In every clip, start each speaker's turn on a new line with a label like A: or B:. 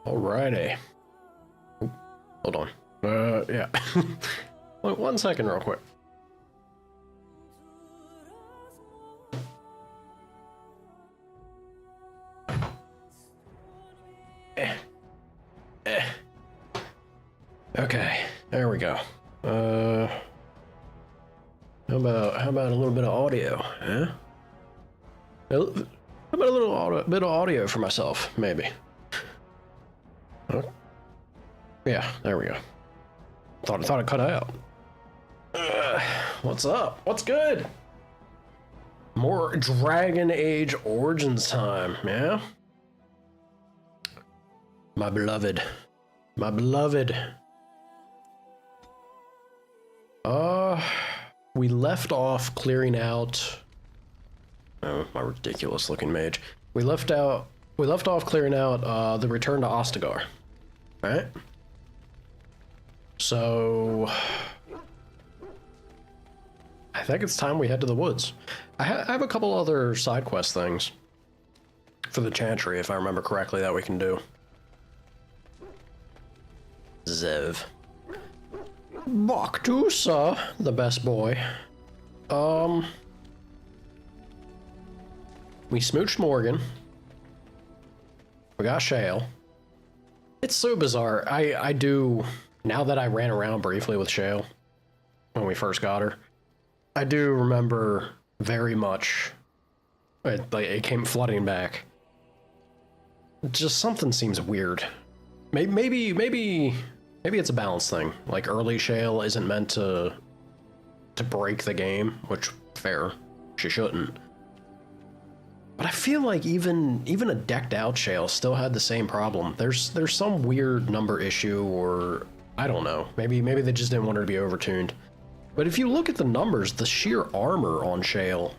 A: Alrighty. Oop, hold on. Yeah. Wait, 1 second real quick. Okay, there we go. How about a little bit of audio, huh? How about a little bit of audio for myself, maybe? Huh? Yeah, there we go. Thought it cut out. What's up? What's good? More Dragon Age Origins time, yeah? My beloved. My beloved. We left off clearing out... Oh, my ridiculous looking mage. We left off clearing out the return to Ostagar. Right? So... I think it's time we head to the woods. I have a couple other side quest things for the Chantry, if I remember correctly, that we can do. Zev. Baktusa, the best boy. We smooched Morgan. We got Shale. It's so bizarre. I do, now that I ran around briefly with Shale when we first got her, I do remember very much, it came flooding back. Just something seems weird. Maybe it's a balance thing. Like early Shale isn't meant to break the game, which fair, she shouldn't. But I feel like even a decked out Shale still had the same problem. There's some weird number issue, or I don't know. Maybe they just didn't want her to be overtuned. But if you look at the numbers, the sheer armor on Shale,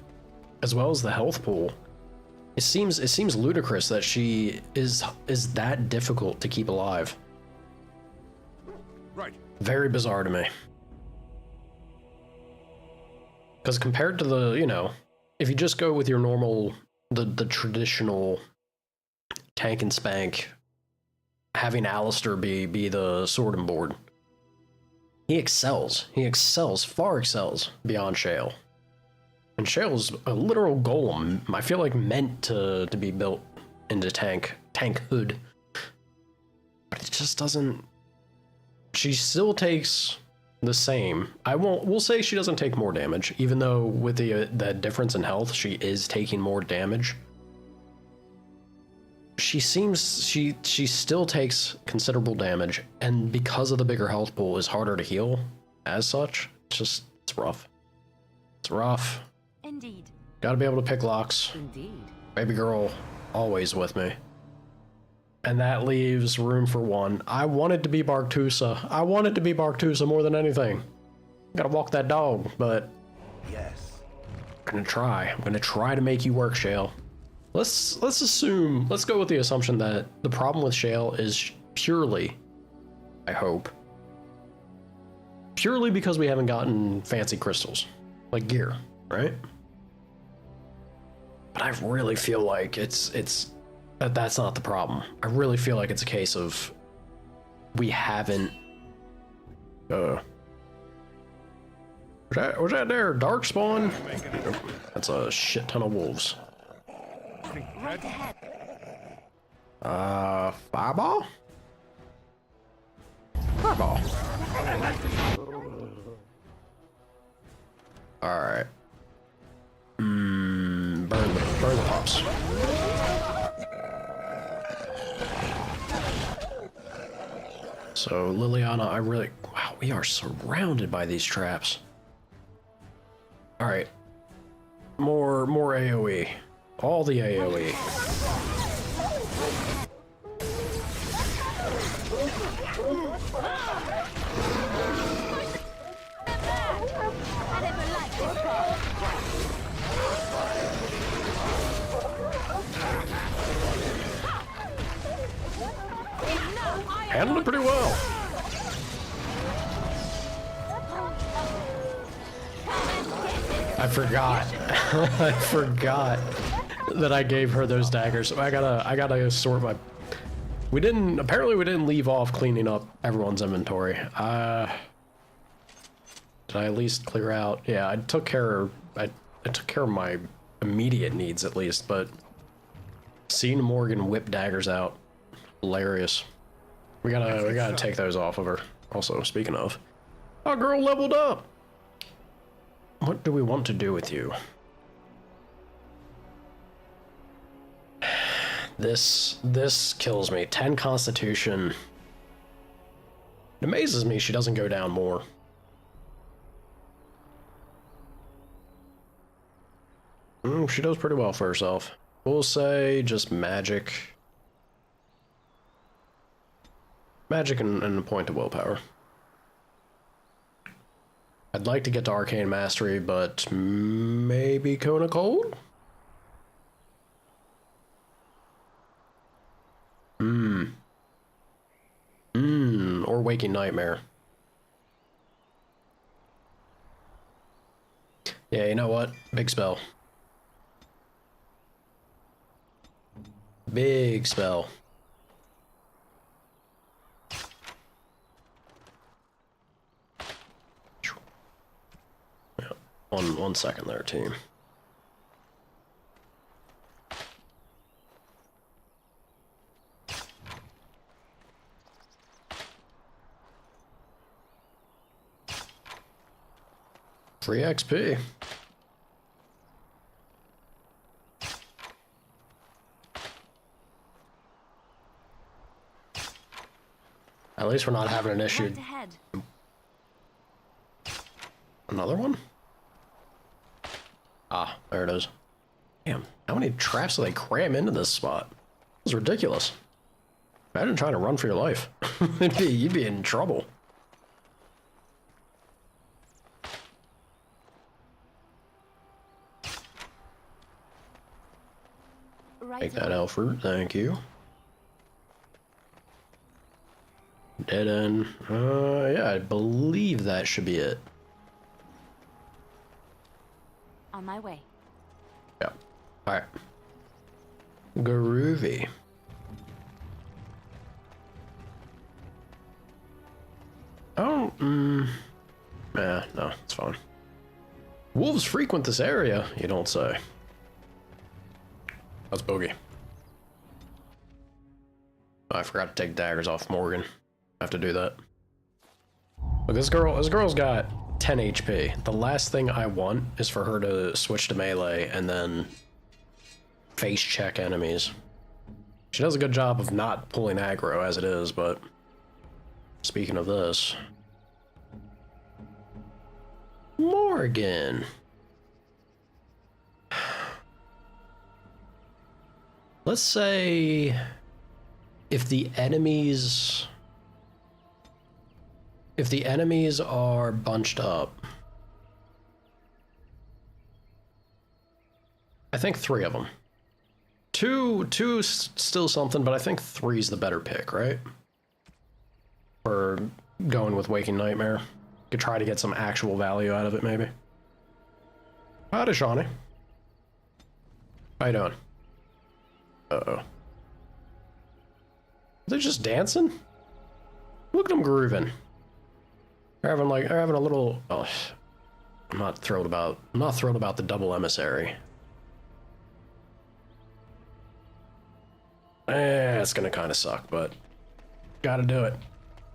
A: as well as the health pool, it seems ludicrous that she is that difficult to keep alive.
B: Right.
A: Very bizarre to me. Because compared to the, you know, if you just go with your normal, the traditional tank and spank, having Alistair be the sword and board, he excels. Far excels beyond Shale. And Shale's a literal golem. I feel like meant to be built into tankhood. But it just doesn't. She still takes the same. We'll say she doesn't take more damage, even though with that difference in health, she is taking more damage. She still takes considerable damage, and because of the bigger health pool, is harder to heal as such. It's rough. It's rough.
C: Indeed.
A: Gotta be able to pick locks.
C: Indeed.
A: Baby girl, always with me. And that leaves room for one. I wanted to be Bartusa. I wanted to be Bartusa more than anything. Gotta walk that dog, but...
B: Yes.
A: I'm gonna try to make you work, Shale. Let's go with the assumption that the problem with Shale is purely, I hope, purely because we haven't gotten fancy crystals, like gear, right? But I really feel like that's not the problem. I really feel like it's a case of we haven't. Was that there dark spawn? Nope. That's a shit ton of wolves.
C: Right ahead.
A: Fireball? Fireball. Alright. Burn the pops. So Liliana, wow, we are surrounded by these traps. Alright. More AoE. All the AoE. Handled it pretty well. I forgot. I forgot that I gave her those daggers. So I gotta sort my. Apparently we didn't leave off cleaning up everyone's inventory. Did I at least clear out? Yeah, I took care of my immediate needs at least, but seeing Morgan whip daggers out, hilarious. We gotta take those off of her. Also, speaking of, our girl leveled up. What do we want to do with you? This kills me. 10 Constitution. It amazes me she doesn't go down more. She does pretty well for herself. We'll say just magic. Magic and a point of willpower. I'd like to get to Arcane Mastery, but maybe Cone of Cold? Or Waking Nightmare. Yeah, you know what? Big spell. Big spell. Yeah, one second there, team. Free XP. At least we're not having an issue.
C: Right ahead.
A: Another one? Ah, there it is. Damn, how many traps do they cram into this spot? This is ridiculous. Imagine trying to run for your life. You'd be in trouble.
C: Right
A: Take that
C: ahead.
A: out fruit, thank you. Dead end. Yeah, I believe that should be it.
C: On my way.
A: Yeah. Alright. Groovy. Oh, yeah, no, it's fine. Wolves frequent this area, you don't say. That's bogey. I forgot to take daggers off Morgan. I have to do that. Look, this girl's got 10 HP. The last thing I want is for her to switch to melee and then face check enemies. She does a good job of not pulling aggro as it is, but speaking of this, Morgan. Let's say if the enemies are bunched up, I think 3 of them. Two's still something, but I think 3's the better pick, right? Or going with Waking Nightmare. Could try to get some actual value out of it, maybe. Howdy, Shawnee. How you doing? Uh-oh. Are they just dancing? Look at them grooving. They're having a little. Oh, I'm not thrilled about the double emissary. It's gonna kind of suck, but gotta do it.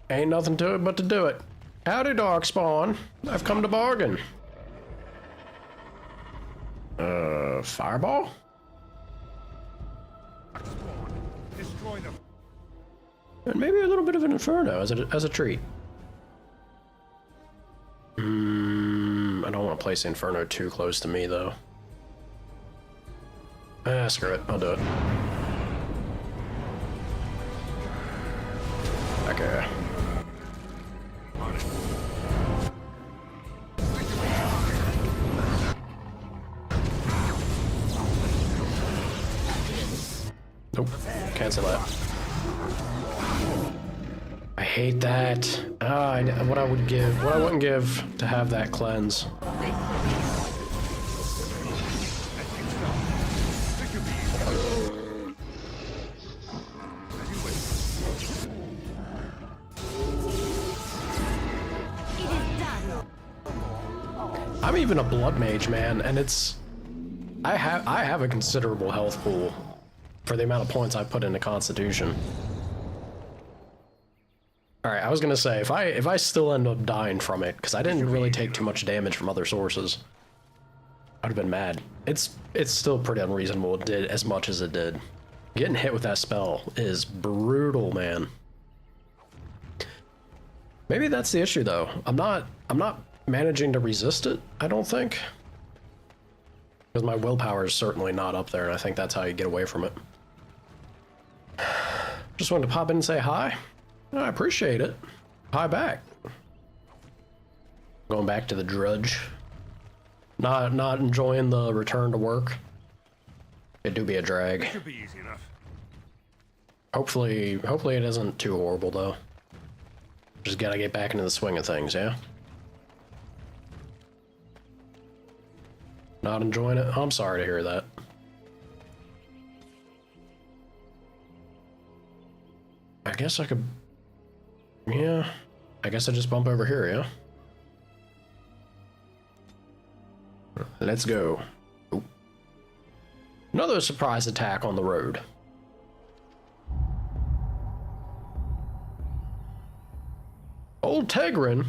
A: Ain't nothing to it but to do it. Howdy, Darkspawn. I've come to bargain. Fireball?
B: Destroy them.
A: And maybe a little bit of an inferno as a treat. I don't want to place the inferno too close to me though. Screw it. I'll do it. Okay. Nope. Cancel that. I hate that. What I wouldn't give to have that cleanse. even a blood mage, man, and it's I have a considerable health pool for the amount of points I put into Constitution. All right, I was gonna say if I still end up dying from it because I didn't really take too much damage from other sources, I'd have been mad. It's still pretty unreasonable it did as much as it did. Getting hit with that spell is brutal, man. Maybe that's the issue though. I'm not managing to resist it, I don't think. Because my willpower is certainly not up there, and I think that's how you get away from it. Just wanted to pop in and say hi. I appreciate it. Hi back. Going back to the drudge. Not enjoying the return to work. It do be a drag.
B: It should be easy enough.
A: Hopefully it isn't too horrible though. Just gotta get back into the swing of things, yeah? Not enjoying it? I'm sorry to hear that. I guess I could... Yeah. I guess I just bump over here, yeah? Let's go. Oop. Another surprise attack on the road. Old Tegrin.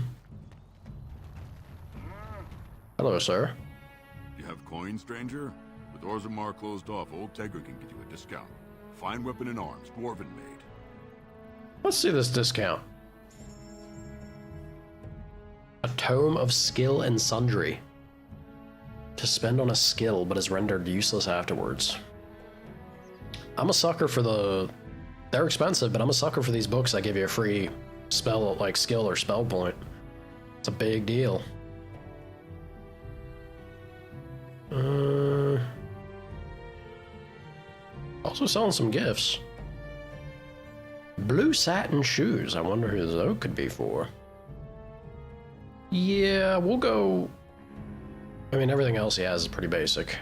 A: Hello, sir.
D: You have coin, stranger? With Orzammar closed off, old Tegrin can get you a discount. Fine weapon and arms, dwarven made.
A: Let's see this discount. A tome of skill and sundry. To spend on a skill, but is rendered useless afterwards. I'm a sucker for the... They're expensive, but I'm a sucker for these books that give you a free spell, like skill or spell point. It's a big deal. Also selling some gifts. Blue satin shoes. I wonder who those could be for. Yeah, we'll go... I mean, everything else he has is pretty basic.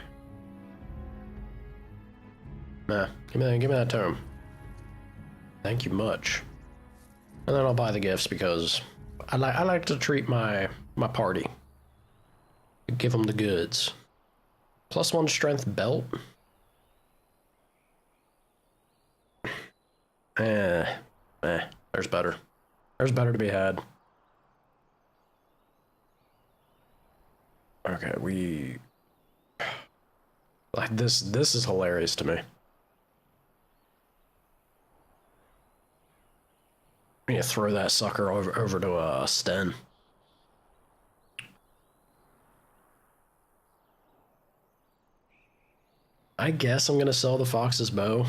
A: Nah, give me that tome. Thank you much. And then I'll buy the gifts because I like to treat my party. Give them the goods. +1 strength belt. There's better. There's better to be had. Okay, we... Like, this is hilarious to me. We need to throw that sucker over to Sten. I guess I'm gonna sell the Fox's bow.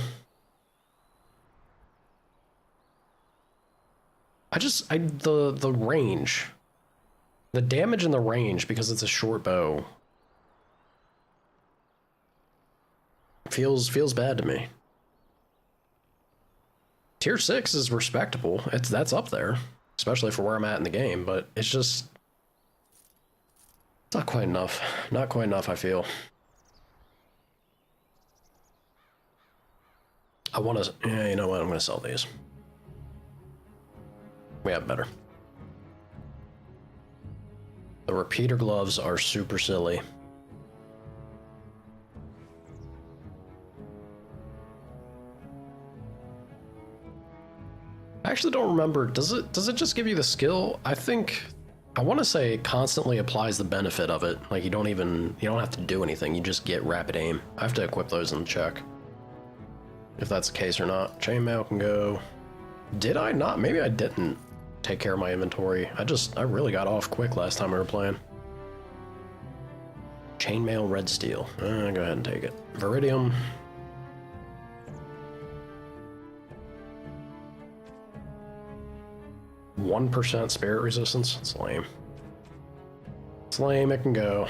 A: The range. The damage in the range, because it's a short bow, feels bad to me. Tier 6 is respectable. That's up there, especially for where I'm at in the game, but it's just... It's not quite enough. Not quite enough, I feel. I want to... Yeah, you know what? I'm going to sell these. We have better. The repeater gloves are super silly. I actually don't remember. Does it just give you the skill? I want to say it constantly applies the benefit of it. Like you don't have to do anything. You just get rapid aim. I have to equip those and check if that's the case or not. Chainmail can go. Did I not? Maybe I didn't take care of my inventory. I really got off quick last time we were playing. Chainmail red steel. Go ahead and take it. Viridium. %1 spirit resistance. It's lame. It's lame. It can go.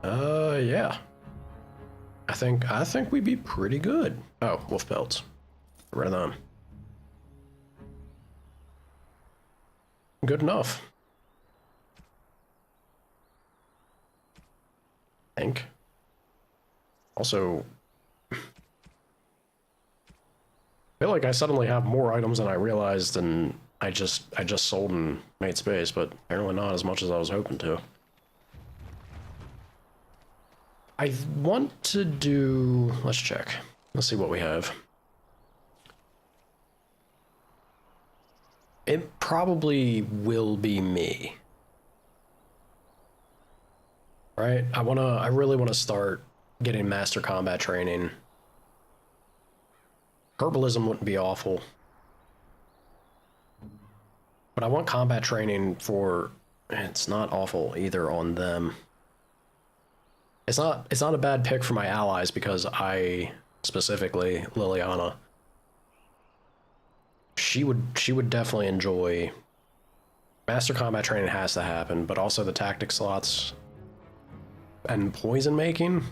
A: Yeah. I think we'd be pretty good. Oh, wolf pelts. Get rid of them. Good enough. I think. Also, I feel like I suddenly have more items than I realized, and I just sold and made space, but apparently not as much as I was hoping to. I want to do, let's check. Let's see what we have. It probably will be me. Right? I really want to start getting master combat training. Herbalism wouldn't be awful. But I want combat training for, it's not awful either on them. It's not a bad pick for my allies because I, specifically Liliana, she would definitely enjoy. Master combat training has to happen, but also the tactic slots and poison making.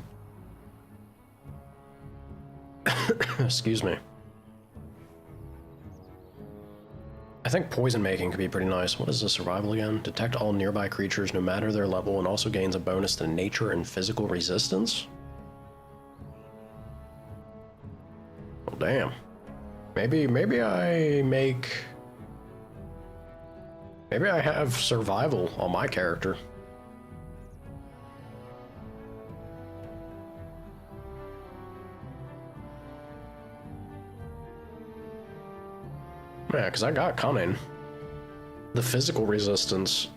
A: Excuse me. I think poison making could be pretty nice. What is the survival again? Detect all nearby creatures no matter their level and also gains a bonus to nature and physical resistance? Oh, damn. Maybe I make... Maybe I have survival on my character. Yeah, because I got cunning. The physical resistance,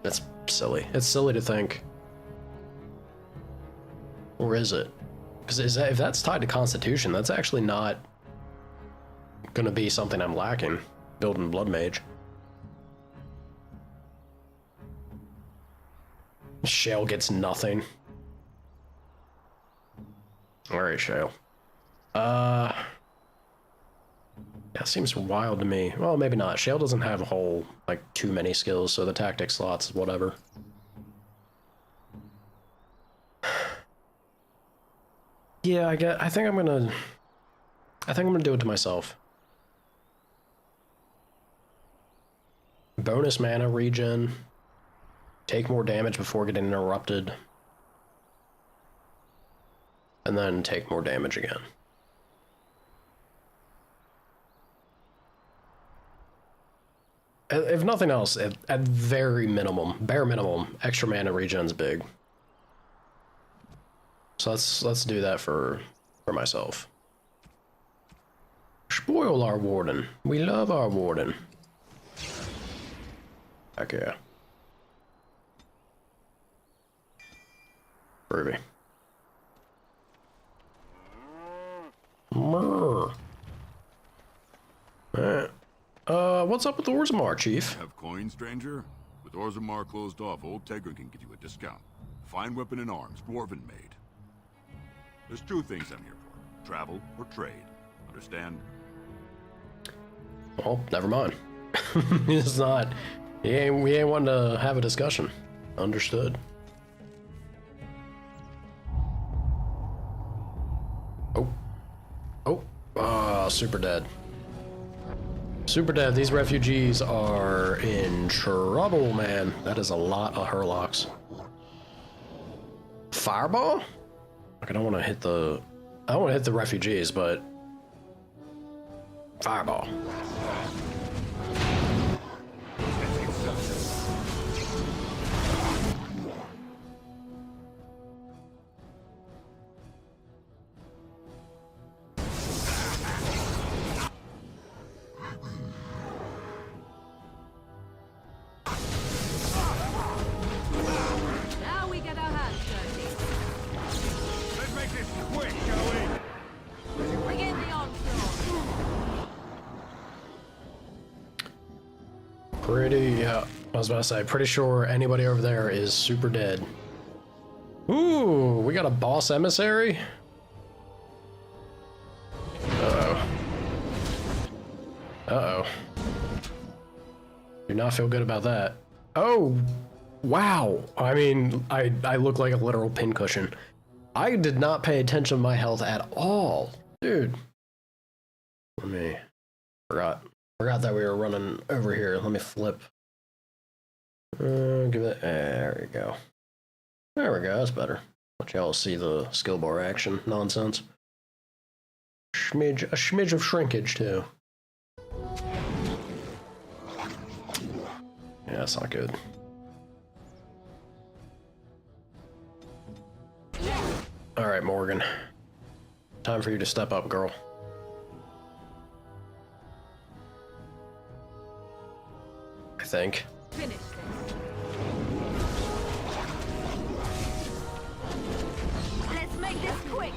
A: that's silly. It's silly to think. Or is it? Because if that's tied to Constitution, that's actually not going to be something I'm lacking, building Blood Mage. Shale gets nothing. Alright, Shale. That seems wild to me. Well, maybe not. Shale doesn't have a whole, like, too many skills, so the tactic slots, whatever. Yeah, I think I'm gonna do it to myself. Bonus mana regen. Take more damage before getting interrupted. And then take more damage again. If nothing else, at very minimum, bare minimum, extra mana regen's big. So let's do that for myself. Spoil our warden. We love our warden. Heck yeah. Groovy. Alright. What's up with Orzammar, Chief?
D: Have coins, stranger? With Orzammar closed off, old Tegra can get you a discount. Fine weapon and arms, dwarven made. There's two things I'm here for. Travel or trade. Understand?
A: Well, never mind. It's not... we ain't wanting to have a discussion. Understood. Super dead. Super dead. These refugees are in trouble, man. That is a lot of Hurlocks. Fireball? Like, I don't want to hit the refugees, but fireball.
C: Now we get our hands dirty.
B: Let's make this quick, shall we?
C: Begin the onslaught.
A: Yeah, I was about to say, pretty sure anybody over there is super dead. Ooh, we got a boss emissary? Uh-oh. Uh-oh. Do not feel good about that. Oh, wow. I mean, I look like a literal pincushion. I did not pay attention to my health at all. Dude. Let me... Forgot that we were running over here. Let me flip. Give it... There we go. There we go. That's better. Let y'all see the skill bar action nonsense. A smidge of shrinkage, too. Yeah, that's not good. Alright, Morgan. Time for you to step up, girl. I think.
C: Finish this. Let's make this quick.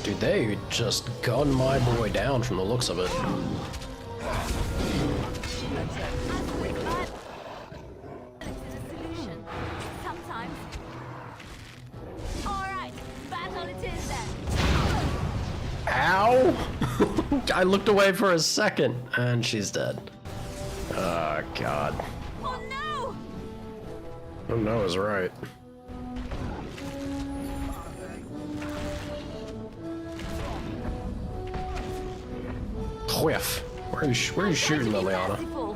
A: Dude, they just gunned my boy down from the looks of it.
C: Sometimes. All right, battle it is then.
A: Ow! I looked away for a second, and she's dead. Oh, God.
C: Oh no!
A: Oh, no is right. Whiff. Where are you shooting, Liliana?
C: Merciful.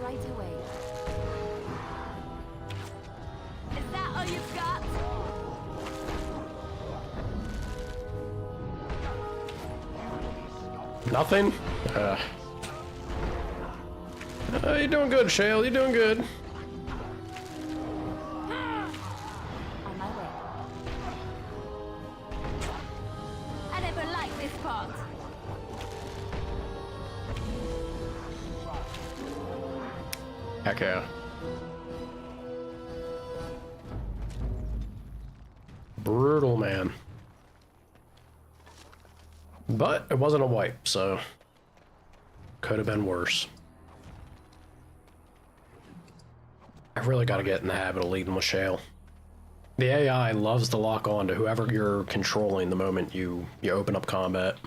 C: Right away. Is that all you've got?
A: Nothing? You're doing good, Shale. You're doing good.
C: On my way. I never liked this part.
A: Heck yeah. Brutal, man. But it wasn't a wipe, so could have been worse. I really got to get in the habit of leading with Shale. The AI loves to lock on to whoever you're controlling the moment you open up combat.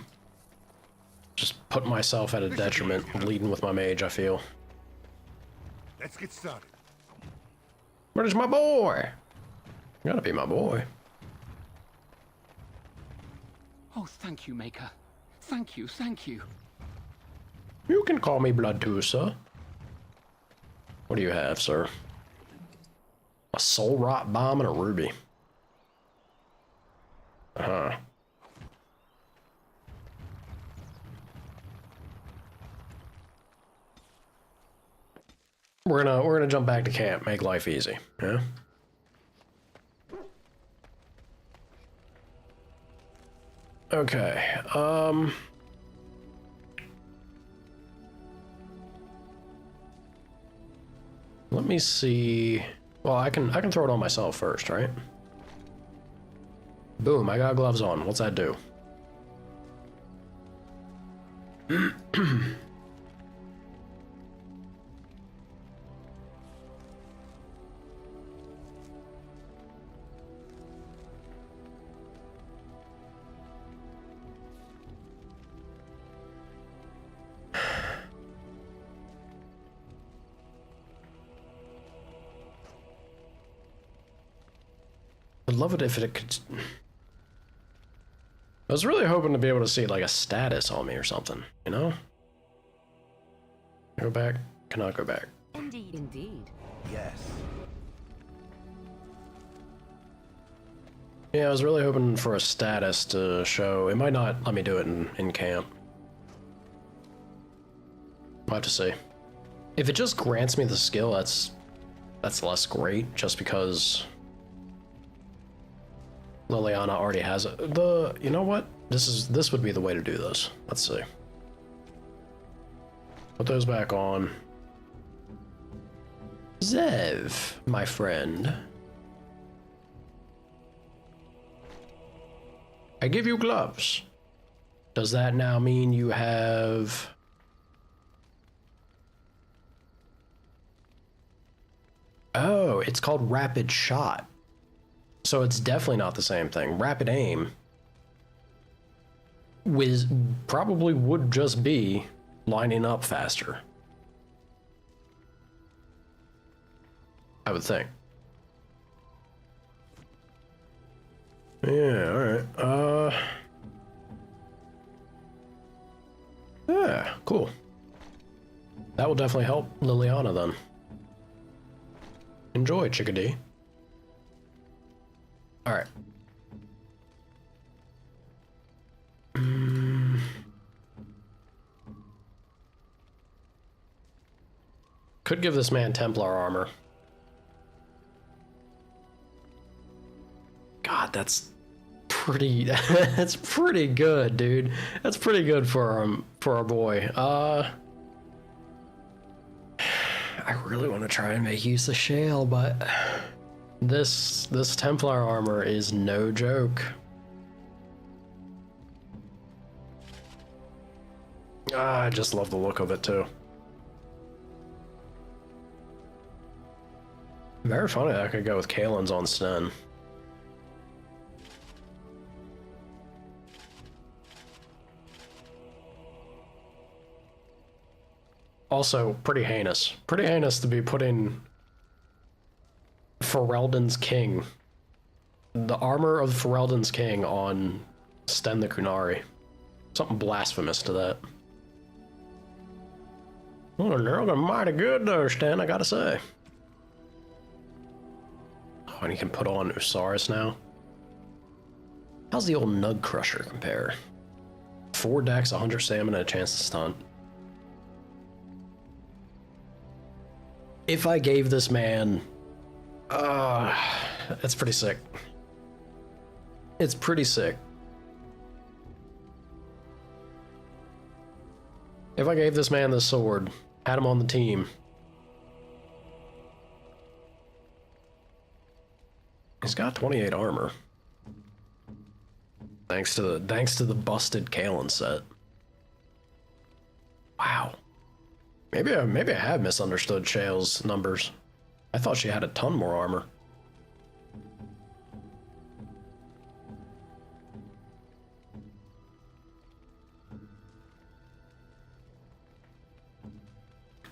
A: Just putting myself at a detriment leading with my mage, I feel.
B: Let's get started.
A: Where's my boy? Gotta be my boy.
E: Oh, thank you, Maker. Thank you, thank you.
A: You can call me Blood too, sir. What do you have, sir? A soul rot bomb and a ruby. Uh-huh. We're gonna jump back to camp, make life easy, yeah? Okay, let me see. Well, I can throw it on myself first, right? Boom, I got gloves on. What's that do? I'd love it if it could. I was really hoping to be able to see like a status on me or something, you know? Go back. Cannot go back.
C: Indeed, indeed.
B: Yes.
A: Yeah, I was really hoping for a status to show. It might not let me do it in camp. I'll have to see. If it just grants me the skill, that's less great, just because Liliana already has it. You know what? This would be the way to do this. Let's see. Put those back on. Zev, my friend. I give you gloves. Does that now mean you have... Oh, it's called rapid shot. So it's definitely not the same thing. Rapid aim probably would just be lining up faster. I would think. Yeah, alright. will definitely help Liliana then. Enjoy, chickadee. Alright. Could give this man Templar armor. God, that's pretty. That's pretty good, dude. That's pretty good for our boy. I really want to try and make use of Shale, but this Templar armor is no joke. I just love the look of it too. Very funny that I could go with Kalen's on Sten. Also, pretty heinous. Pretty heinous to be putting Ferelden's King, the armor of Ferelden's King, on Sten the Kunari. Something blasphemous to that. Well, they're looking mighty good though, Sten, I gotta say. Oh, and he can put on Usaris now. How's the old Nug Crusher compare? 4 dex, 100 stamina, and a chance to stunt. If I gave this man... that's pretty sick. It's pretty sick. If I gave this man this sword, had him on the team... He's got 28 armor. Thanks to the busted Kalen set. Wow. Maybe I have misunderstood Shale's numbers. I thought she had a ton more armor.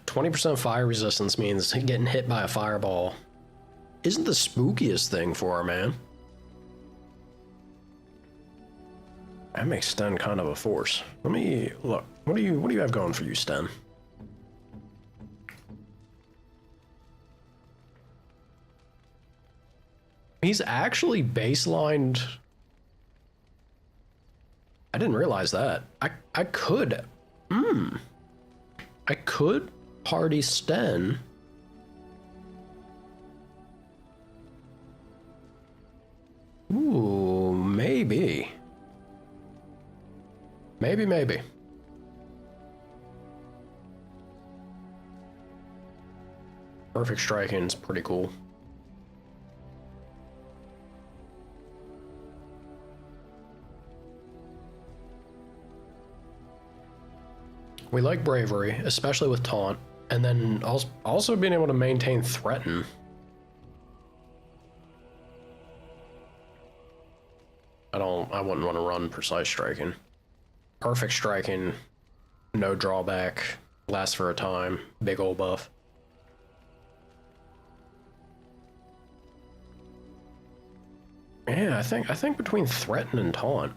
A: %, fire resistance means getting hit by a fireball isn't the spookiest thing for our man. That makes Sten kind of a force. Let me look. What do you have going for you, Sten? He's actually baselined. I didn't realize that. I could. I could party Sten. Ooh, maybe. Maybe. Perfect striking is pretty cool. We like bravery, especially with taunt, and then also being able to maintain threaten. I wouldn't want to run precise striking. Perfect striking, no drawback, lasts for a time, big ol' buff. Yeah, I think between threaten and taunt,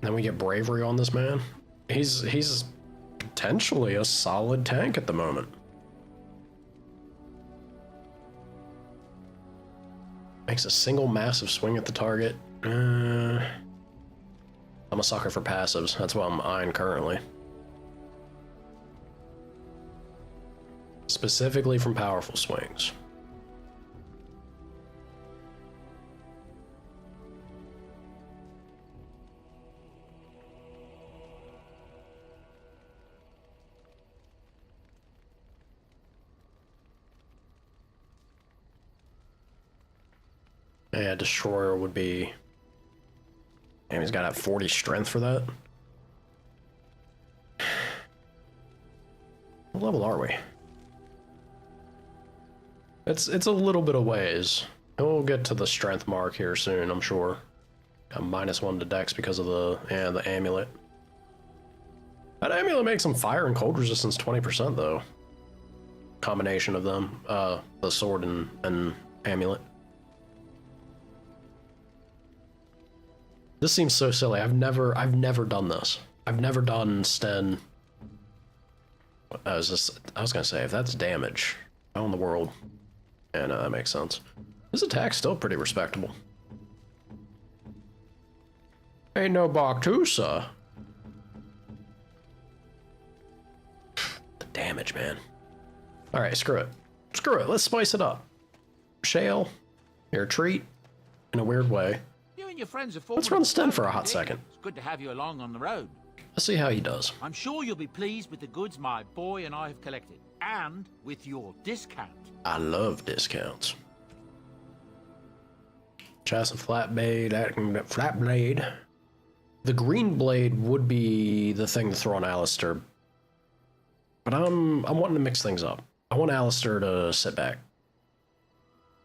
A: then we get bravery on this man. He's potentially a solid tank at the moment. Makes a single massive swing at the target. I'm a sucker for passives. That's what I'm eyeing currently. Specifically from powerful swings. Yeah, Destroyer would be... Damn, he's got to have 40 strength for that. What level are we? It's a little bit of ways. We'll get to the strength mark here soon, I'm sure. Got -1 to dex because of the amulet. That amulet makes him fire and cold resistance 20% though. Combination of them, the sword and amulet. This seems so silly. I've never done this. I've never done Sten I was gonna say, if that's damage, how in the world? Yeah, no, that makes sense. His attack's still pretty respectable. Ain't no Baktusa. The damage, man. Alright, screw it. Screw it, let's spice it up. Shale, your treat, in a weird way.
F: You and your friends are
A: Let's run Sten for a hot
F: indeed.
A: second.
F: It's good to have you along on the road.
A: Let's see how he does.
F: I'm sure you'll be pleased with the goods my boy and I have collected, and with your discount.
A: I love discounts. Chassis flat blade, flat blade. The green blade would be the thing to throw on Alistair, but I'm wanting to mix things up. I want Alistair to sit back,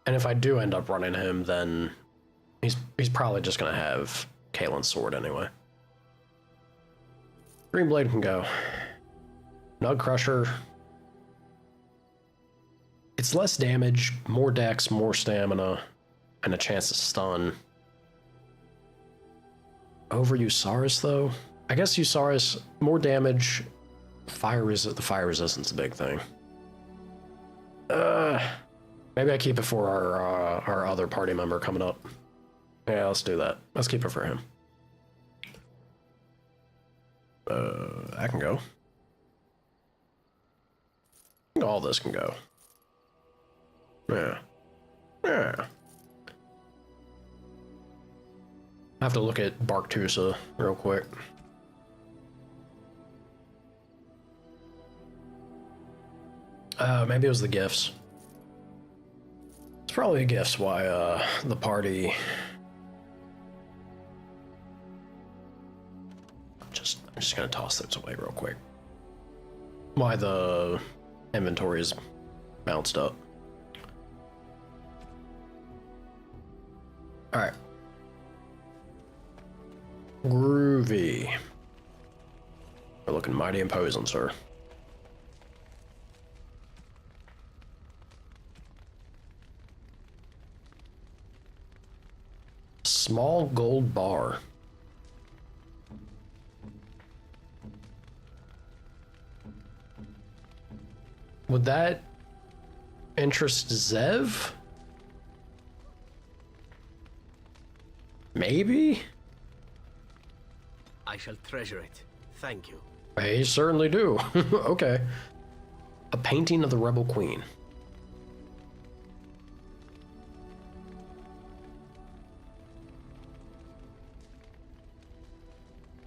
A: and if I do end up running him, then he's probably just gonna have Kaelin's sword anyway. Green blade can go. Nug crusher. It's less damage, more dex, more stamina, and a chance to stun. Over Usaris, though? I guess Usaris, more damage, the fire resistance is a big thing. Maybe I keep it for our other party member coming up. Yeah, let's do that. Let's keep it for him. I can go. All this can go. Yeah. Yeah. I have to look at Barktusa real quick. Maybe it was the gifts. It's probably the gifts why the party I'm just gonna toss those away real quick. Why the inventory is bounced up. Alright. Groovy. We're looking mighty imposing, sir. Small gold bar. Would that interest Zev? Maybe?
G: I shall treasure it. Thank you.
A: I certainly do. Okay. A painting of the Rebel Queen.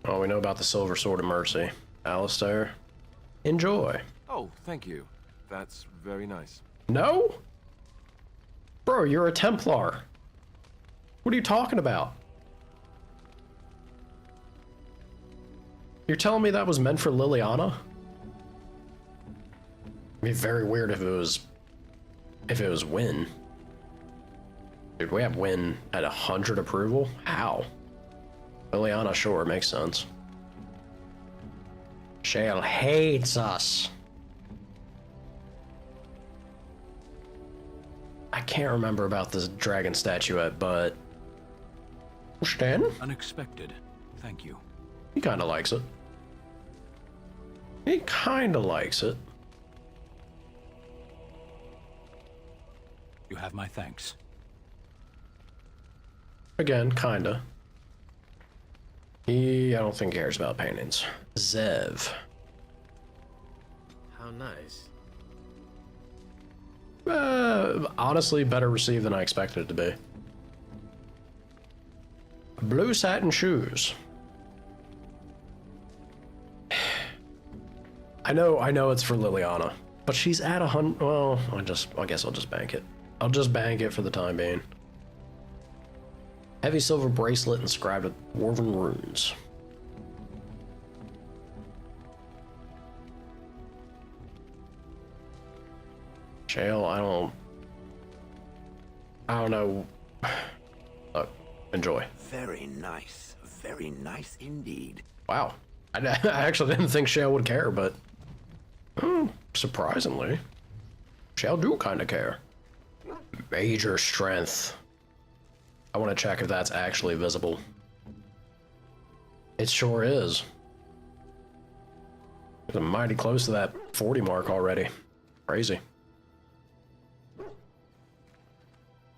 A: Oh, we know about the Silver Sword of Mercy. Alistair, enjoy.
H: Oh, thank you. That's very nice.
A: No? Bro, you're a Templar. What are you talking about? You're telling me that was meant for Liliana? It'd be very weird if it was Win. Dude, we have Win at 100 approval? How? Liliana, sure, makes sense. Shale hates us. I can't remember about this dragon statuette, but Stan?
I: Unexpected. Thank you.
A: He kind of likes it. He kind of likes it.
I: You have my thanks.
A: Again, kinda. I don't think cares about paintings. Zev.
G: How nice.
A: Honestly, better received than I expected it to be. Blue satin shoes. I know it's for Liliana, but she's at 100. Well, I guess I'll just bank it. I'll just bank it for the time being. Heavy silver bracelet inscribed with woven runes. Shale, I don't know. Look, enjoy.
G: Very nice. Very nice indeed.
A: Wow. I actually didn't think Shale would care, but surprisingly, Shale do kind of care. Major strength. I want to check if that's actually visible. It sure is. I'm mighty close to that 40 mark already. Crazy.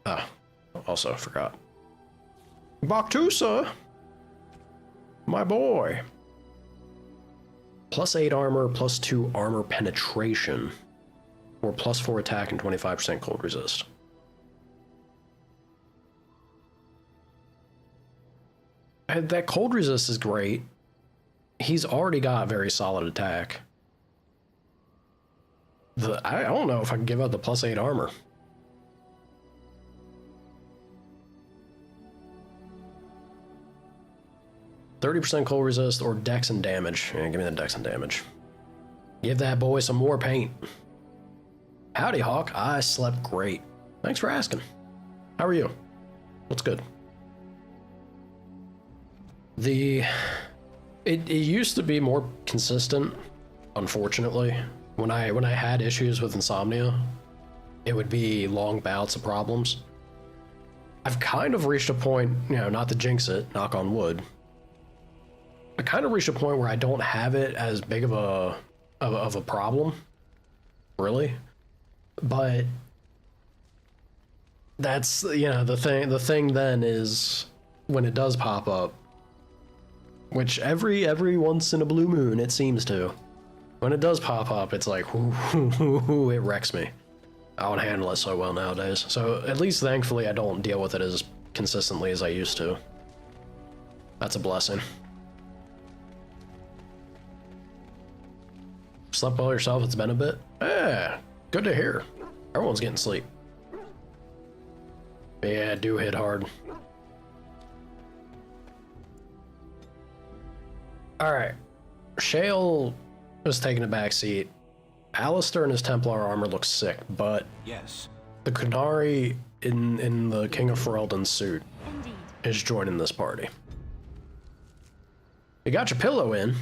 A: Ah, also forgot. Baktusa! My boy. +8 armor, +2 armor penetration. Or +4 attack and 25% cold resist. And that cold resist is great. He's already got very solid attack. I don't know if I can give up the +8 armor. %30 cold resist or dex and damage. Yeah, give me the dex and damage. Give that boy some more paint. Howdy, Hawk. I slept great. Thanks for asking. How are you? What's good? It used to be more consistent, unfortunately. When I had issues with insomnia, it would be long bouts of problems. I've kind of reached a point, not to jinx it, knock on wood. I kind of reached a point where I don't have it as big of a problem, really. But that's the thing then is when it does pop up, which every once in a blue moon it seems to. When it does pop up, it's like it wrecks me. I don't handle it so well nowadays. So at least thankfully I don't deal with it as consistently as I used to. That's a blessing. Slept well yourself? It's been a bit? Yeah, good to hear. Everyone's getting sleep. Yeah, do hit hard. Alright. Shale was taking a back seat. Alistair and his Templar armor looks sick, but
I: Yes.
A: the Qunari in the King of Ferelden's suit
C: Indeed.
A: is joining this party. You got your pillow in.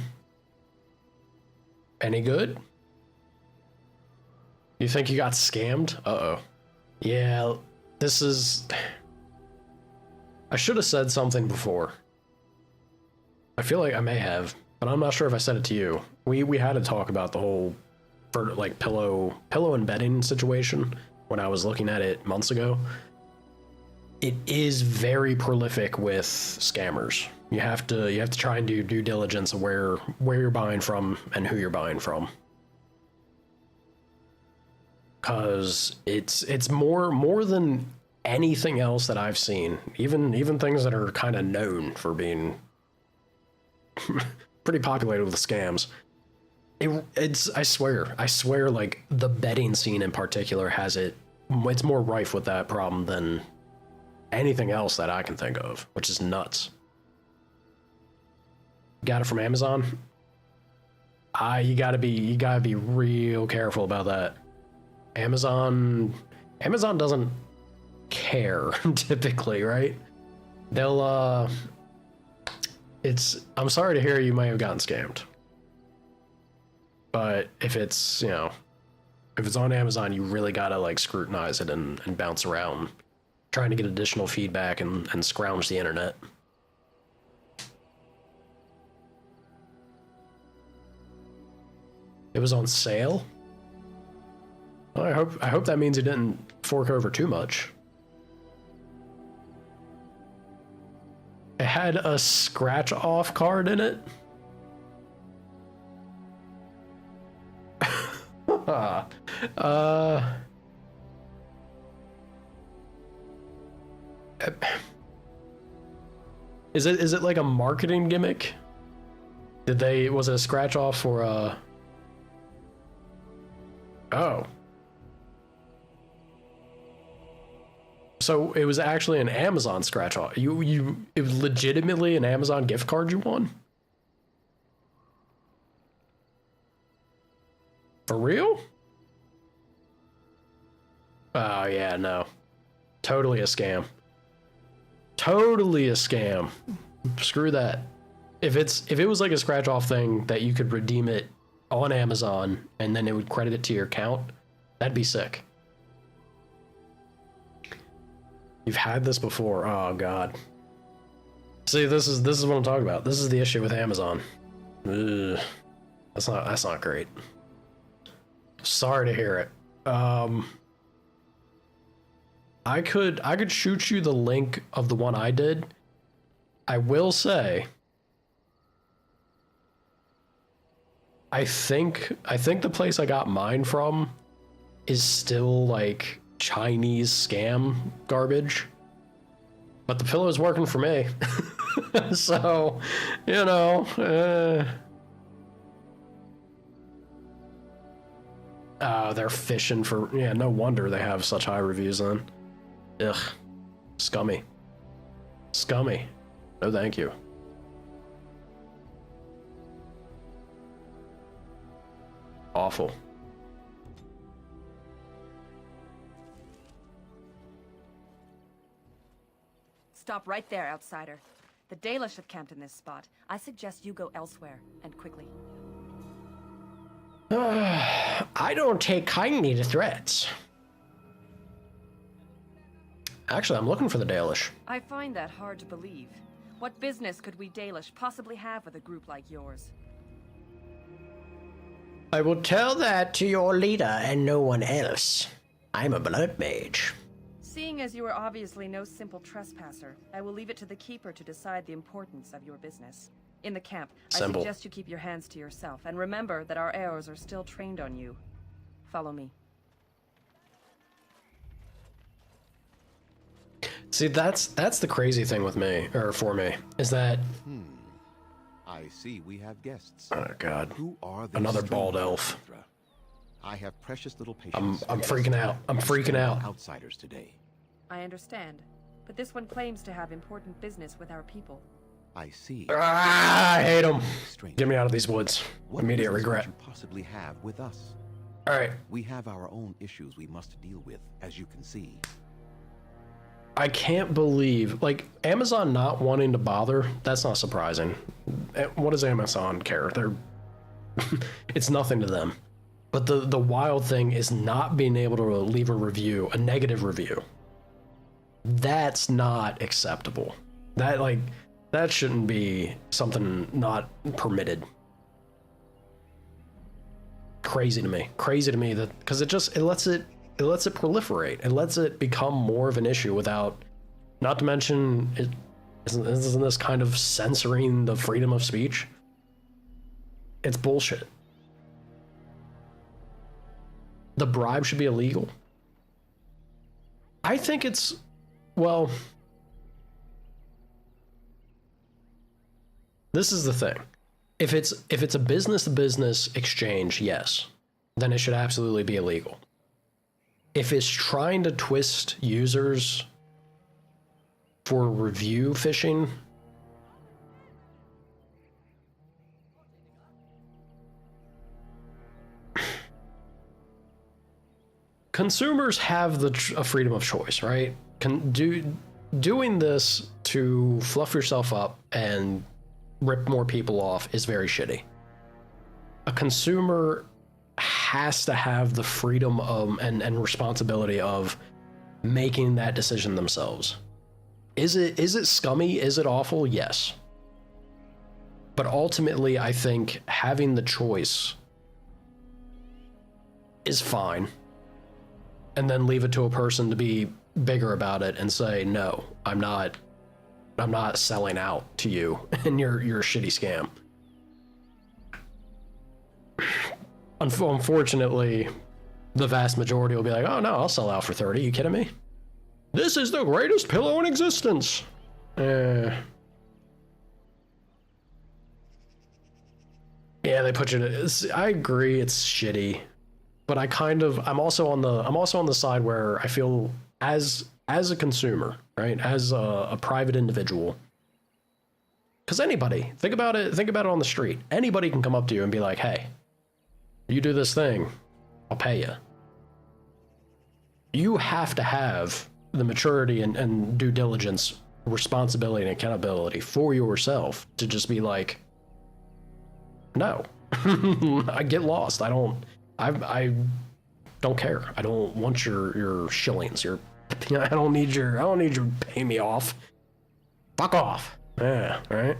A: Any good? You think you got scammed? Uh-oh. Yeah, this is... I should have said something before. I feel like I may have, but I'm not sure if I said it to you. We had to talk about the whole pillow and bedding situation when I was looking at it months ago. It is very prolific with scammers. You have to try and do due diligence of where you're buying from and who you're buying from. Cause it's more than anything else that I've seen. Even things that are kind of known for being pretty populated with scams. It's I swear like the betting scene in particular it's more rife with that problem than anything else that I can think of, which is nuts. Got it from Amazon? You gotta be real careful about that. Amazon doesn't care typically, right? They'll I'm sorry to hear you may have gotten scammed. But if it's on Amazon, you really gotta like scrutinize it and bounce around, trying to get additional feedback and scrounge the internet. It was on sale? Well, I hope that means you didn't fork over too much. It had a scratch off card in it. Is it like a marketing gimmick? Was it a scratch off for Oh. So it was actually an Amazon scratch off. It was legitimately an Amazon gift card you won? For real? Oh yeah, no. Totally a scam. Totally a scam. Screw that. If it was like a scratch off thing that you could redeem it on Amazon and then it would credit it to your account, that'd be sick. You've had this before. Oh god. See, this is what I'm talking about. This is the issue with Amazon. Ugh. That's not great. Sorry to hear it. I could shoot you the link of the one I did. I will say, I think the place I got mine from is still like Chinese scam garbage. But the pillow's working for me. So, you know, they're fishing for, yeah, no wonder they have such high reviews then. Ugh. Scummy. Scummy. No thank you. Awful.
C: Stop right there, outsider. The Dalish have camped in this spot. I suggest you go elsewhere, and quickly.
A: I don't take kindly to threats. Actually, I'm looking for the Dalish.
C: I find that hard to believe. What business could we Dalish possibly have with a group like yours?
A: I will tell that to your leader and no one else. I'm a blood mage.
C: Seeing as you are obviously no simple trespasser, I will leave it to the Keeper to decide the importance of your business. In the camp,
A: Simple.
C: I suggest you keep your hands to yourself, and remember that our arrows are still trained on you. Follow me.
A: See, that's the crazy thing with me, or for me, is that...
J: I see we have guests.
A: Oh, God.
J: Who are these
A: Another bald
J: strangers,
A: elf.
J: Mithra? I have precious little patience.
A: I'm freaking out. I'm freaking out.
J: Outsiders today.
C: I understand, but this one claims to have important business with our people.
J: I see.
A: I hate him.
J: Stranger,
A: Get me out of these woods.
J: what
A: Immediate
J: business
A: regret.
J: could you possibly have with us?
A: All right.
J: We have our own issues we must deal with, as you can see.
A: I can't believe, like, Amazon not wanting to bother, that's not surprising. What does Amazon care? They're, it's nothing to them. But the wild thing is not being able to leave a review, a negative review. That's not acceptable. That shouldn't be something not permitted. Crazy to me that, because it lets it proliferate. It lets it become more of an issue without, not to mention, isn't this kind of censoring the freedom of speech? It's bullshit. The bribe should be illegal. I think it's, well, this is the thing. If it's a business-to-business exchange, yes, then it should absolutely be illegal. If it's trying to twist users for review phishing, consumers have a freedom of choice, right? Doing this to fluff yourself up and rip more people off is very shitty. A consumer has to have the freedom and responsibility of making that decision themselves. Is it scummy? Is it awful? Yes. But ultimately, I think having the choice is fine. And then leave it to a person to be bigger about it and say, no, I'm not selling out to you and your shitty scam. Unfortunately, the vast majority will be like, oh no, I'll sell out for 30. You kidding me? This is the greatest pillow in existence. Yeah, they put you to, I agree, it's shitty. But I'm also on the side where I feel as a consumer, right? As a private individual. Because anybody, think about it on the street. Anybody can come up to you and be like, hey, you do this thing, I'll pay you. You have to have the maturity and due diligence, responsibility and accountability for yourself to just be like, no, I get lost. I don't care. I don't want your shillings. I don't need your pay me off. Fuck off. Yeah, right.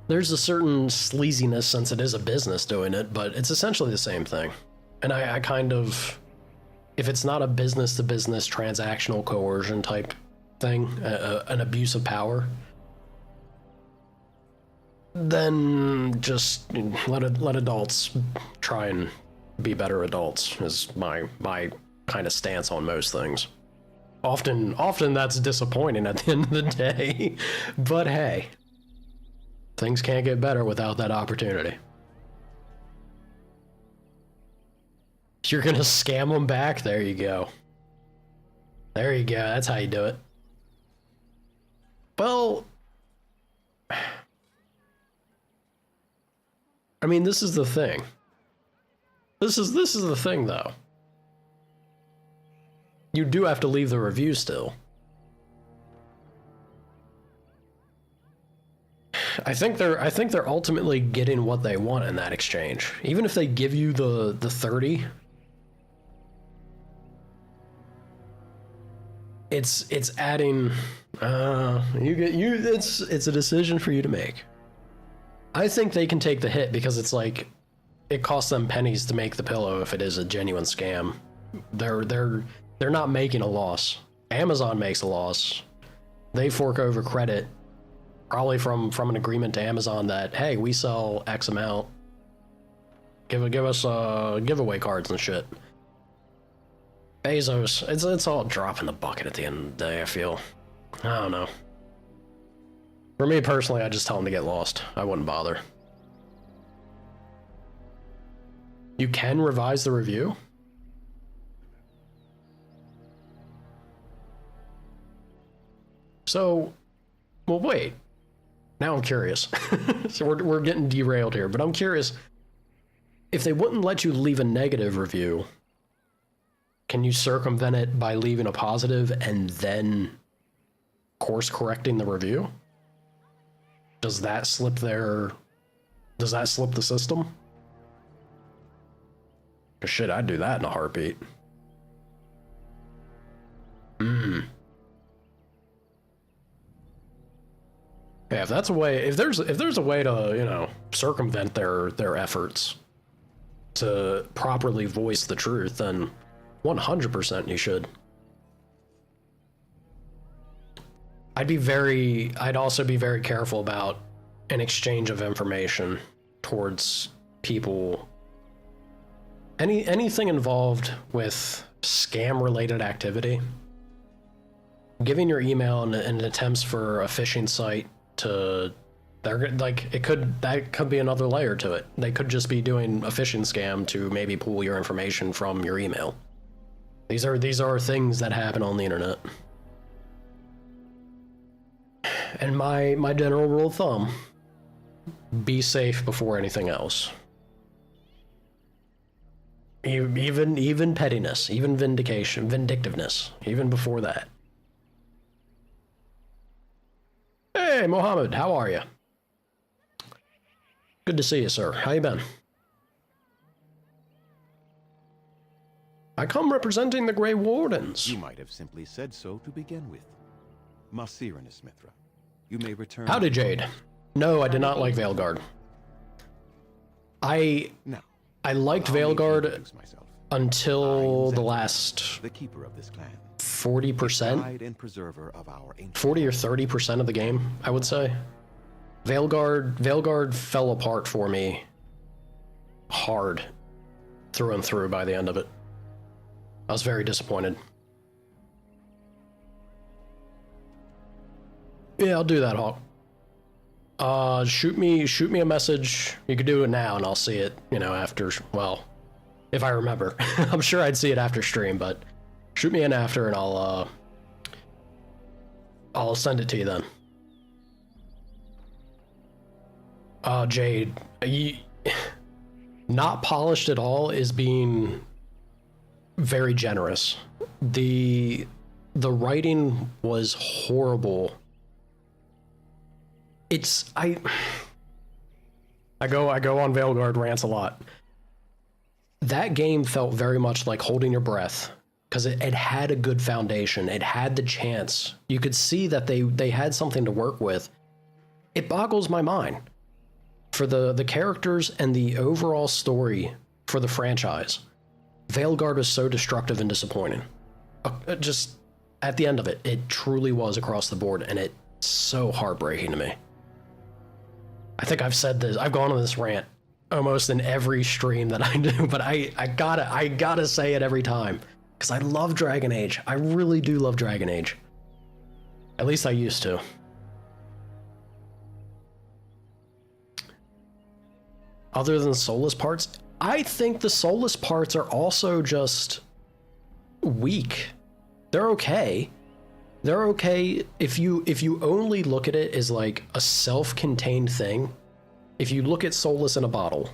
A: there's a certain sleaziness since it is a business doing it, but it's essentially the same thing. And I kind of, if it's not a business-to-business transactional coercion type thing, an abuse of power, then just let adults try and be better adults is my kind of stance on most things. Often that's disappointing at the end of the day, but hey, things can't get better without that opportunity. You're gonna scam them back? There you go. There you go, that's how you do it. Well, I mean, this is the thing. This is the thing, though. You do have to leave the review still. I think they're ultimately getting what they want in that exchange. Even if they give you the 30, it's adding. It's a decision for you to make. I think they can take the hit because it's like it costs them pennies to make the pillow if it is a genuine scam. They're not making a loss. Amazon makes a loss. They fork over credit, probably from an agreement to Amazon that, hey, we sell X amount. Give us giveaway cards and shit. Bezos, it's all a drop in the bucket at the end of the day, I feel. I don't know. For me personally, I just tell them to get lost. I wouldn't bother. You can revise the review? So, well, wait. Now I'm curious. So we're getting derailed here, but I'm curious. If they wouldn't let you leave a negative review, can you circumvent it by leaving a positive and then course correcting the review? Does that slip the system? 'Cause shit, I'd do that in a heartbeat. Yeah, if that's a way, if there's a way to, circumvent their efforts to properly voice the truth, then 100% you should. I'd also be very careful about an exchange of information towards people. Anything involved with scam-related activity, giving your email and attempts for a phishing site to, that could be another layer to it. They could just be doing a phishing scam to maybe pull your information from your email. These are things that happen on the internet. And my general rule of thumb, be safe before anything else. Even pettiness, even vindictiveness, even before that. Hey, Mohammed, how are you? Good to see you, sir. How you been? I come representing the Grey Wardens.
J: You might have simply said so to begin with. Masiranus Mithra. You may return.
A: Howdy, Jade. No, I did not like Veilguard. I liked Veilguard until the last
J: the keeper of this clan.
A: 40%? 40 or 30% of the game, I would say. Veilguard fell apart for me hard through and through by the end of it. I was very disappointed. Yeah, I'll do that, Hawk. Shoot me a message. You could do it now and I'll see it, after, well, if I remember. I'm sure I'd see it after stream, but shoot me in after and I'll send it to you then. Jade, not polished at all is being very generous. The writing was horrible. I go on Veilguard rants a lot. That game felt very much like holding your breath because it had a good foundation. It had the chance. You could see that they had something to work with. It boggles my mind. for the characters and the overall story for the franchise, Veilguard was so destructive and disappointing. Just at the end of it, it truly was across the board, and it's so heartbreaking to me. I think I've said this, I've gone on this rant almost in every stream that I do, but I gotta say it every time, because I love Dragon Age. I really do love Dragon Age. At least I used to. Other than soulless parts, I think the soulless parts are also just weak. They're okay. They're okay if you only look at it as like a self-contained thing. If you look at soulless in a bottle,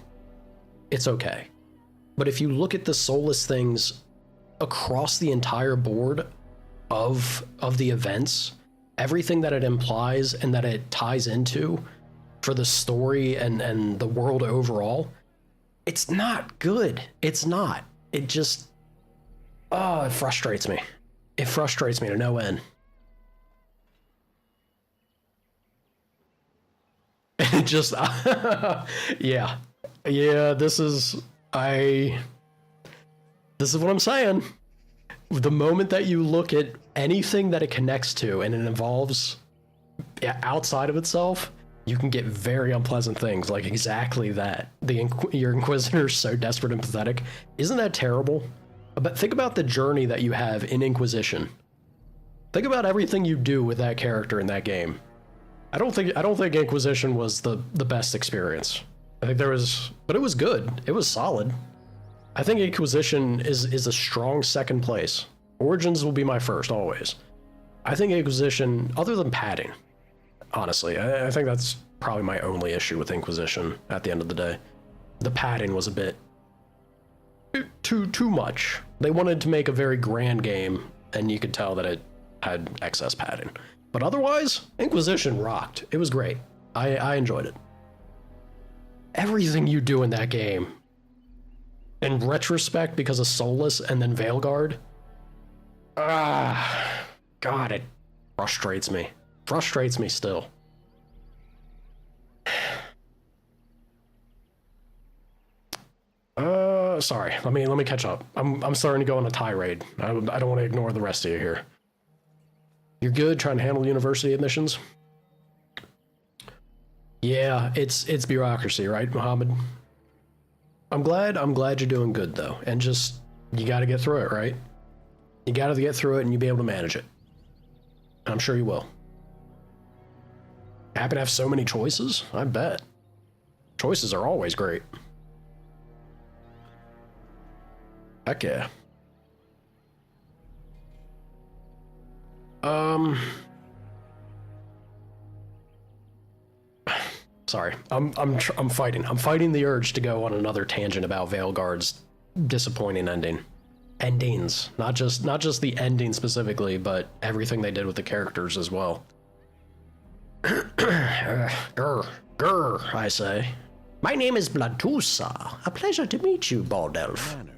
A: it's okay. But if you look at the soulless things across the entire board of the events, everything that it implies and that it ties into for the story and the world overall, it's not good. It's not. It just, oh, it frustrates me. It frustrates me to no end. It just, yeah. This is what I'm saying. The moment that you look at anything that it connects to and it involves outside of itself, you can get very unpleasant things, like exactly that. Your Inquisitor's so desperate and pathetic. Isn't that terrible? But think about the journey that you have in Inquisition. Think about everything you do with that character in that game. I don't think Inquisition was the best experience. I think but it was good. It was solid. I think Inquisition is a strong second place. Origins will be my first always. I think Inquisition, other than padding, honestly, I think that's probably my only issue with Inquisition at the end of the day. The padding was a bit too much. They wanted to make a very grand game, and you could tell that it had excess padding. But otherwise, Inquisition rocked. It was great. I enjoyed it. Everything you do in that game, in retrospect, because of Soulless and then Veilguard, God, it frustrates me. Frustrates me still. Sorry. Let me catch up. I'm starting to go on a tirade. I don't want to ignore the rest of you here. You're good trying to handle university admissions? Yeah, it's bureaucracy, right, Mohammed? I'm glad you're doing good though, and just you got to get through it, right? You got to get through it, and you'll be able to manage it. I'm sure you will. Happy to have so many choices? I bet. Choices are always great. Heck yeah. Sorry. I'm fighting. I'm fighting the urge to go on another tangent about Veilguard's disappointing endings. Not just the ending specifically, but everything they did with the characters as well. Grr, I say. My name is Blatusa. A pleasure to meet you, Bald Elf.
J: Manners.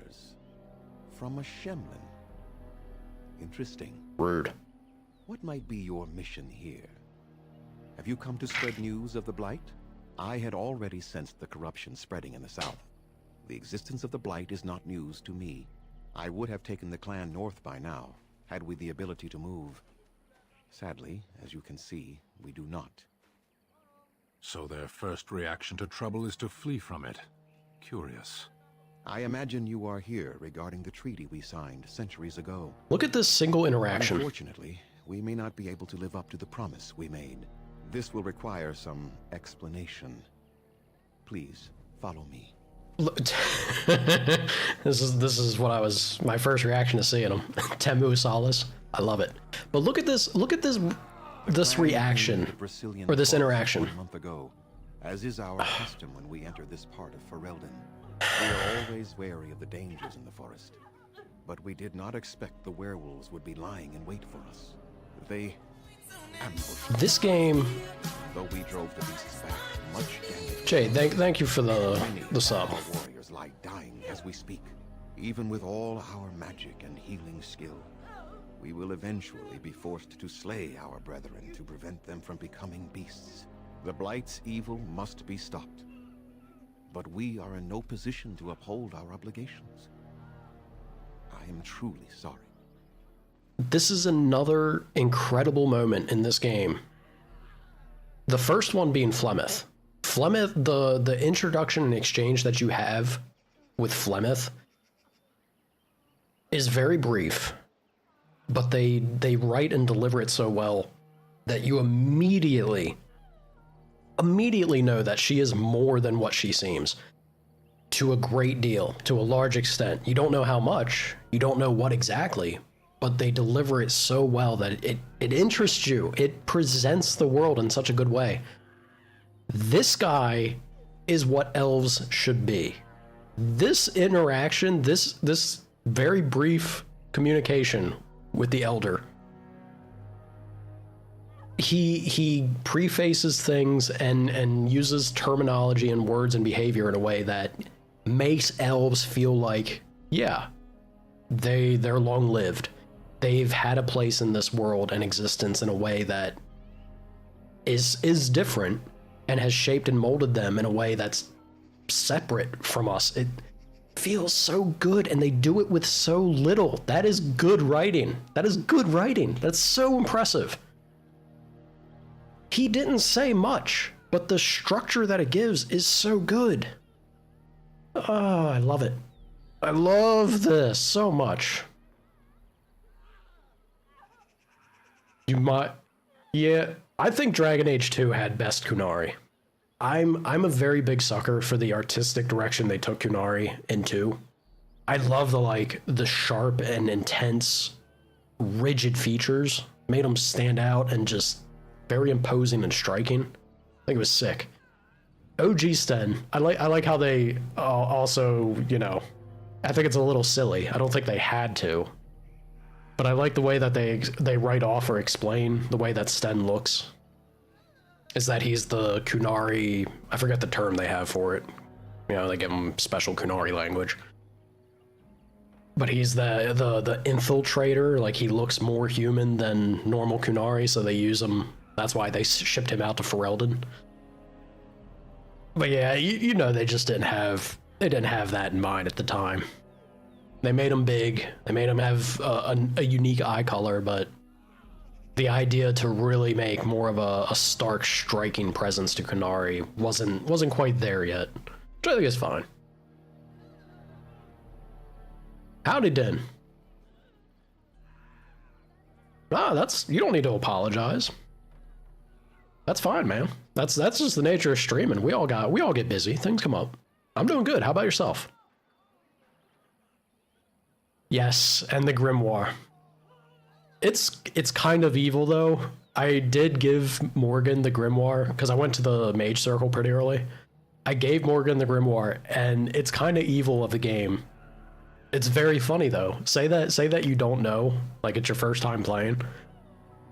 J: From a Shemlin. Interesting.
A: Rude.
J: What might be your mission here? Have you come to spread news of the Blight? I had already sensed the corruption spreading in the south. The existence of the Blight is not news to me. I would have taken the clan north by now, had we the ability to move. Sadly, as you can see, we do not.
I: So their first reaction to trouble is to flee from it. Curious.
J: I imagine you are here regarding the treaty we signed centuries ago.
A: Look at this single interaction.
J: Unfortunately, we may not be able to live up to the promise we made. This will require some explanation. Please, follow me.
A: This is what my first reaction to seeing him. Temu Solace. I love it. But look at this reaction, or this interaction.
J: A month ago, as is our custom when we enter this part of Ferelden. We are always wary of the dangers in the forest. But we did not expect the werewolves would be lying in wait for us. They ambushed.
A: This game.
J: Though we drove the beasts back, much damage.
A: Jay, thank you for the sub.
J: Our warriors lie dying as we speak. Even with all our magic and healing skill, we will eventually be forced to slay our brethren to prevent them from becoming beasts. The Blight's evil must be stopped. but we are in no position to uphold our obligations. I am truly sorry.
A: This is another incredible moment in this game. The first one being Flemeth. Flemeth, the introduction and exchange that you have with Flemeth is very brief, but they write and deliver it so well that you immediately know that she is more than what she seems. To a great deal, to a large extent. You don't know how much, you don't know what exactly, but they deliver it so well that it interests you. It presents the world in such a good way. This guy is what elves should be. This interaction, this very brief communication with the Elder, he prefaces things and uses terminology and words and behavior in a way that makes elves feel like, yeah, they're long-lived. They've had a place in this world and existence in a way that is different and has shaped and molded them in a way that's separate from us. It feels so good, and they do it with so little. That is good writing. That is good writing. That's so impressive. He didn't say much, but the structure that it gives is so good. Oh, I love it. I love this so much. You might... Yeah, I think Dragon Age 2 had best Kunari. I'm a very big sucker for the artistic direction they took Kunari into. I love the sharp and intense, rigid features. Made them stand out and just very imposing and striking. I think it was sick. OG Sten, I like how they also, you know, I think it's a little silly. I don't think they had to. But I like the way that they write off or explain the way that Sten looks. Is that he's the Kunari, I forget the term they have for it. You know, they give him special Kunari language. But he's the infiltrator, like he looks more human than normal Kunari, so they use him. That's why they shipped him out to Ferelden. But yeah, you know, they just didn't have that in mind at the time. They made him big, they made him have a unique eye color, but the idea to really make more of a stark, striking presence to Kunari wasn't quite there yet, which I think is fine. Howdy, Den. You don't need to apologize. That's fine, man. That's just the nature of streaming. We all get busy. Things come up. I'm doing good. How about yourself? Yes, and the Grimoire. It's kind of evil though. I did give Morgan the Grimoire because I went to the mage circle pretty early. I gave Morgan the Grimoire, and it's kind of evil of the game. It's very funny though. Say that you don't know, like it's your first time playing.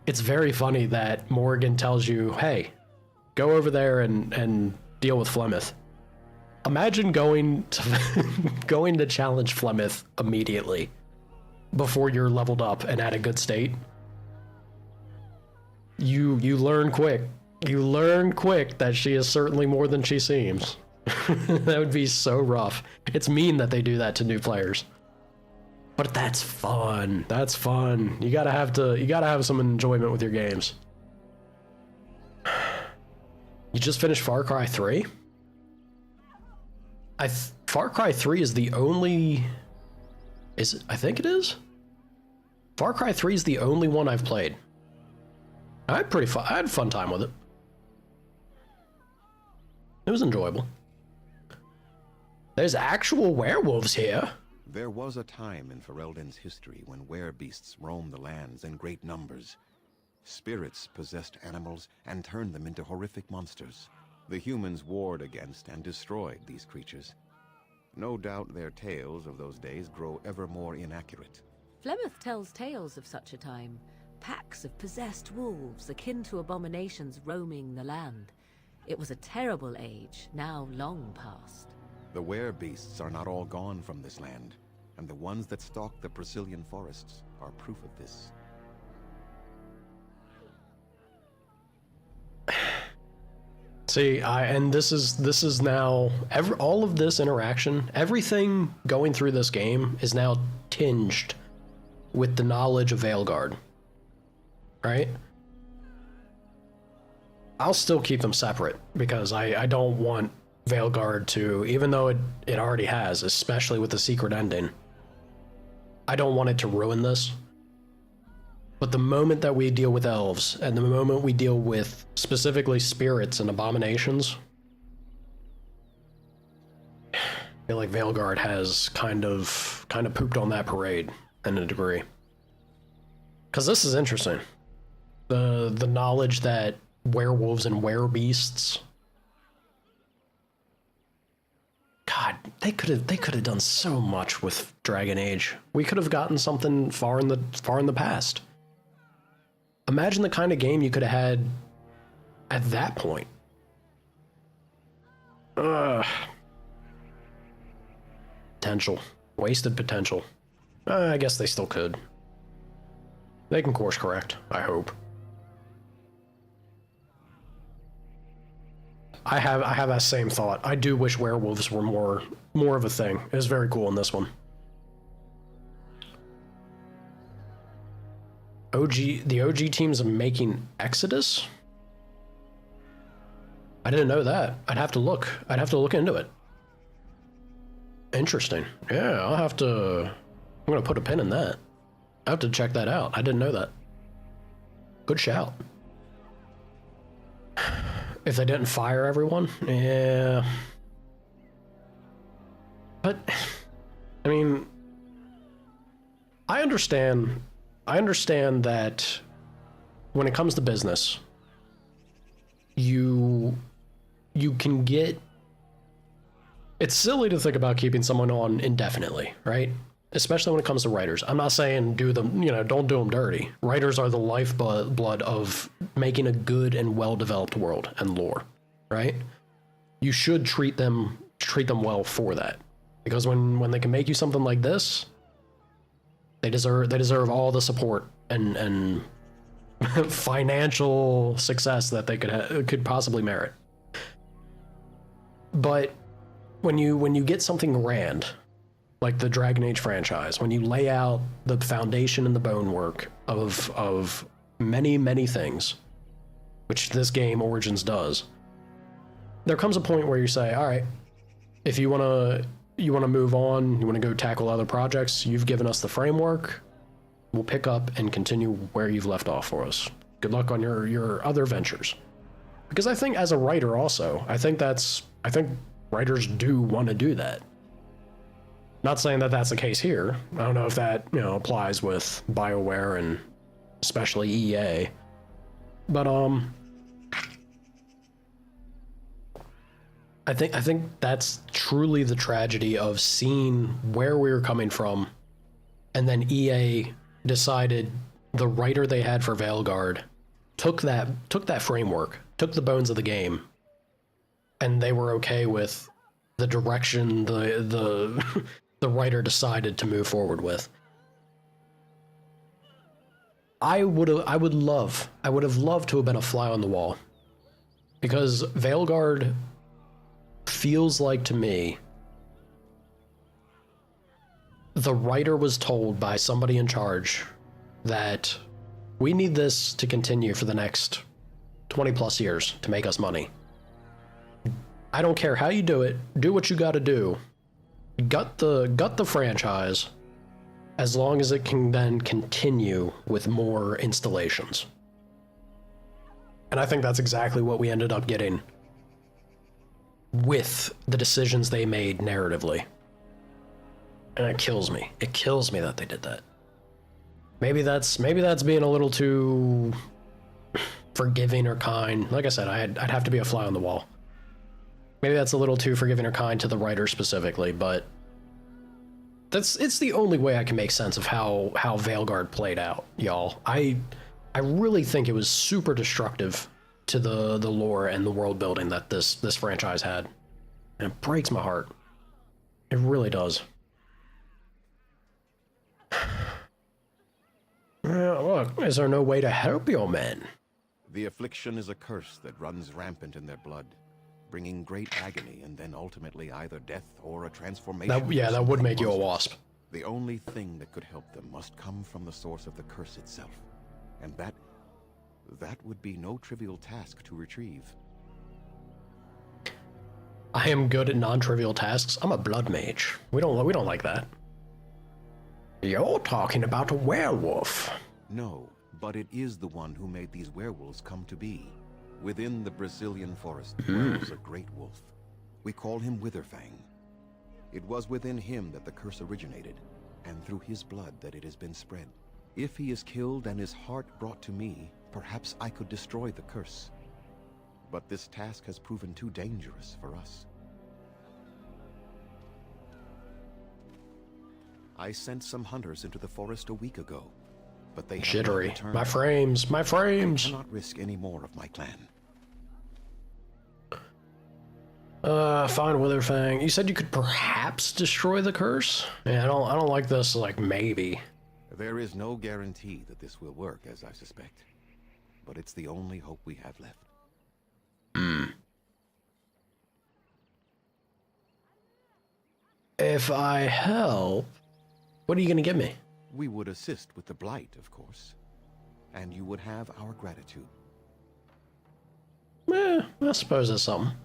A: It's very funny that Morgan tells you, hey, go over there and deal with Flemeth. Imagine going to challenge Flemeth immediately before you're leveled up and at a good state. You learn quick. You learn quick that she is certainly more than she seems. That would be so rough. It's mean that they do that to new players. But that's fun. That's fun. You gotta have some enjoyment with your games. You just finished Far Cry 3? Far Cry 3 is the only... I think it is? Far Cry 3 is the only one I've played. I had a fun time with it. It was enjoyable. There's actual werewolves here.
J: There was a time in Ferelden's history when werebeasts roamed the lands in great numbers. Spirits possessed animals and turned them into horrific monsters. The humans warred against and destroyed these creatures. No doubt their tales of those days grow ever more inaccurate.
K: Flemeth tells tales of such a time. Packs of possessed wolves akin to abominations roaming the land. It was a terrible age, now long past.
J: The werebeasts are not all gone from this land, and the ones that stalk the Brazilian forests are proof of this.
A: See, and this is now all of this interaction, everything going through this game is now tinged with the knowledge of Veilguard, right? I'll still keep them separate because I don't want Veilguard to, even though it already has, especially with the secret ending, I don't want it to ruin this. But the moment that we deal with elves, and the moment we deal with specifically spirits and abominations, I feel like Veilguard has kind of pooped on that parade in a degree. Because this is interesting. The knowledge that werewolves and werebeasts, God, they could have done so much with Dragon Age. We could have gotten something far in the past. Imagine the kind of game you could have had at that point. Potential. Wasted potential. I guess they still could. They can course correct, I hope. I have that same thought. I do wish werewolves were more of a thing. It was very cool in this one. The OG teams are making Exodus? I didn't know that. I'd have to look into it. Interesting. Yeah, I'm gonna put a pin in that. I have to check that out. I didn't know that. Good shout. If they didn't fire everyone, yeah. But, I mean, I understand that when it comes to business, you can get... It's silly to think about keeping someone on indefinitely, right? Especially when it comes to writers. I'm not saying don't do them dirty. Writers are the lifeblood of making a good and well-developed world and lore, right? You should treat them well for that. Because when they can make you something like this, they deserve all the support and financial success that they could possibly merit. But when you get something grand, like the Dragon Age franchise, when you lay out the foundation and the bonework of many, many things, which this game Origins does, there comes a point where you say, all right, if you want to move on, you want to go tackle other projects, you've given us the framework, we'll pick up and continue where you've left off for us. Good luck on your other ventures. Because I think as a writer also, I think writers do want to do that. Not saying that that's the case here. I don't know if that, applies with BioWare and especially EA. But I think that's truly the tragedy of seeing where we were coming from, and then EA decided the writer they had for Veilguard took that framework, took the bones of the game, and they were okay with the direction the writer decided to move forward with. I would have loved to have been a fly on the wall, because Veilguard feels like to me the writer was told by somebody in charge that we need this to continue for the next 20 plus years to make us money. I don't care how you do it, do what you got to do. Gut the franchise, as long as it can then continue with more installations. And I think that's exactly what we ended up getting with the decisions they made narratively. And it kills me. It kills me that they did that. Maybe that's being a little too forgiving or kind. Like I said, I'd have to be a fly on the wall. Maybe that's a little too forgiving or kind to the writer specifically, but it's the only way I can make sense of how Veilguard played out, y'all. I really think it was super destructive to the lore and the world building that this franchise had. And it breaks my heart. It really does. Look, is there no way to help you, man?
J: The affliction is a curse that runs rampant in their blood, bringing great agony and then ultimately either death or a transformation.
A: That would make you a wasp.
J: The only thing that could help them must come from the source of the curse itself. And that would be no trivial task to retrieve.
A: I am good at non-trivial tasks. I'm a blood mage. We don't like that. You're talking about a werewolf.
J: No, but it is the one who made these werewolves come to be. Within the Brazilian forest dwells a great wolf. We call him Witherfang. It was within him that the curse originated, and through his blood that it has been spread. If he is killed and his heart brought to me, perhaps I could destroy the curse. But this task has proven too dangerous for us. I sent some hunters into the forest a week ago, but they have not returned.
A: My frames.
J: I cannot risk any more of my clan.
A: Fine, Witherfang. You said you could perhaps destroy the curse? Yeah, I don't like this, like, maybe.
J: There is no guarantee that this will work, as I suspect. But it's the only hope we have left.
A: If I help, what are you gonna give me?
J: We would assist with the blight, of course. And you would have our gratitude.
A: I suppose that's something.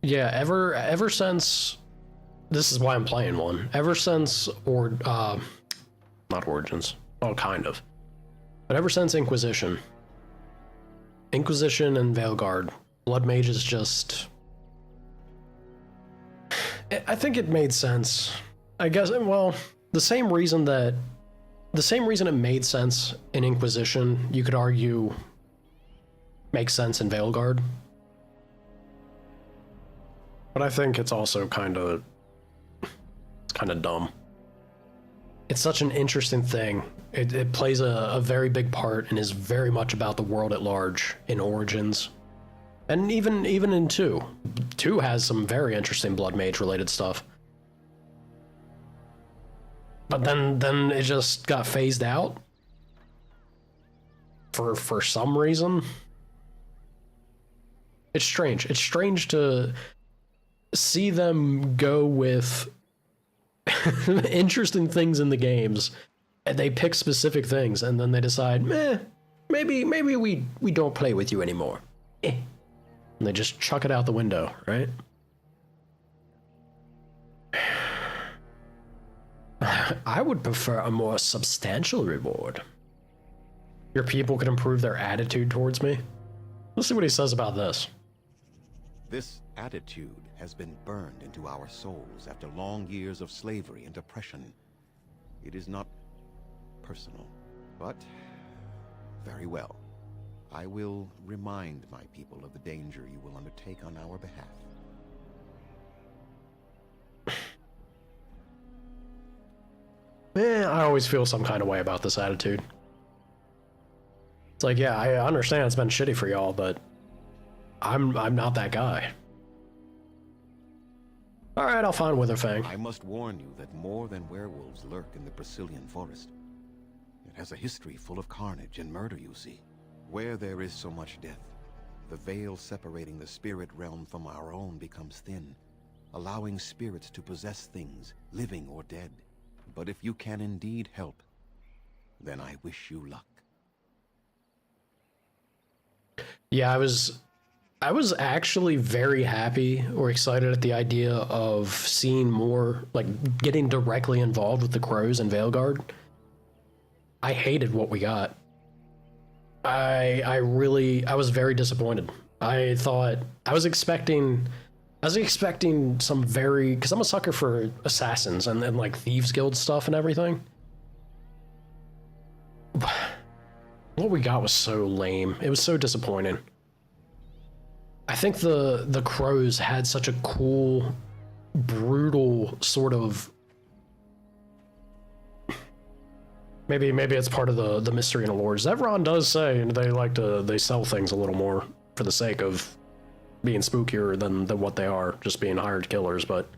A: Yeah, ever since, this is why I'm playing one. Ever since, not Origins, well, kind of. But ever since Inquisition and Veilguard, Blood Mage is just, I think it made sense. I guess, well, the same reason it made sense in Inquisition, you could argue makes sense in Veilguard. But I think it's also kind of dumb. It's such an interesting thing. It plays a very big part and is very much about the world at large in Origins. And even in 2. 2 has some very interesting Blood Mage related stuff. But then it just got phased out. For some reason. It's strange. It's strange to see them go with interesting things in the games, and they pick specific things, and then they decide, maybe we don't play with you anymore. And they just chuck it out the window, right? I would prefer a more substantial reward. Your people could improve their attitude towards me. Let's see what he says about this.
J: This attitude has been burned into our souls after long years of slavery and oppression. It is not personal, but very well. I will remind my people of the danger you will undertake on our behalf.
A: I always feel some kind of way about this attitude. It's like, yeah, I understand it's been shitty for y'all, but I'm not that guy. Alright, I'll find Witherfang.
J: I must warn you that more than werewolves lurk in the Brazilian forest. It has a history full of carnage and murder, you see. Where there is so much death, the veil separating the spirit realm from our own becomes thin, allowing spirits to possess things, living or dead. But if you can indeed help, then I wish you luck.
A: Yeah, I was actually very happy or excited at the idea of seeing more, like, getting directly involved with the crows in Veilguard. I hated what we got. I was very disappointed. I was expecting some very, because I'm a sucker for assassins and like thieves guild stuff and everything. What we got was so lame. It was so disappointing. I think the crows had such a cool, brutal sort of, maybe it's part of the mystery and allure. Zevron does say, and they sell things a little more for the sake of being spookier than what they are, just being hired killers, but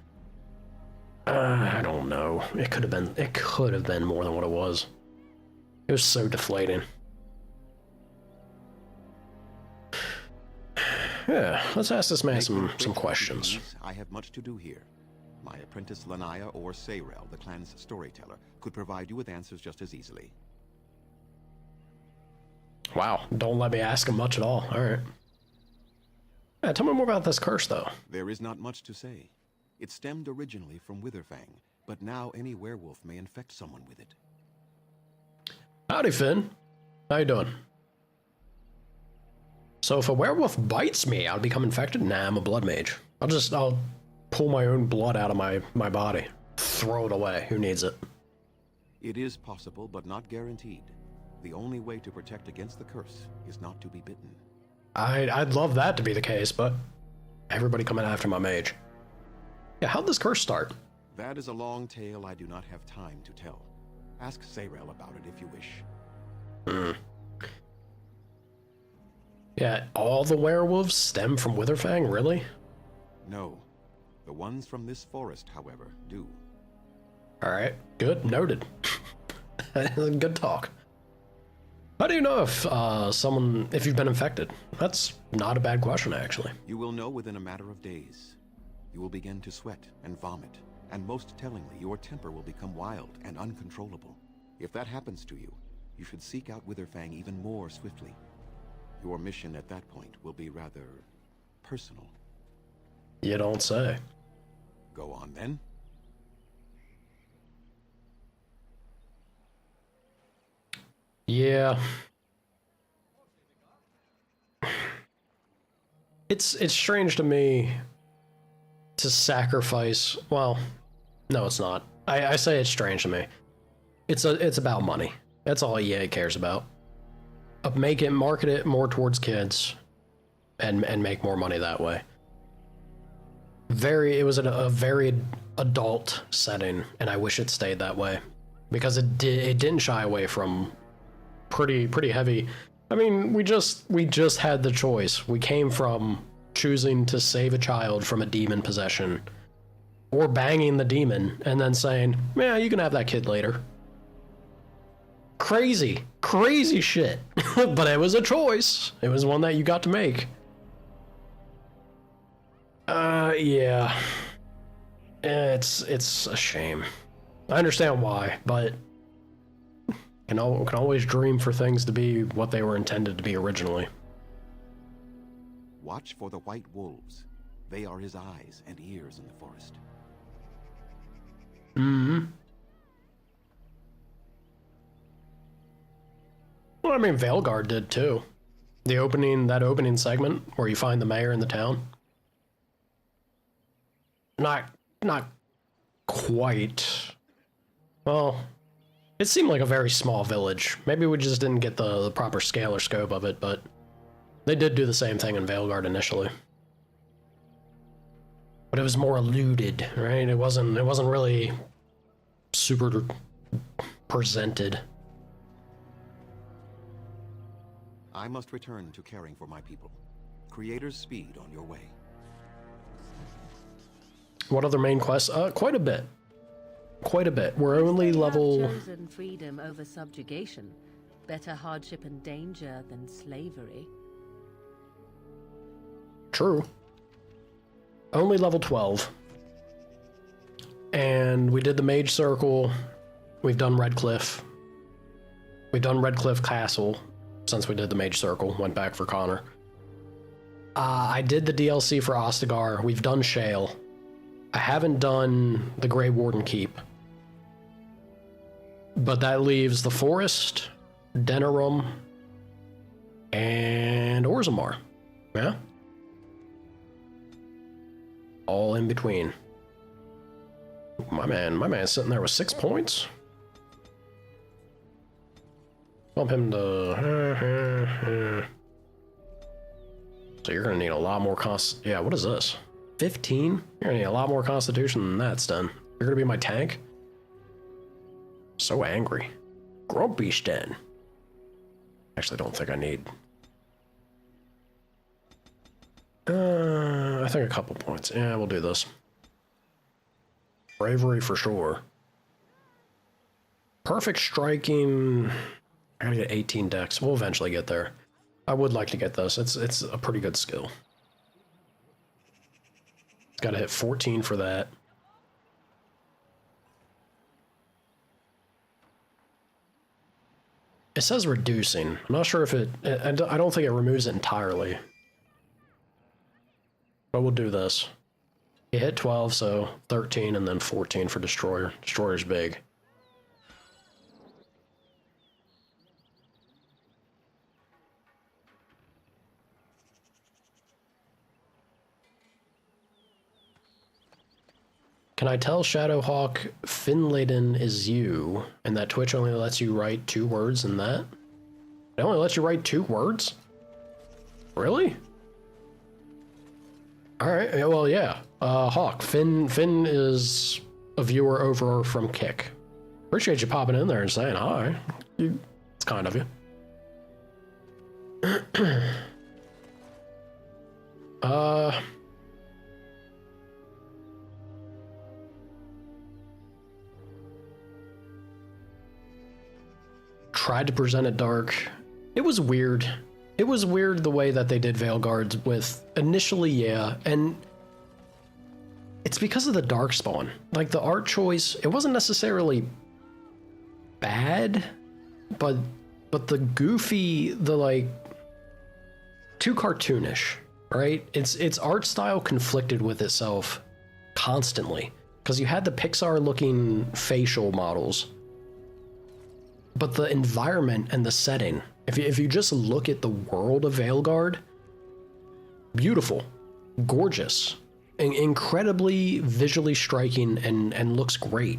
A: I don't know. It could have been more than what it was. It was so deflating. Yeah, let's ask this man some questions.
J: I have much to do here. My apprentice Lanaya or Sayrel, the clan's storyteller, could provide you with answers just as easily.
A: Wow, don't let me ask him much at all. Alright. Yeah, tell me more about this curse, though.
J: There is not much to say. It stemmed originally from Witherfang, but now any werewolf may infect someone with it.
A: Howdy, Finn. How you doing? So if a werewolf bites me, I'll become infected? Nah, I'm a blood mage. I'll pull my own blood out of my body. Throw it away. Who needs it?
J: It is possible, but not guaranteed. The only way to protect against the curse is not to be bitten.
A: I'd love that to be the case, but everybody coming after my mage. Yeah, how'd this curse start?
J: That is a long tale I do not have time to tell. Ask Sayrel about it if you wish.
A: Yeah, all the werewolves stem from Witherfang, really?
J: No. The ones from this forest, however, do.
A: Alright, good, noted. Good talk. How do you know if if you've been infected? That's not a bad question, actually.
J: You will know within a matter of days. You will begin to sweat and vomit, and most tellingly, your temper will become wild and uncontrollable. If that happens to you, you should seek out Witherfang even more swiftly. Your mission at that point will be rather personal.
A: You don't say.
J: Go on then.
A: Yeah. It's strange to me to sacrifice. Well, no, it's not. I say it's strange to me. It's about money. That's all EA cares about. Market it more towards kids, and make more money that way. It was a very adult setting, and I wish it stayed that way, because it didn't shy away from pretty heavy. I mean, we just had the choice. We came from choosing to save a child from a demon possession, or banging the demon and then saying, "Yeah, you can have that kid later." Crazy shit. But it was a choice. It was one that you got to make. Yeah. It's a shame. I understand why, but can always dream for things to be what they were intended to be originally.
J: Watch for the white wolves. They are his eyes and ears in the forest.
A: Mm-hmm. Well, I mean, Veilguard did too. That opening segment where you find the mayor in the town. Not quite. Well, it seemed like a very small village. Maybe we just didn't get the proper scale or scope of it, but they did do the same thing in Veilguard initially. But it was more eluded, right? It wasn't really super presented.
J: I must return to caring for my people. Creator's speed on your way.
A: What other main quests? Quite a bit. Quite a bit. We're only level...
K: chosen freedom over subjugation. Better hardship and danger than slavery.
A: True. Only level 12. And we did the Mage Circle. We've done Redcliffe. We've done Redcliffe Castle since we did the Mage Circle. Went back for Connor. I did the DLC for Ostagar. We've done Shale. I haven't done the Grey Warden Keep. But that leaves the Forest, Denerim, and Orzammar. Yeah? All in between. My man's sitting there with 6 points. Bump him to... So you're gonna need a lot more yeah, what is this? 15? You're gonna need a lot more constitution than that's done. You're gonna be my tank? So angry. Grumpy Sten. Actually, don't think I need... I think a couple points. Yeah, we'll do this. Bravery for sure. Perfect striking... I gotta get 18 decks. We'll eventually get there. I would like to get this. It's a pretty good skill. Gotta hit 14 for that. It says reducing. I'm not sure if I don't think it removes it entirely. But we'll do this. You hit 12, so 13 and then 14 for Destroyer. Destroyer's big. Can I tell Shadowhawk Finladen is you, and that Twitch only lets you write 2 words in that? It only lets you write 2 words? Really? Alright, well, yeah. Hawk, Finn is a viewer over from Kick. Appreciate you popping in there and saying hi. It's kind of you. Tried to present it dark. It was weird. It was weird the way that they did Veil Guards with initially, yeah, and it's because of the Darkspawn. Like the art choice, it wasn't necessarily bad, but the goofy, the like too cartoonish, right? Its art style conflicted with itself constantly because you had the Pixar looking facial models. But the environment and the setting, if you just look at the world of Veilguard, beautiful, gorgeous, incredibly visually striking and looks great.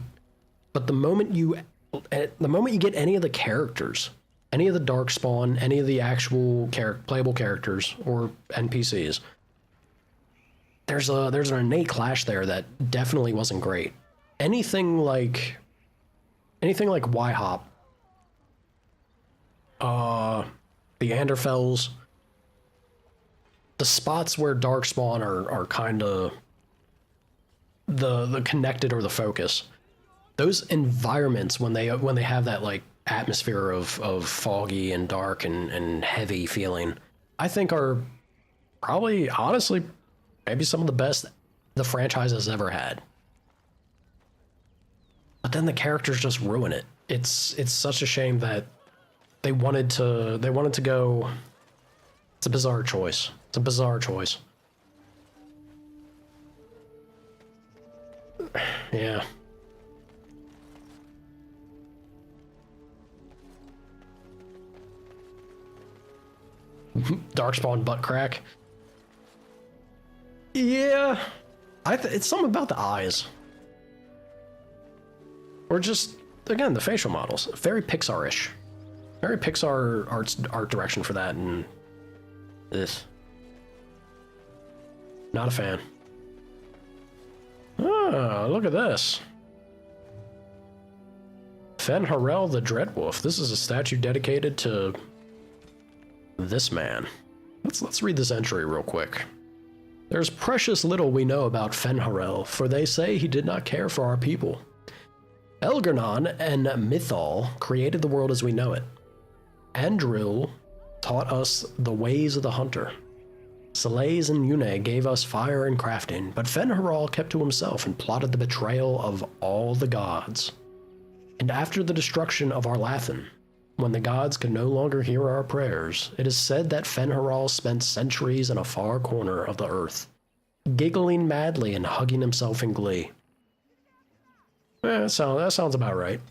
A: But the moment you get any of the characters, any of the Darkspawn, any of the actual playable characters or NPCs, there's an innate clash there that definitely wasn't great. Anything like Y-Hop, the Anderfells, the spots where Darkspawn are kind of the connected or the focus. Those environments when they have that like atmosphere of foggy and dark and heavy feeling, I think are probably honestly maybe some of the best the franchise has ever had. But then the characters just ruin it. It's such a shame that they wanted to go. It's a bizarre choice. It's a bizarre choice. Yeah. Darkspawn butt crack. Yeah. It's something about the eyes. Or just, again, the facial models. Very Pixar-ish. Very Pixar art direction for that, and this. Not a fan. Ah, look at this. Fen Harel the Dreadwolf. This is a statue dedicated to this man. Let's read this entry real quick. There's precious little we know about Fen Harel, for they say he did not care for our people. Elgernon and Mythal created the world as we know it. Andril taught us the ways of the hunter. Salays and Yune gave us fire and crafting, but Fen Harel kept to himself and plotted the betrayal of all the gods. And after the destruction of Arlathan, when the gods could no longer hear our prayers, it is said that Fen Harel spent centuries in a far corner of the earth, giggling madly and hugging himself in glee. That sounds about right.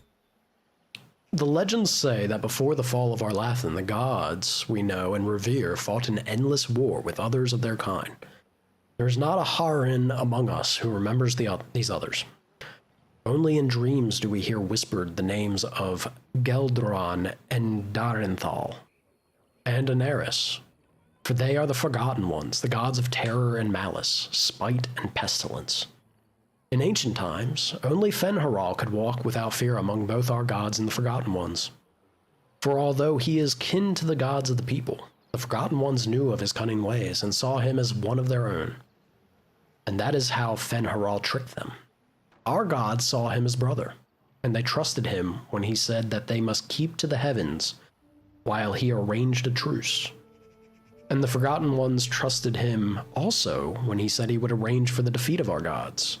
A: The legends say that before the fall of Arlathan, the gods we know and revere fought an endless war with others of their kind. There's not a Harin among us who remembers these others. Only in dreams do we hear whispered the names of Geldron and Darenthal and Daenerys, for they are the forgotten ones, the gods of terror and malice, spite and pestilence. In ancient times, only Fen Harel could walk without fear among both our gods and the Forgotten Ones. For although he is kin to the gods of the people, the Forgotten Ones knew of his cunning ways and saw him as one of their own. And that is how Fen Harel tricked them. Our gods saw him as brother, and they trusted him when he said that they must keep to the heavens while he arranged a truce. And the Forgotten Ones trusted him also when he said he would arrange for the defeat of our gods.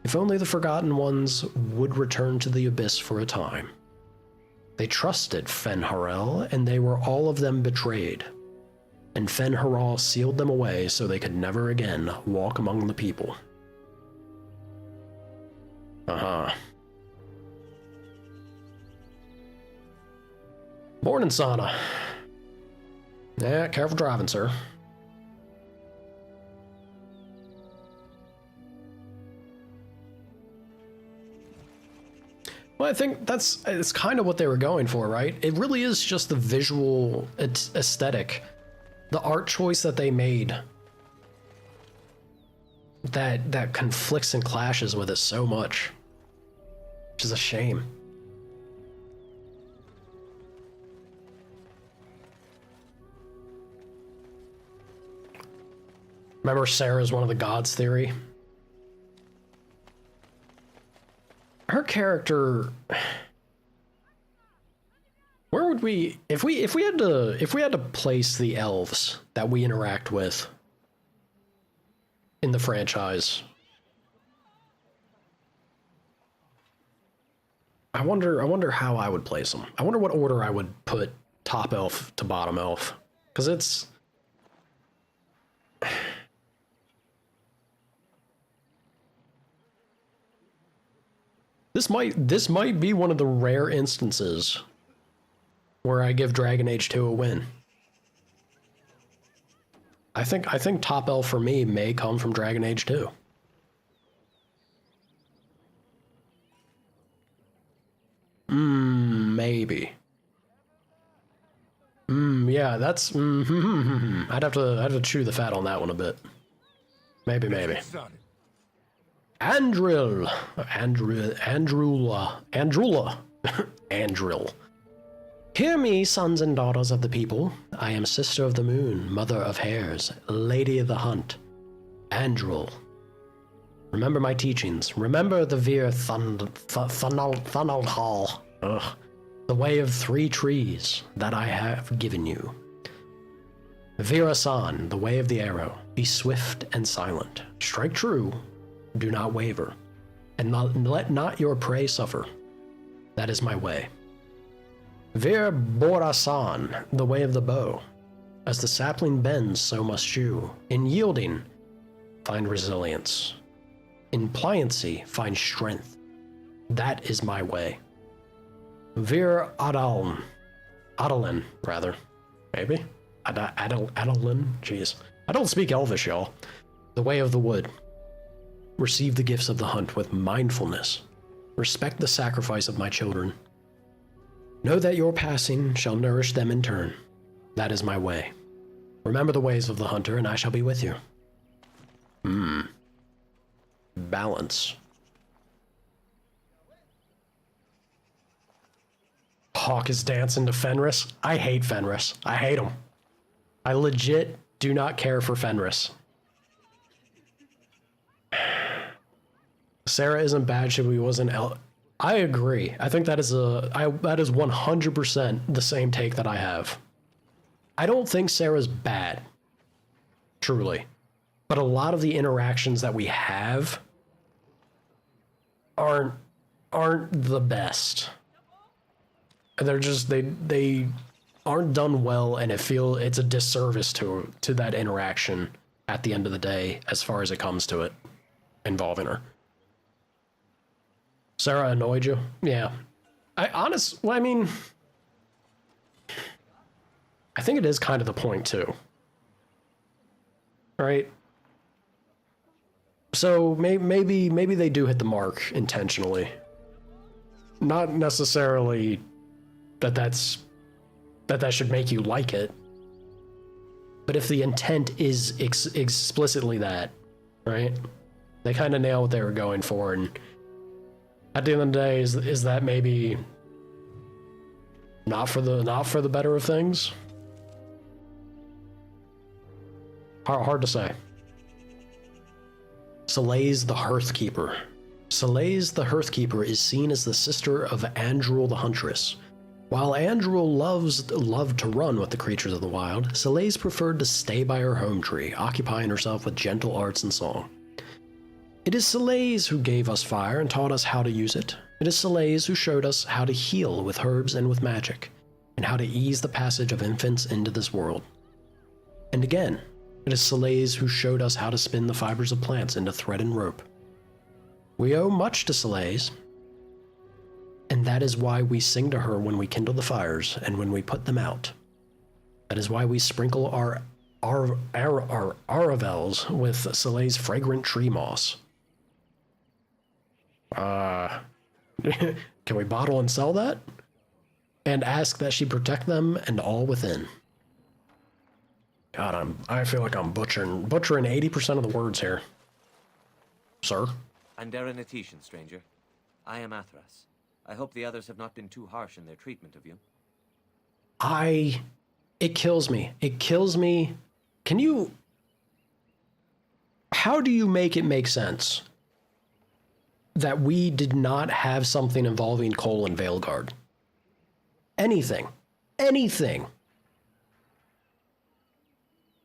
A: If only the Forgotten Ones would return to the Abyss for a time. They trusted Fen-Harel, and they were all of them betrayed. And Fen-Harel sealed them away so they could never again walk among the people. Morning, Sana. Yeah, careful driving, sir. Well, I think it's kind of what they were going for, right? It really is just the visual aesthetic, the art choice that they made that conflicts and clashes with it so much, which is a shame. Remember Sarah's one of the gods theory? Her character, where would we, if we had to place the elves that we interact with in the franchise? I wonder how I would place them. I wonder what order I would put top elf to bottom elf, because it's This might be one of the rare instances where I give Dragon Age 2 a win. I think top elf for me may come from Dragon Age 2. Maybe. Yeah, that's I'd have to chew the fat on that one a bit. Maybe. Andril. Hear me, sons and daughters of the people. I am sister of the moon, mother of hares, lady of the hunt. Andril. Remember my teachings. Remember the Vir Thunalhal. The way of 3 trees that I have given you. Virasan, the way of the arrow. Be swift and silent. Strike true. Do not waver, and let not your prey suffer. That is my way. Vir Borasan, the way of the bow. As the sapling bends, so must you. In yielding, find resilience. In pliancy, find strength. That is my way. Vir Adalin, rather. Maybe? Adalin? Jeez. I don't speak Elvish, y'all. The way of the wood. Receive the gifts of the hunt with mindfulness. Respect the sacrifice of my children. Know that your passing shall nourish them in turn. That is my way. Remember the ways of the hunter, and I shall be with you. Balance. Hawk is dancing to Fenris. I hate Fenris. I hate him. I legit do not care for Fenris. Sarah isn't bad, she wasn't I agree. I think that is that is 100% the same take that I have. I don't think Sarah's bad. Truly. But a lot of the interactions that we have aren't the best. They're just they aren't done well, and it's a disservice to that interaction at the end of the day as far as it comes to it involving her. Sarah annoyed you? Yeah. I think it is kind of the point too. Right? So maybe they do hit the mark intentionally. Not necessarily that should make you like it. But if the intent is explicitly that, right? They kind of nail what they were going for, and at the end of the day, is that maybe not for the better of things? Hard to say. Selaise the Hearthkeeper. Selaise the Hearthkeeper is seen as the sister of Andrul the Huntress, While Andrew loved to run with the creatures of the wild, Soleil's preferred to stay by her home tree, occupying herself with gentle arts and song. It is Soleil's who gave us fire and taught us how to use it. It is Soleil's who showed us how to heal with herbs and with magic, and how to ease the passage of infants into this world. And again, it is Soleil's who showed us how to spin the fibers of plants into thread and rope. We owe much to Soleil's, and that is why we sing to her when we kindle the fires and when we put them out. That is why we sprinkle our aravels with Soleil's fragrant tree moss. Can we bottle and sell that? And ask that she protect them and all within. God, I feel like I'm butchering 80% of the words here. Sir?
L: I'm Darren Atishan, stranger. I am Athras. I hope the others have not been too harsh in their treatment of you.
A: It kills me. It kills me. How do you make it make sense that we did not have something involving Cole and Veilguard? Anything.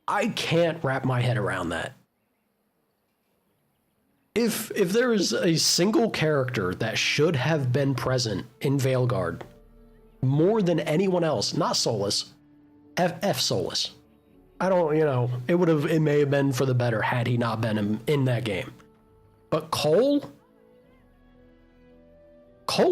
A: I can't wrap my head around that. If there is a single character that should have been present in Veilguard more than anyone else, not Solus, F Solus. It may have been for the better had he not been in that game. But Cole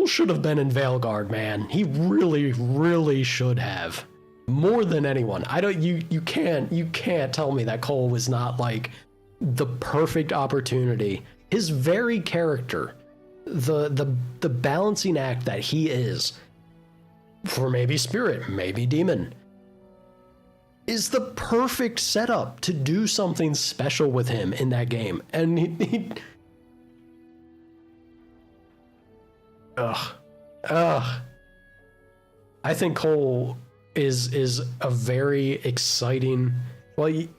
A: should have been in Veilguard, man. He really, really should have. More than anyone. You can't tell me that Cole was not like the perfect opportunity. His very character, the balancing act that he is for maybe spirit, maybe demon, is the perfect setup to do something special with him in that game. And he I think Cole is a very exciting,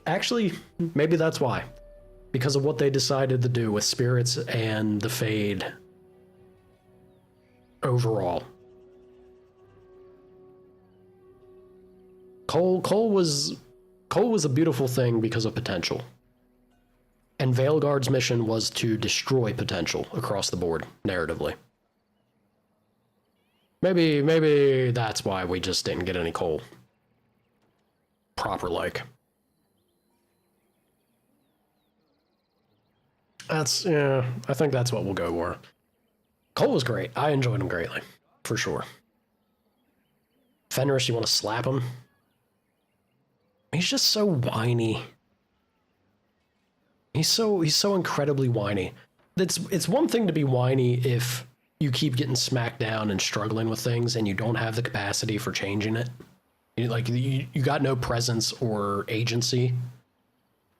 A: actually, maybe that's why. Because of what they decided to do with spirits and the Fade overall. Cole was a beautiful thing because of potential. And Veilguard's mission was to destroy potential across the board, narratively. Maybe that's why we just didn't get any Cole. Proper-like. I think that's what we'll go for. Cole was great. I enjoyed him greatly, for sure. Fenris, you want to slap him? He's just so whiny. He's so incredibly whiny. It's one thing to be whiny if you keep getting smacked down and struggling with things and you don't have the capacity for changing it. You got no presence or agency.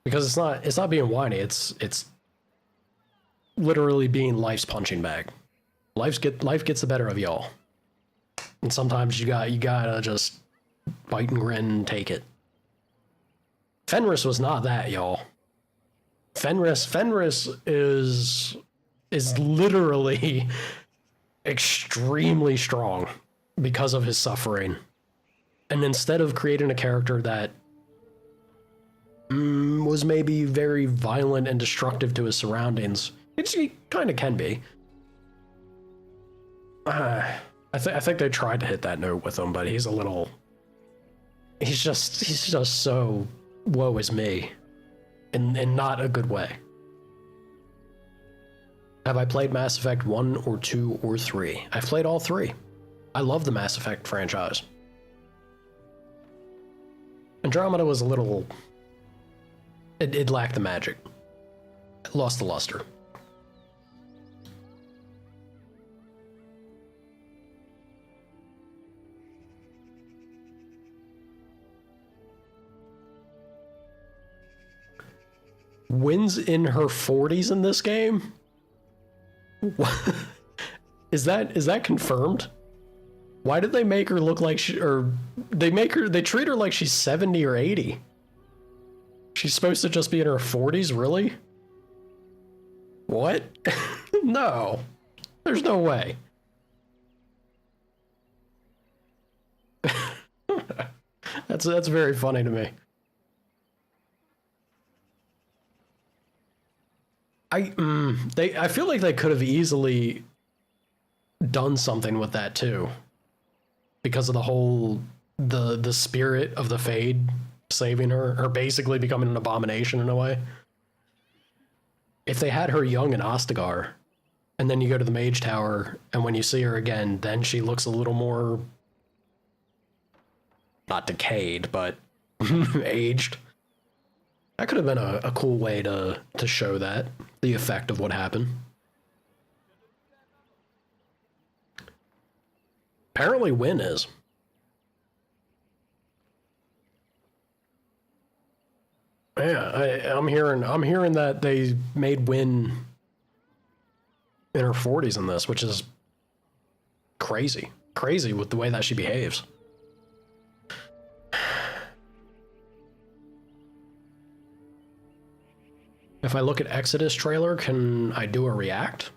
A: Because it's not being whiny, it's literally being life's punching bag. Life gets the better of y'all. And sometimes you gotta just bite and grin and take it. Fenris was not that, y'all. Fenris is literally extremely strong because of his suffering. And instead of creating a character that was maybe very violent and destructive to his surroundings, which he kind of can be. I think they tried to hit that note with him, but he's just so woe is me in not a good way. Have I played Mass Effect 1 or 2 or 3? I've played all 3. I love the Mass Effect franchise. Andromeda was a little... It lacked the magic. It lost the luster. Wins in her 40s in this game? What? Is that confirmed? Why did they make her look like they treat her like she's 70 or 80? She's supposed to just be in her 40s, really? What? No. There's no way. That's very funny to me. I feel like they could have easily done something with that too, because of the whole the spirit of the Fade saving her basically becoming an abomination in a way. If they had her young in Ostagar, and then you go to the Mage Tower, and when you see her again, then she looks a little more, not decayed, but aged. That could have been a cool way to show that, the effect of what happened. Apparently Wynn is. Yeah, I'm hearing that they made Wynn in her 40s in this, which is crazy. Crazy with the way that she behaves. If I look at Exodus trailer, can I do a react?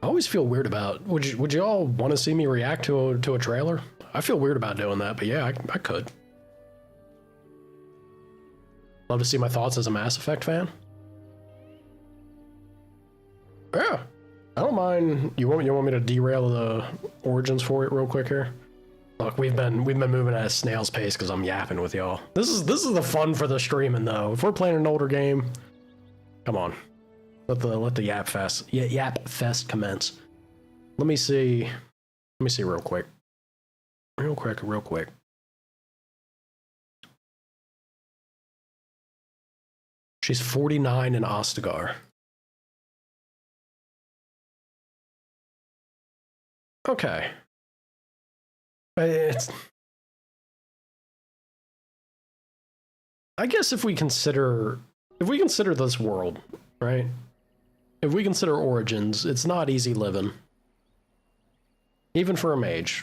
A: I always feel weird about, would you all want to see me react to a trailer? I feel weird about doing that, but yeah, I could. Love to see my thoughts as a Mass Effect fan. Yeah, I don't mind. You want me to derail the origins for it real quick here? Look, we've been moving at a snail's pace because I'm yapping with y'all. This is the fun for the streaming though. If we're playing an older game, come on, let the yap fest commence. Let me see real quick. She's 49 in Ostagar. Okay. I guess if we consider this world, right? If we consider Origins, it's not easy living. Even for a mage.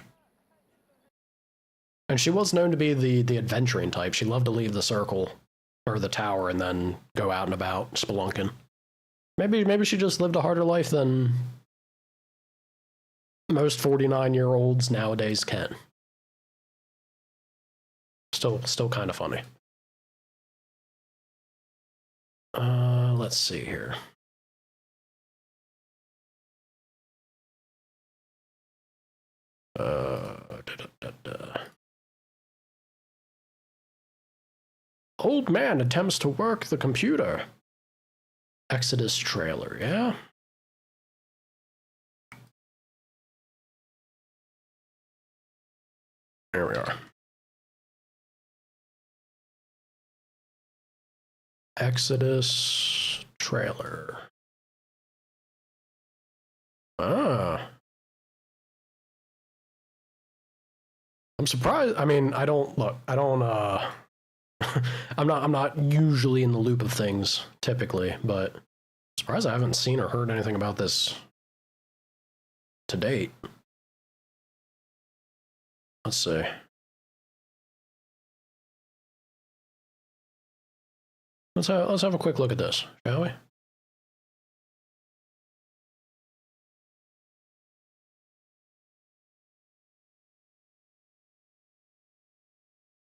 A: And she was known to be the adventuring type. She loved to leave the circle or the tower and then go out and about spelunking. Maybe she just lived a harder life than most 49-year-olds nowadays can. Still kind of funny. Let's see here. Old man attempts to work the computer. Exodus trailer, yeah? Here we are. Exodus trailer. Ah. I'm surprised. I mean, I'm not usually in the loop of things typically, but I'm surprised I haven't seen or heard anything about this to date. Let's see. Let's have a quick look at this, shall we?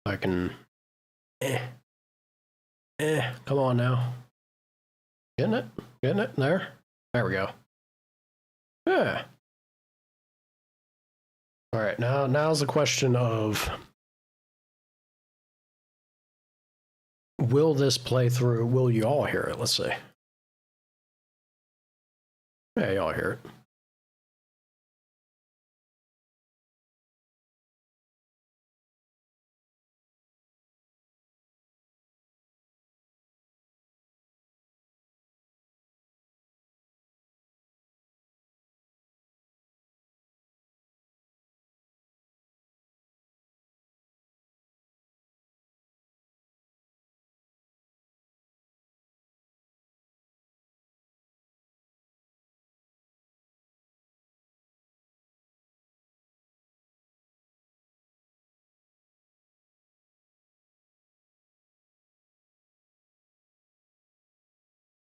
A: I can. Come on now. Getting it? There we go. Yeah. All right, now's the question of, will this play through? Will you all hear it? Let's see. Yeah, y'all hear it.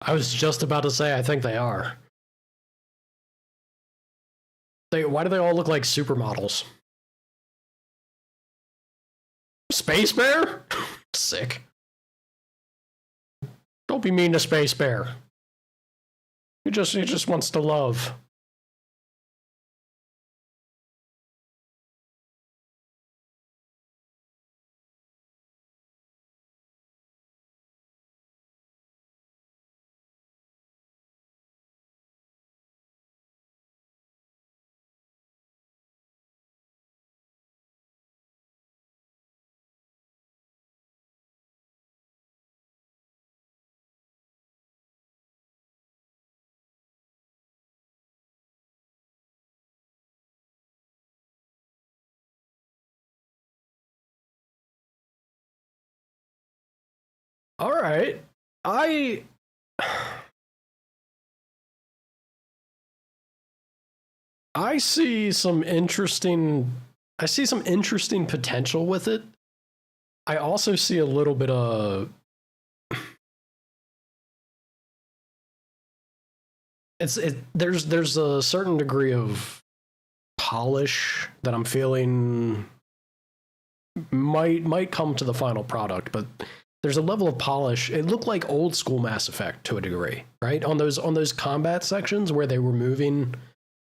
A: I was just about to say, I think they are. Why do they all look like supermodels? Space Bear? Sick. Don't be mean to Space Bear. He just wants to love. All right. I see some interesting potential with it. I also see a little bit of there's a certain degree of polish that I'm feeling might come to the final product, but there's a level of polish. It looked like old school Mass Effect to a degree, right? On those combat sections where they were moving,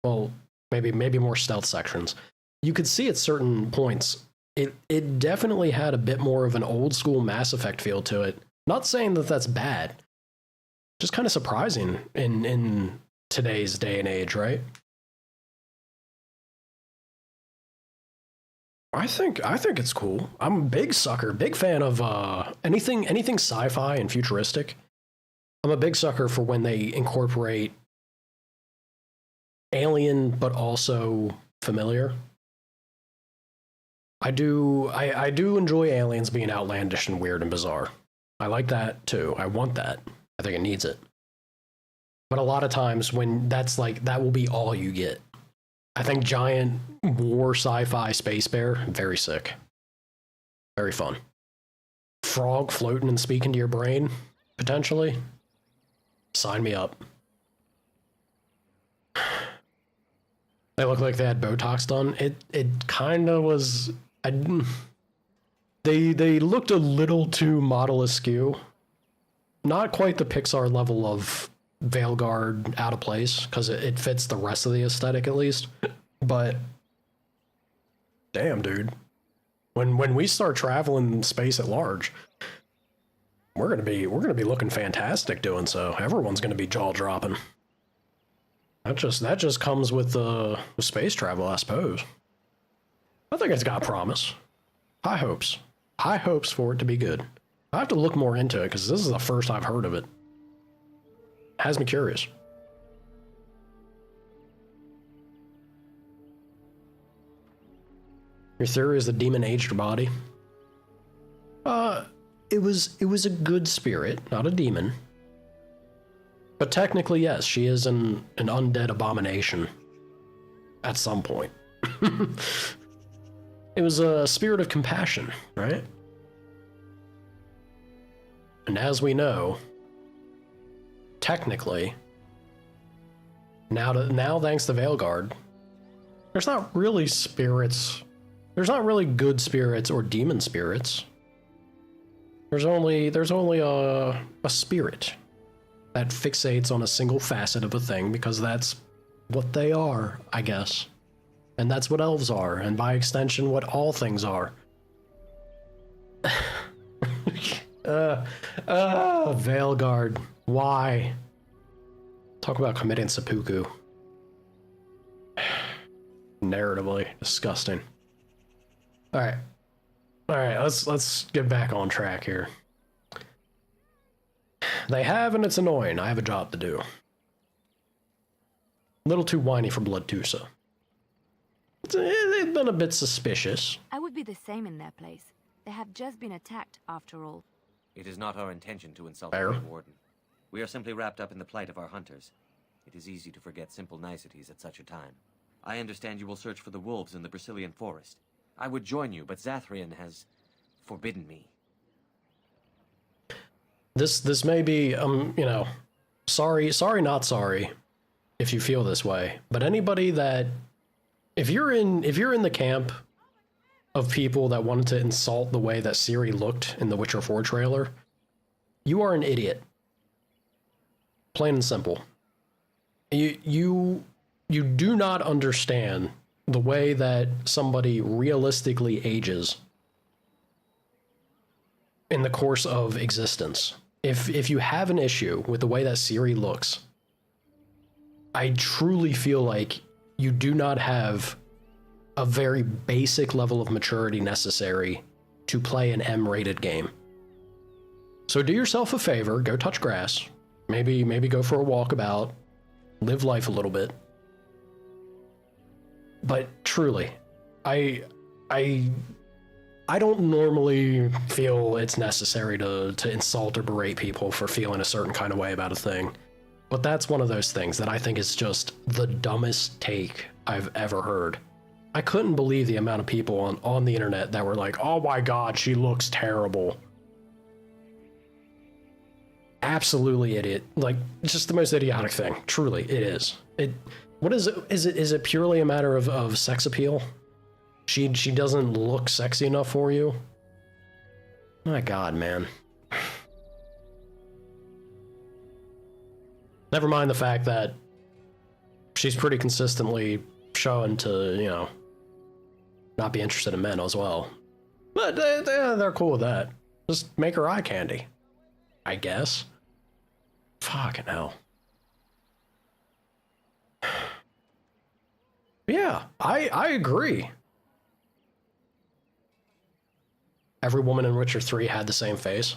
A: well, maybe more stealth sections. You could see at certain points, it definitely had a bit more of an old school Mass Effect feel to it. Not saying that that's bad, just kind of surprising in today's day and age, right? I think it's cool. I'm a big sucker, big fan of anything sci-fi and futuristic. I'm a big sucker for when they incorporate alien but also familiar. I do enjoy aliens being outlandish and weird and bizarre. I like that too. I want that. I think it needs it. But a lot of times when that's like, that will be all you get. I think giant war sci-fi space bear, very sick. Very fun. Frog floating and speaking to your brain, potentially. Sign me up. They look like they had Botox done. It kind of was. They looked a little too model askew. Not quite the Pixar level of Veilguard out of place, because it fits the rest of the aesthetic at least. But damn, dude, when we start traveling space at large, we're gonna be looking fantastic doing so. Everyone's gonna be jaw dropping. That just comes with space travel, I suppose. I think it's got promise. High hopes for it to be good. I have to look more into it because this is the first I've heard of it. Has me curious. Your theory is the demon aged her body? It was a good spirit, not a demon. But technically, yes, she is an undead abomination. At some point. It was a spirit of compassion, right? And as we know, technically, now thanks to Veilguard, there's not really spirits. There's not really good spirits or demon spirits. There's only a spirit that fixates on a single facet of a thing because that's what they are, I guess. And that's what elves are, and by extension, what all things are. Veilguard. Why? Talk about committing seppuku. Narratively disgusting. Alright, let's get back on track here. They have, and it's annoying. I have a job to do. A little too whiny for Bloodtusa. They've been a bit suspicious.
M: I would be the same in their place. They have just been attacked, after all.
L: It is not our intention to insult
A: Fair.
L: the Warden. We are simply wrapped up in the plight of our hunters. It is easy to forget simple niceties at such a time. I understand you will search for the wolves in the Brazilian forest. I would join you, but Zathrian has forbidden me. This may be, sorry, not sorry, if you feel this way. But anybody that, if you're in the camp
A: of people that wanted to insult the way that Ciri looked in the Witcher 4 trailer, you are an idiot. Plain and simple. You do not understand the way that somebody realistically ages in the course of existence. If you have an issue with the way that Ciri looks, I truly feel like you do not have a very basic level of maturity necessary to play an M-rated game. So do yourself a favor, go touch grass, maybe go for a walkabout, live life a little bit. But truly, I don't normally feel it's necessary to insult or berate people for feeling a certain kind of way about a thing. But that's one of those things that I think is just the dumbest take I've ever heard. I couldn't believe the amount of people on the internet that were like, oh my god, she looks terrible. Absolutely idiot. Like, just the most idiotic thing. Truly, it is. What is it? Is it purely a matter of sex appeal? She doesn't look sexy enough for you? My god, man. Never mind the fact that she's pretty consistently showing to, you know, not be interested in men as well. But they're cool with that. Just make her eye candy, I guess. Fucking hell. Yeah, I agree. Every woman in Witcher 3 had the same face.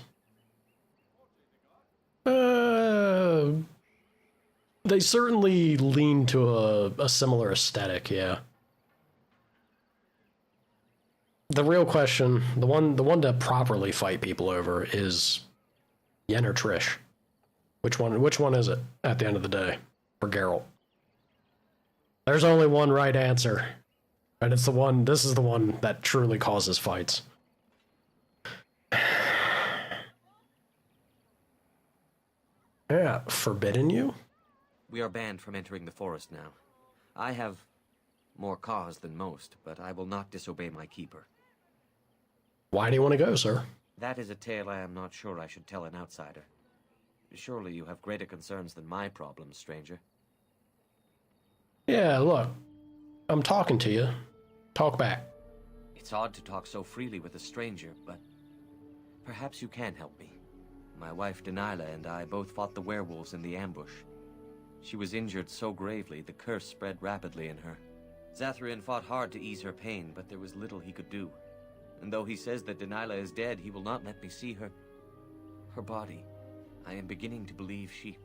A: They certainly lean to a similar aesthetic, yeah. The real question, the one to properly fight people over is Yen or Trish. Which one is it at the end of the day for Geralt? There's only one right answer, and it's this is the one that truly causes fights. Yeah, forbidden you?
L: We are banned from entering the forest now. I have more cause than most, but I will not disobey my keeper.
A: Why do you want to go, sir?
L: That is a tale I am not sure I should tell an outsider. Surely you have greater concerns than my problems, stranger.
A: Yeah, look. I'm talking to you. Talk back.
L: It's odd to talk so freely with a stranger, but perhaps you can help me. My wife Delilah and I both fought the werewolves in the ambush. She was injured so gravely, the curse spread rapidly in her. Zathrian fought hard to ease her pain, but there was little he could do. And though he says that Delilah is dead, he will not let me see her body. I am beginning to believe she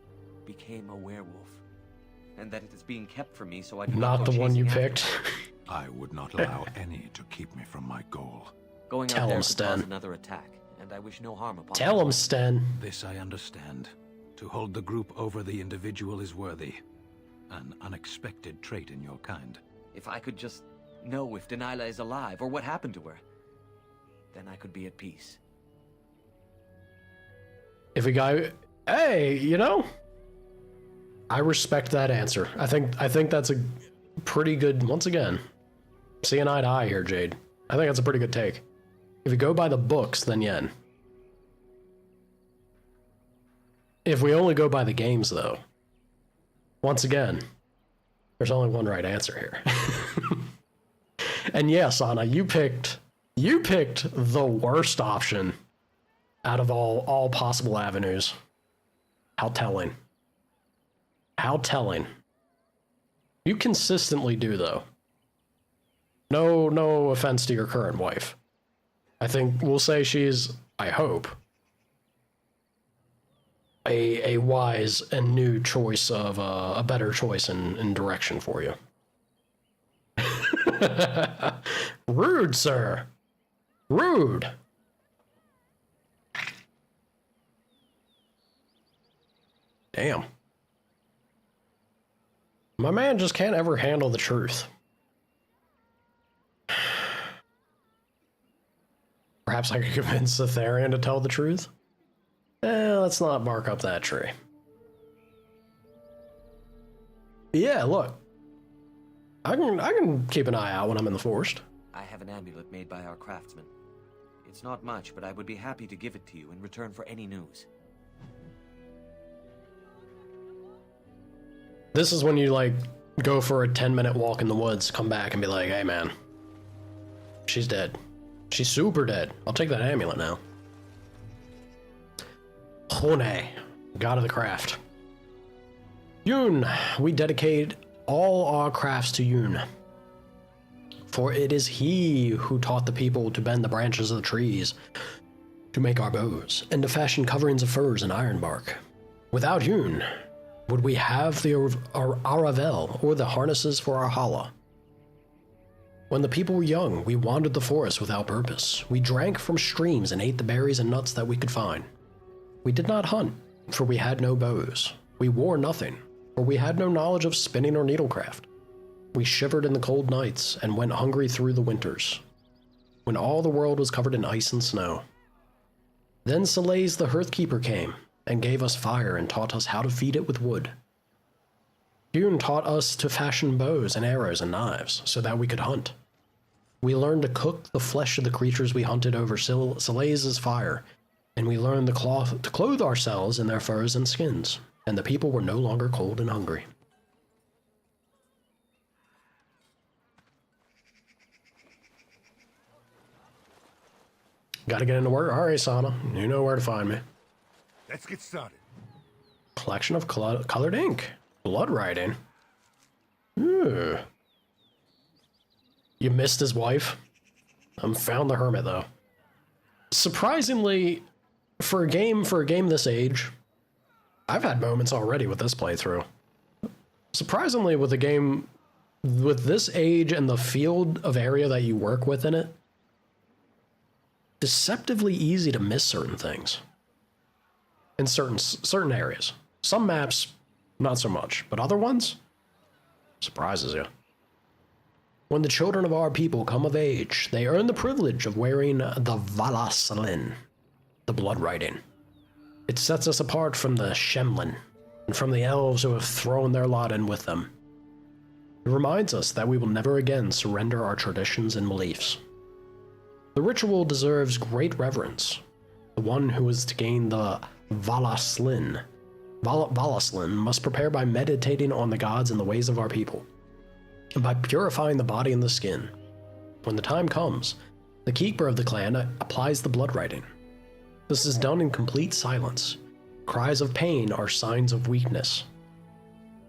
L: became a werewolf, and that it is being kept from me so I do
A: not
L: go
A: the one you
L: chasing
A: picked.
I: I would not allow any to keep me from my goal.
L: Going
A: Tell
L: out there
A: him,
L: could
A: Sten.
L: cause another attack, and I wish no harm upon
A: Tell him, Sten.
I: This I understand. To hold the group over the individual is worthy. An unexpected trait in your kind.
L: If I could just know if Delilah is alive, or what happened to her, then I could be at peace.
A: If a guy, hey, you know, I respect that answer. I think that's a pretty good, once again, seeing eye to eye here, Jade. I think that's a pretty good take. If you go by the books, then yen. If we only go by the games, though, once again, there's only one right answer here. And yes, Anna, you picked the worst option out of all possible avenues. How telling. How telling. You consistently do, though. No offense to your current wife. I think we'll say she's, I hope, a wise and new choice of a better choice in direction for you. Rude, sir. Rude. Damn. My man just can't ever handle the truth. Perhaps I could convince the Therian to tell the truth? Let's not bark up that tree. Yeah, look. I can keep an eye out when I'm in the forest.
L: I have an amulet made by our craftsman. It's not much, but I would be happy to give it to you in return for any news.
A: This is when you, like, go for a 10-minute walk in the woods, come back and be like, hey, man, she's dead. She's super dead. I'll take that amulet now. Hone, god of the craft. Yun, we dedicate all our crafts to Yun. For it is he who taught the people to bend the branches of the trees, to make our bows, and to fashion coverings of furs and ironbark. Without Yun, would we have the Aravel or the harnesses for our Hala? When the people were young, we wandered the forest without purpose. We drank from streams and ate the berries and nuts that we could find. We did not hunt, for we had no bows. We wore nothing, for we had no knowledge of spinning or needlecraft. We shivered in the cold nights and went hungry through the winters, when all the world was covered in ice and snow. Then Selays the Hearthkeeper came and gave us fire and taught us how to feed it with wood. Yun taught us to fashion bows and arrows and knives so that we could hunt. We learned to cook the flesh of the creatures we hunted over Selays' fire, and we learned to clothe ourselves in their furs and skins, and the people were no longer cold and hungry. Gotta get into work? Alright, Sana. You know where to find me.
B: Let's get started.
A: Collection of colored ink. Blood writing. Ooh. You missed his wife? Found the Hermit, though. Surprisingly, for a game this age, I've had moments already with this playthrough. Surprisingly, with a game with this age and the field of area that you work with in it, deceptively easy to miss certain things. In certain areas. Some maps, not so much, but other ones, surprises you. When the children of our people come of age, they earn the privilege of wearing the Valaslin, the blood writing. It sets us apart from the Shemlin, and from the elves who have thrown their lot in with them. It reminds us that we will never again surrender our traditions and beliefs. The ritual deserves great reverence. The one who is to gain the Valaslin must prepare by meditating on the gods and the ways of our people, and by purifying the body and the skin. When the time comes, the keeper of the clan applies the blood writing. This is done in complete silence. Cries of pain are signs of weakness.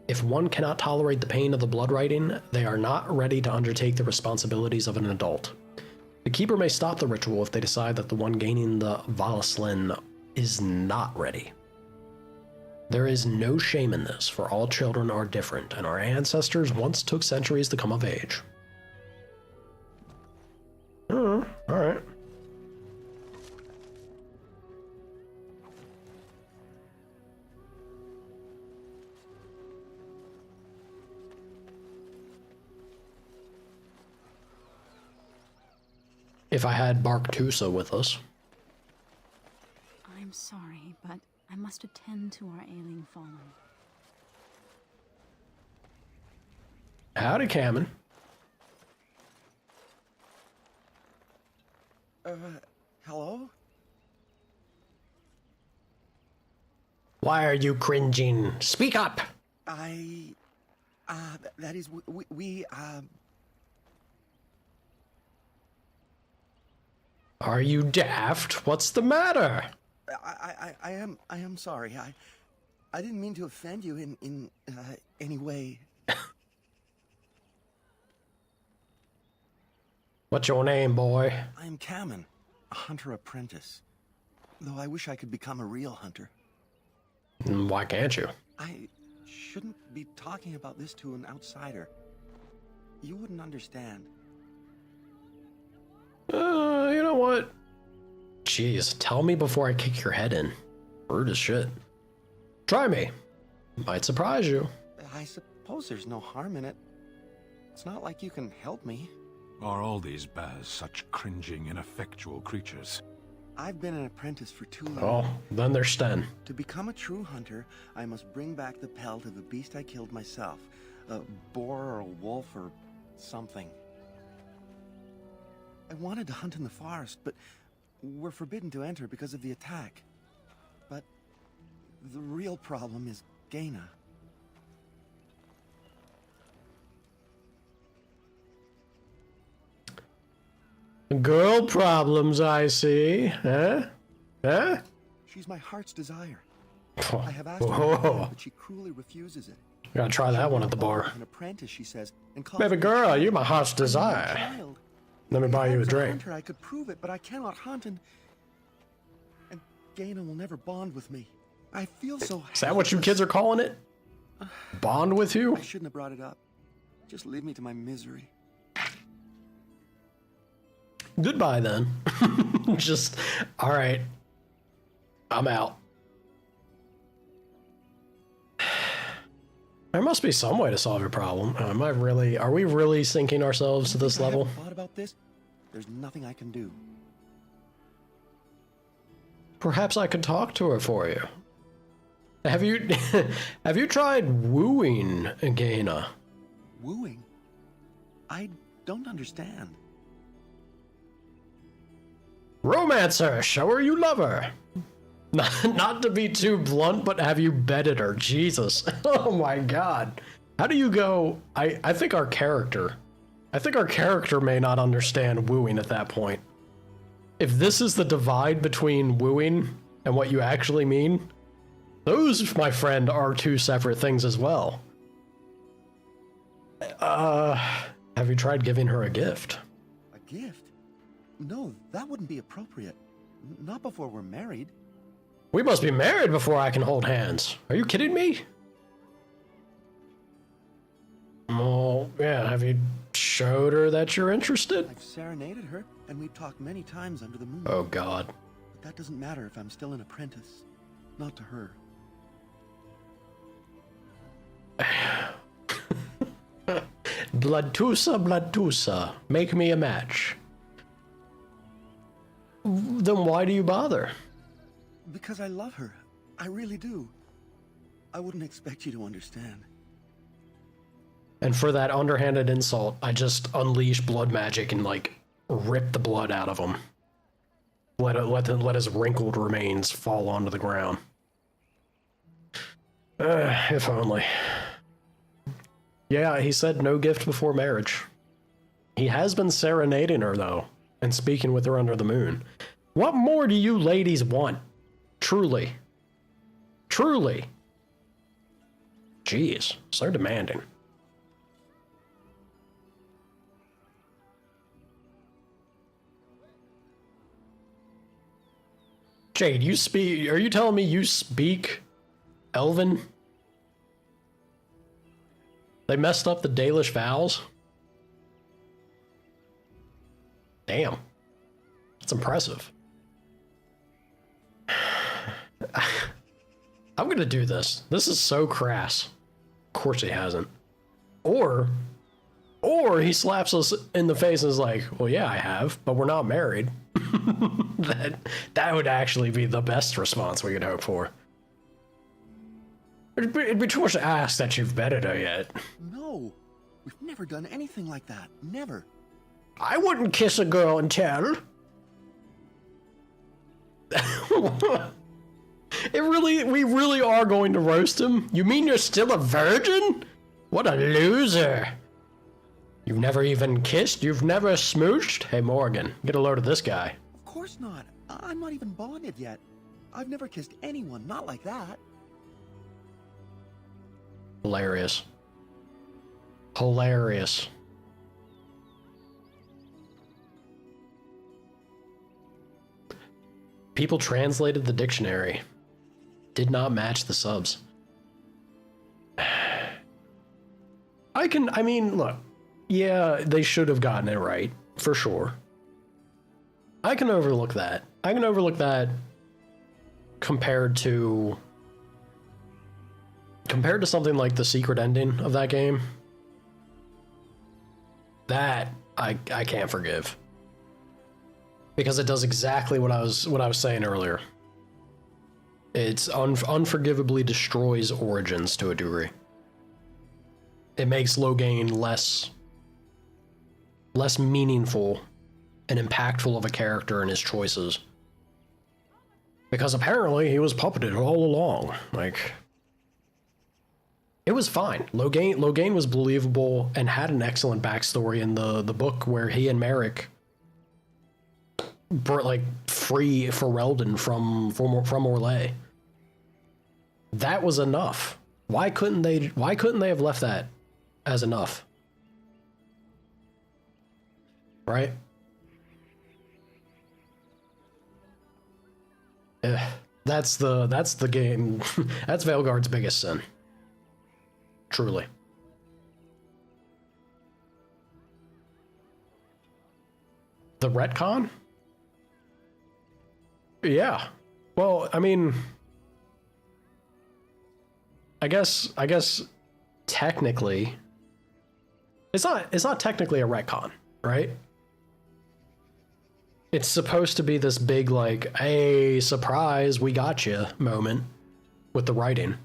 A: If one cannot tolerate the pain of the blood writing, they are not ready to undertake the responsibilities of an adult. The keeper may stop the ritual if they decide that the one gaining the Valaslin is not ready. There is no shame in this, for all children are different, and our ancestors once took centuries to come of age. Alright. If I had Barktusa with us.
N: I'm sorry, but I must attend to our ailing fallen.
A: Howdy, Cameron.
G: Hello?
A: Why are you cringing? Speak up!
G: That is, we.
A: Are you daft? What's the matter?
G: I am sorry. I didn't mean to offend you in any way.
A: What's your name, boy?
G: I am Kamen, a hunter apprentice. Though I wish I could become a real hunter.
A: Why can't you?
G: I shouldn't be talking about this to an outsider. You wouldn't understand.
A: You know what? Jeez, tell me before I kick your head in. Rude as shit. Try me. Might surprise you.
G: I suppose there's no harm in it. It's not like you can help me.
I: Are all these Baz such cringing, ineffectual creatures?
G: I've been an apprentice for too long.
A: Oh, then there's Sten.
G: To become a true hunter, I must bring back the pelt of a beast I killed myself. A boar or a wolf or something. I wanted to hunt in the forest, but we're forbidden to enter because of the attack. But the real problem is Gaina.
A: Girl problems, I see. Huh? Huh?
G: She's my heart's desire.
A: Oh.
G: I have asked her to marry, but she cruelly refuses it.
A: Gotta try that one at the bar.
G: An apprentice, she says, and calls
A: Baby
G: me
A: girl,
G: child.
A: you're my heart's
G: I'm not a
A: desire.
G: child.
A: Let me buy
G: If I
A: you a
G: was
A: drink.
G: hunter, I could prove it, but I cannot hunt, and Gaina will never bond with me. I feel so.
A: Is that what you kids are calling it? Bond with you?
G: I shouldn't have brought it up. Just leave me to my misery.
A: Goodbye then. Just, all right. I'm out. There must be some way to solve your problem. Are we really sinking ourselves to this level?
G: I haven't thought about this. There's nothing I can do.
A: Perhaps I could talk to her for you. Have you have you tried wooing Gaina?
G: Wooing? I don't understand.
A: Romance her, show her you love her. Not to be too blunt, but have you bedded her? Jesus. Oh my god. How do you go? I think our character may not understand wooing at that point. If this is the divide between wooing and what you actually mean, those, my friend, are two separate things as well. Have you tried giving her a gift?
G: A gift? No, that wouldn't be appropriate. Not before we're married.
A: We must be married before I can hold hands. Are you kidding me? Well, yeah, have you showed her that you're interested?
G: I've serenaded her, and we've talked many times under the moon.
A: Oh, God.
G: But that doesn't matter if I'm still an apprentice. Not to her.
A: Bloodtusa, make me a match. Then why do you bother?
G: Because I love her. I really do. I wouldn't expect you to understand.
A: And for that underhanded insult, I just unleash blood magic and, like, rip the blood out of him. Let his wrinkled remains fall onto the ground. If only. Yeah, he said no gift before marriage. He has been serenading her, though, and speaking with her under the moon. What more do you ladies want? Truly. Truly. Jeez, so demanding. Jade, you speak... Are you telling me you speak Elven? They messed up the Dalish vowels? Damn. That's impressive. I'm gonna do this. This is so crass. Of course he hasn't. Or he slaps us in the face and is like, well, yeah, I have, but we're not married. That would actually be the best response we could hope for. It'd be too much to ask that you've bedded her yet.
G: No, we've never done anything like that. Never.
A: I wouldn't kiss a girl and tell. We really are going to roast him? You mean you're still a virgin? What a loser. You've never even kissed? You've never smooched? Hey, Morgan, get a load of this guy.
G: Of course not. I'm not even bonded yet. I've never kissed anyone, not like that.
A: Hilarious. Hilarious. People translated the dictionary. Did not match the subs. I mean, look. Yeah, they should have gotten it right, for sure. I can overlook that. I can overlook that compared to something like the secret ending of that game. That I can't forgive. Because it does exactly what I was saying earlier. It's unforgivably destroys Origins to a degree. It makes Logain less meaningful and impactful of a character in his choices. Because apparently he was puppeted all along. Like, it was fine. Logain was believable and had an excellent backstory in the book where he and Merrick like free Ferelden from Orlais. That was enough. Why couldn't they have left that as enough? Right? That's the game. That's Veilguard's biggest sin. Truly. The retcon? Yeah. Well, I mean, I guess technically it's not technically a retcon, right? It's supposed to be this big, like, hey, surprise, we got you moment with the writing.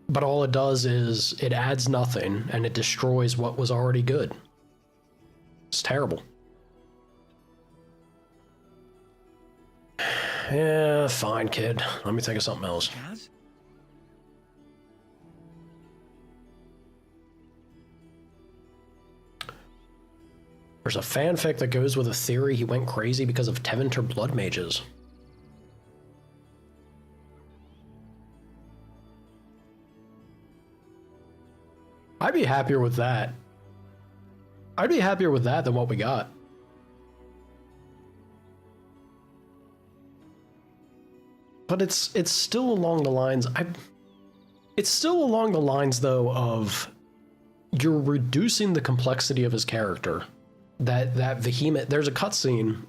A: But all it does is it adds nothing and it destroys what was already good. It's terrible. Yeah, fine, kid. Let me think of something else. There's a fanfic that goes with a theory he went crazy because of Tevinter blood mages. I'd be happier with that. I'd be happier with that than what we got. But it's still along the lines. It's still along the lines though of you're reducing the complexity of his character. That vehement. There's a cutscene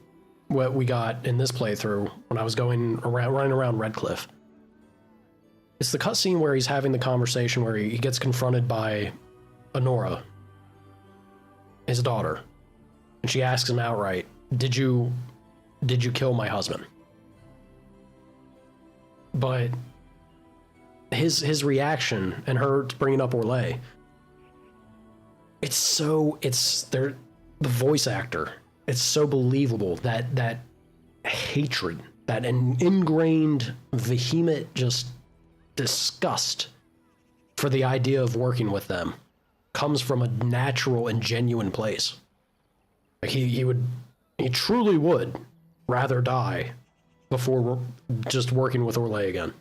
A: what we got in this playthrough when I was running around Redcliffe. It's the cutscene where he's having the conversation where he gets confronted by Honora, his daughter, and she asks him outright, "Did you kill my husband?" But his reaction and her bringing up Orlais, the voice actor, it's so believable, that hatred, that ingrained vehement just disgust for the idea of working with them comes from a natural and genuine place. Like he truly would rather die before just working with Orlais again.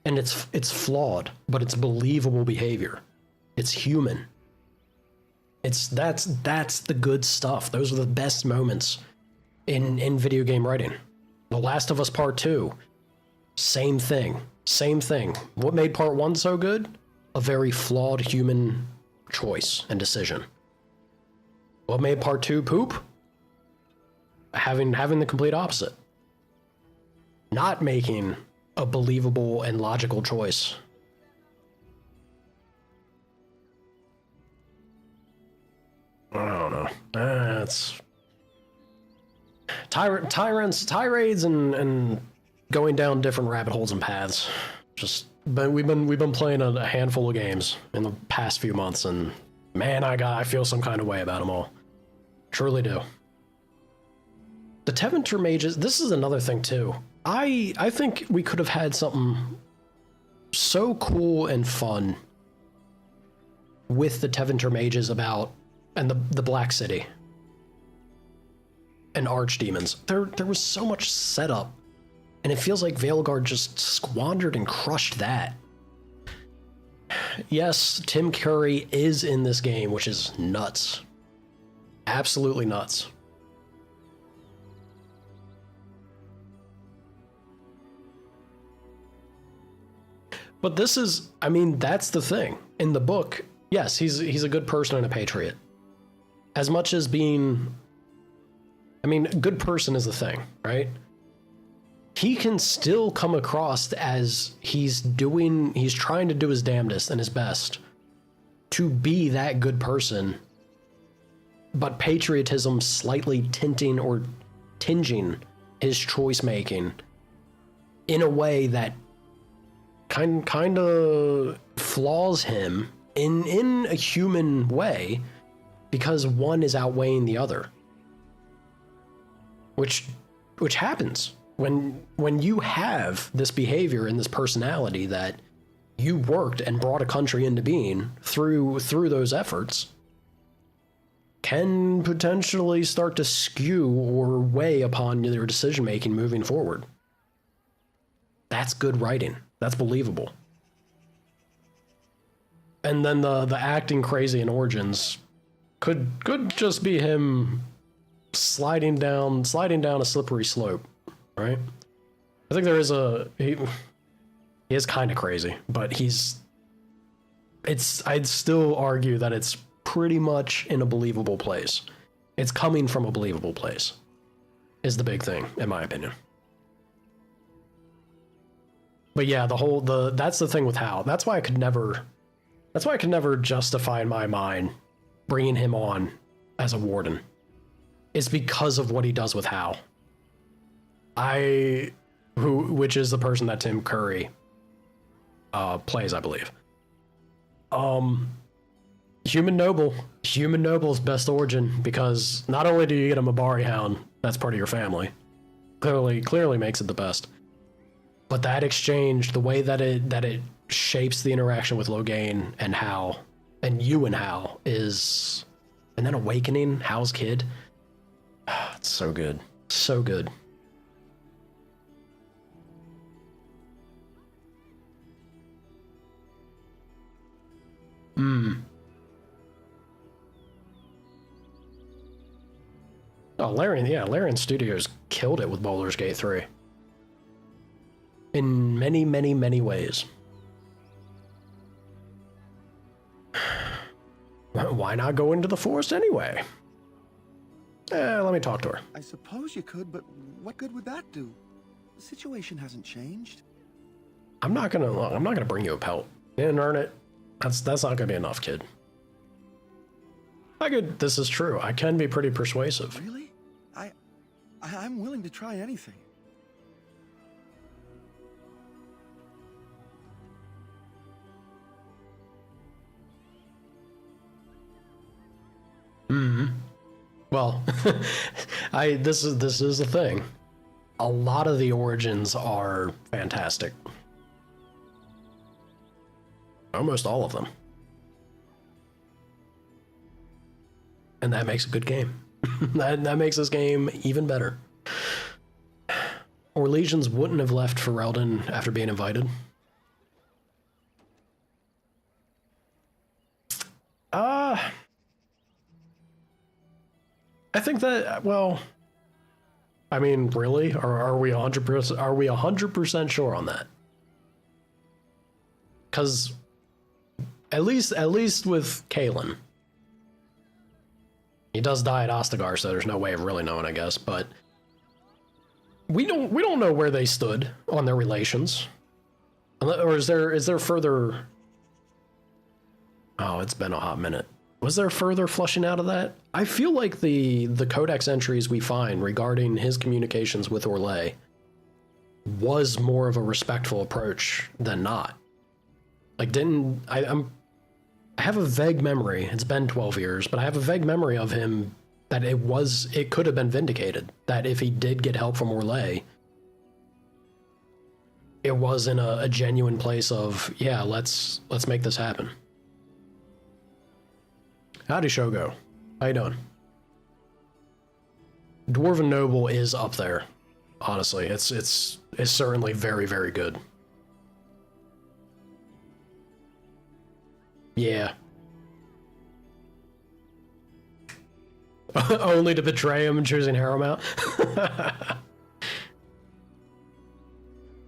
A: And it's flawed, but it's believable behavior. It's human. That's the good stuff. Those are the best moments in video game writing. The Last of Us Part 2, same thing. What made Part 1 so good? A very flawed human choice and decision. What made Part 2 poop? Having the complete opposite. Not making a believable and logical choice. I don't know. It's tirades and going down different rabbit holes and paths. But we've been playing a handful of games in the past few months, and man, I feel some kind of way about them all. Truly do. The Tevinter mages. This is another thing too. I think we could have had something so cool and fun with the Tevinter mages about. And the Black City. And archdemons. There was so much setup. And it feels like Veilguard just squandered and crushed that. Yes, Tim Curry is in this game, which is nuts. Absolutely nuts. But this is, I mean, that's the thing. In the book, yes, he's a good person and a patriot. As much as being, I mean, good person is the thing, right? He can still come across as he's trying to do his damnedest and his best to be that good person, but patriotism slightly tinting or tinging his choice making in a way that kind of flaws him in a human way, because one is outweighing the other. Which happens when you have this behavior and this personality that you worked and brought a country into being through those efforts, can potentially start to skew or weigh upon your decision making moving forward. That's good writing. That's believable. And then the acting crazy in Origins could just be him sliding down a slippery slope, right? I think there is he is kind of crazy, but I'd still argue that it's pretty much in a believable place. It's coming from a believable place, is the big thing, in my opinion. But yeah, that's the thing with Hal. That's why I could never justify in my mind bringing him on as a warden. It's because of what he does with Hal. Which is the person that Tim Curry plays, I believe. Human Noble's best origin, because not only do you get a Mabari Hound that's part of your family, clearly makes it the best, but that exchange, the way that it shapes the interaction with Logain and Hal, and you and Hal is, and then awakening Hal's kid. It's so good. So good. Oh, Larian Studios killed it with Baldur's Gate 3. In many, many, many ways. Why not go into the forest anyway? Let me talk to her.
G: I suppose you could, but what good would that do? The situation hasn't changed.
A: I'm not gonna bring you a pelt. You didn't earn it. That's not gonna be enough, kid. This is true. I can be pretty persuasive.
G: Really? I'm willing to try anything.
A: Well, this is the thing. A lot of the origins are fantastic. Almost all of them. And that makes a good game. that makes this game even better. Or Legions wouldn't have left Ferelden after being invited. I think that, well, I mean, really? Are we 100% sure on that? Because at least with Kalen, he does die at Ostagar, so there's no way of really knowing, I guess. But we don't know where they stood on their relations, or is there further? Oh, it's been a hot minute. Was there further flushing out of that? I feel like the codex entries we find regarding his communications with Orlais was more of a respectful approach than not. Like, I have a vague memory, it's been 12 years, but I have a vague memory of him that it could have been vindicated, that if he did get help from Orlais, it was in a genuine place of, yeah, let's make this happen. Howdy, Shogo. How you doing? Dwarven Noble is up there. Honestly, it's certainly very, very good. Yeah. Only to betray him and choosing Harrowmount.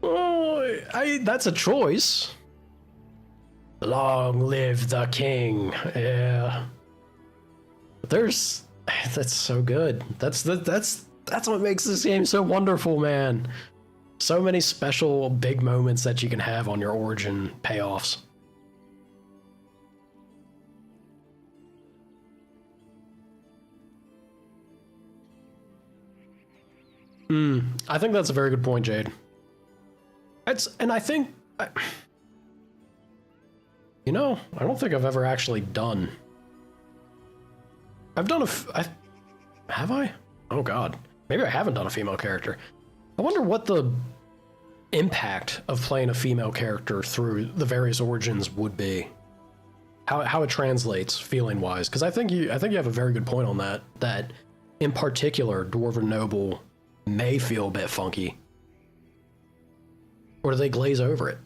A: Oh, that's a choice. Long live the king. Yeah. That's so good. That's what makes this game so wonderful, man. So many special big moments that you can have on your origin payoffs. I think that's a very good point, Jade. I think, you know, I don't think I've ever actually done I've done have I? Oh god. Maybe I haven't done a female character. I wonder what the impact of playing a female character through the various origins would be. How it translates feeling wise. Because I think you have a very good point on that. That in particular, Dwarven Noble may feel a bit funky. Or do they glaze over it?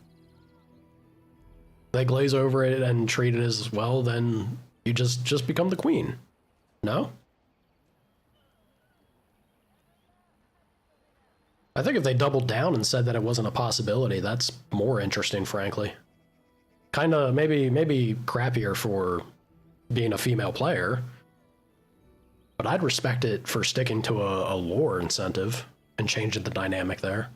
A: They glaze over it and treat it as, well, then you just become the queen. No? I think if they doubled down and said that it wasn't a possibility, that's more interesting, frankly. Kinda, maybe crappier for being a female player, but I'd respect it for sticking to a lore incentive and changing the dynamic there.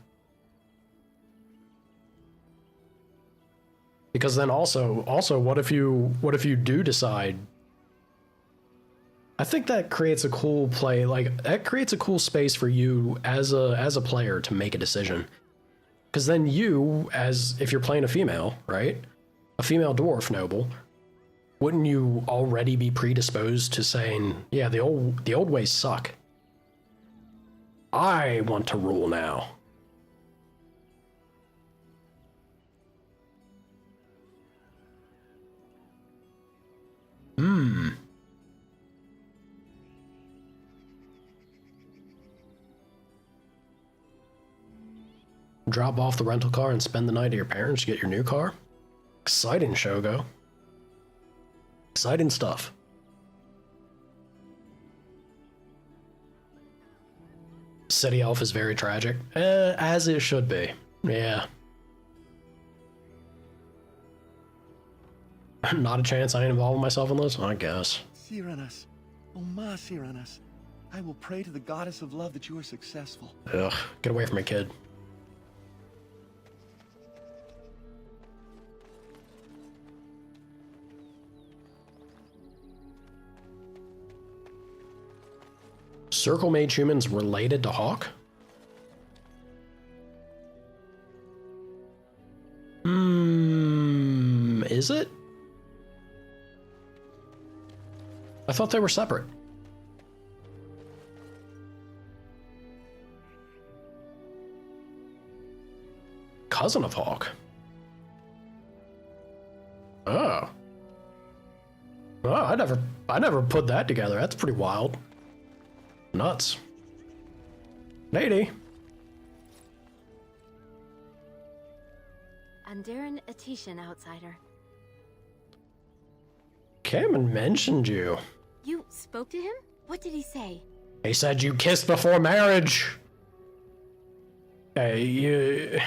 A: Because then also what if you do decide, I think that creates a cool play, like that creates a cool space for you as a player to make a decision. Because then you, as if you're playing a female, right? A female dwarf noble, wouldn't you already be predisposed to saying, yeah, the old ways suck. I want to rule now. Drop off the rental car and spend the night at your parents to get your new car? Exciting, Shogo. Exciting stuff. City Elf is very tragic. As it should be. Yeah. Not a chance I ain't involving myself in this? I guess.
G: Cyranas. Oh, ma Cyranas. I will pray to the goddess of love that you are successful.
A: Ugh, get away from me, kid. Circle Mage humans related to Hawk? Is it? I thought they were separate. Cousin of Hawk? Oh. Oh, I never put that together. That's pretty wild. Nuts. Lady.
M: Andaran Atishan, outsider.
A: Cameron mentioned you.
M: You spoke to him? What did he say?
A: He said you kissed before marriage. Hey, you...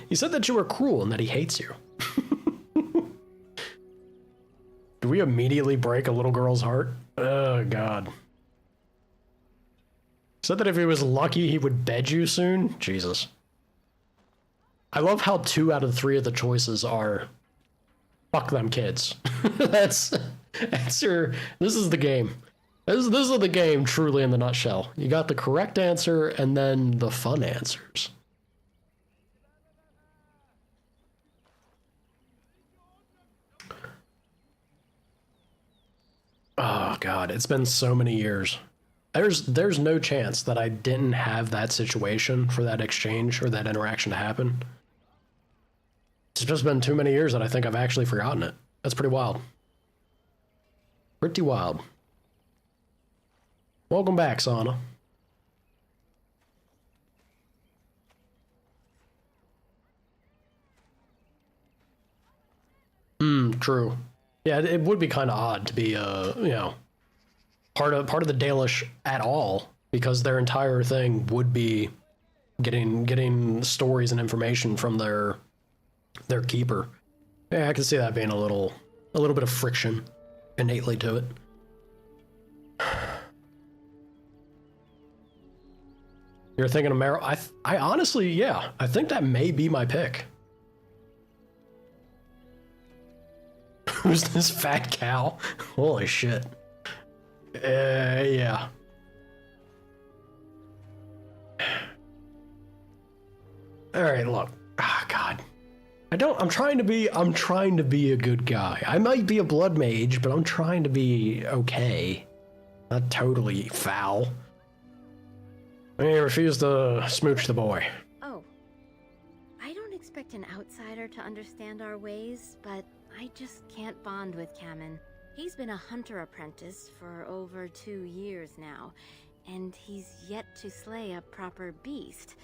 A: he said that you were cruel and that he hates you. Do we immediately break a little girl's heart? Oh, God. Said that if he was lucky, he would bed you soon? Jesus. I love how 2 out of 3 of the choices are fuck them kids. that's your, this is the game. This is the game truly in the nutshell. You got the correct answer and then the fun answers. Oh God, it's been so many years. There's no chance that I didn't have that situation for that exchange or that interaction to happen. It's just been too many years that I think I've actually forgotten it. That's pretty wild. Pretty wild. Welcome back, Sana. True. Yeah, it would be kind of odd to be, you know, part of the Dalish at all, because their entire thing would be getting stories and information from their keeper. Yeah, I can see that being a little bit of friction innately to it. You're thinking of Meryl? I honestly, yeah, I think that may be my pick. Who's this fat cow? Holy shit. Yeah. All right, look. Ah, God. I'm trying to be a good guy. I might be a blood mage, but I'm trying to be okay. That's totally foul. He refused to smooch the boy.
O: Oh. I don't expect an outsider to understand our ways, but I just can't bond with Kamen. He's been a hunter apprentice for over 2 years now, and he's yet to slay a proper beast.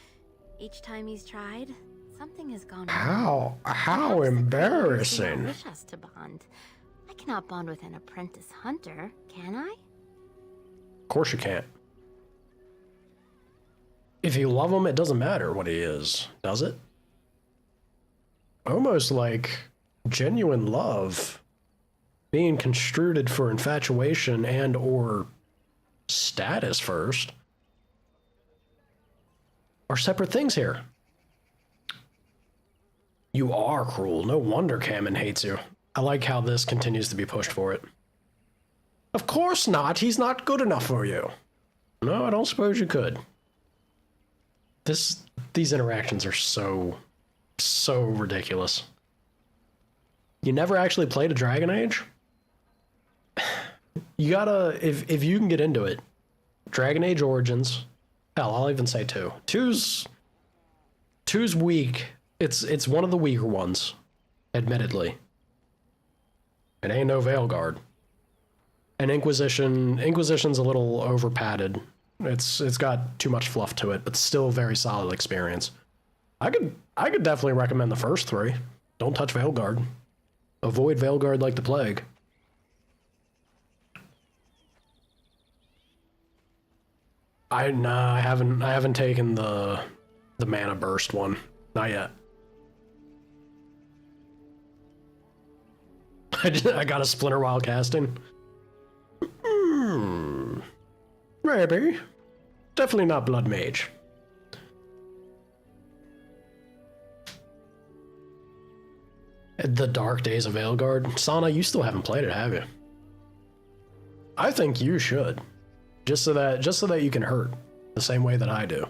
O: Each time he's tried, something has gone wrong.
A: How embarrassing.
O: Wish us to bond. I cannot bond with an apprentice hunter, can I?
A: Of course you can't. If you love him, it doesn't matter what he is, does it? Almost like genuine love being construed for infatuation and or status first are separate things here. You are cruel. No wonder Kamen hates you. I like how this continues to be pushed for it. Of course not. He's not good enough for you. No, I don't suppose you could. These interactions are so ridiculous. You never actually played a Dragon Age? You gotta, if you can get into it, Dragon Age Origins, hell, I'll even say 2. 2's weak. It's one of the weaker ones, admittedly. It ain't no Veilguard. And Inquisition's a little over padded. It's got too much fluff to it, but still a very solid experience. I could definitely recommend the first 3. Don't touch Veilguard. Avoid Veilguard like the plague. I haven't taken the mana burst one. Not yet. I got a splinter while casting. Maybe. Definitely not Blood Mage. The Dark Days of Veilguard. Sana, you still haven't played it, have you? I think you should. Just so that you can hurt the same way that I do.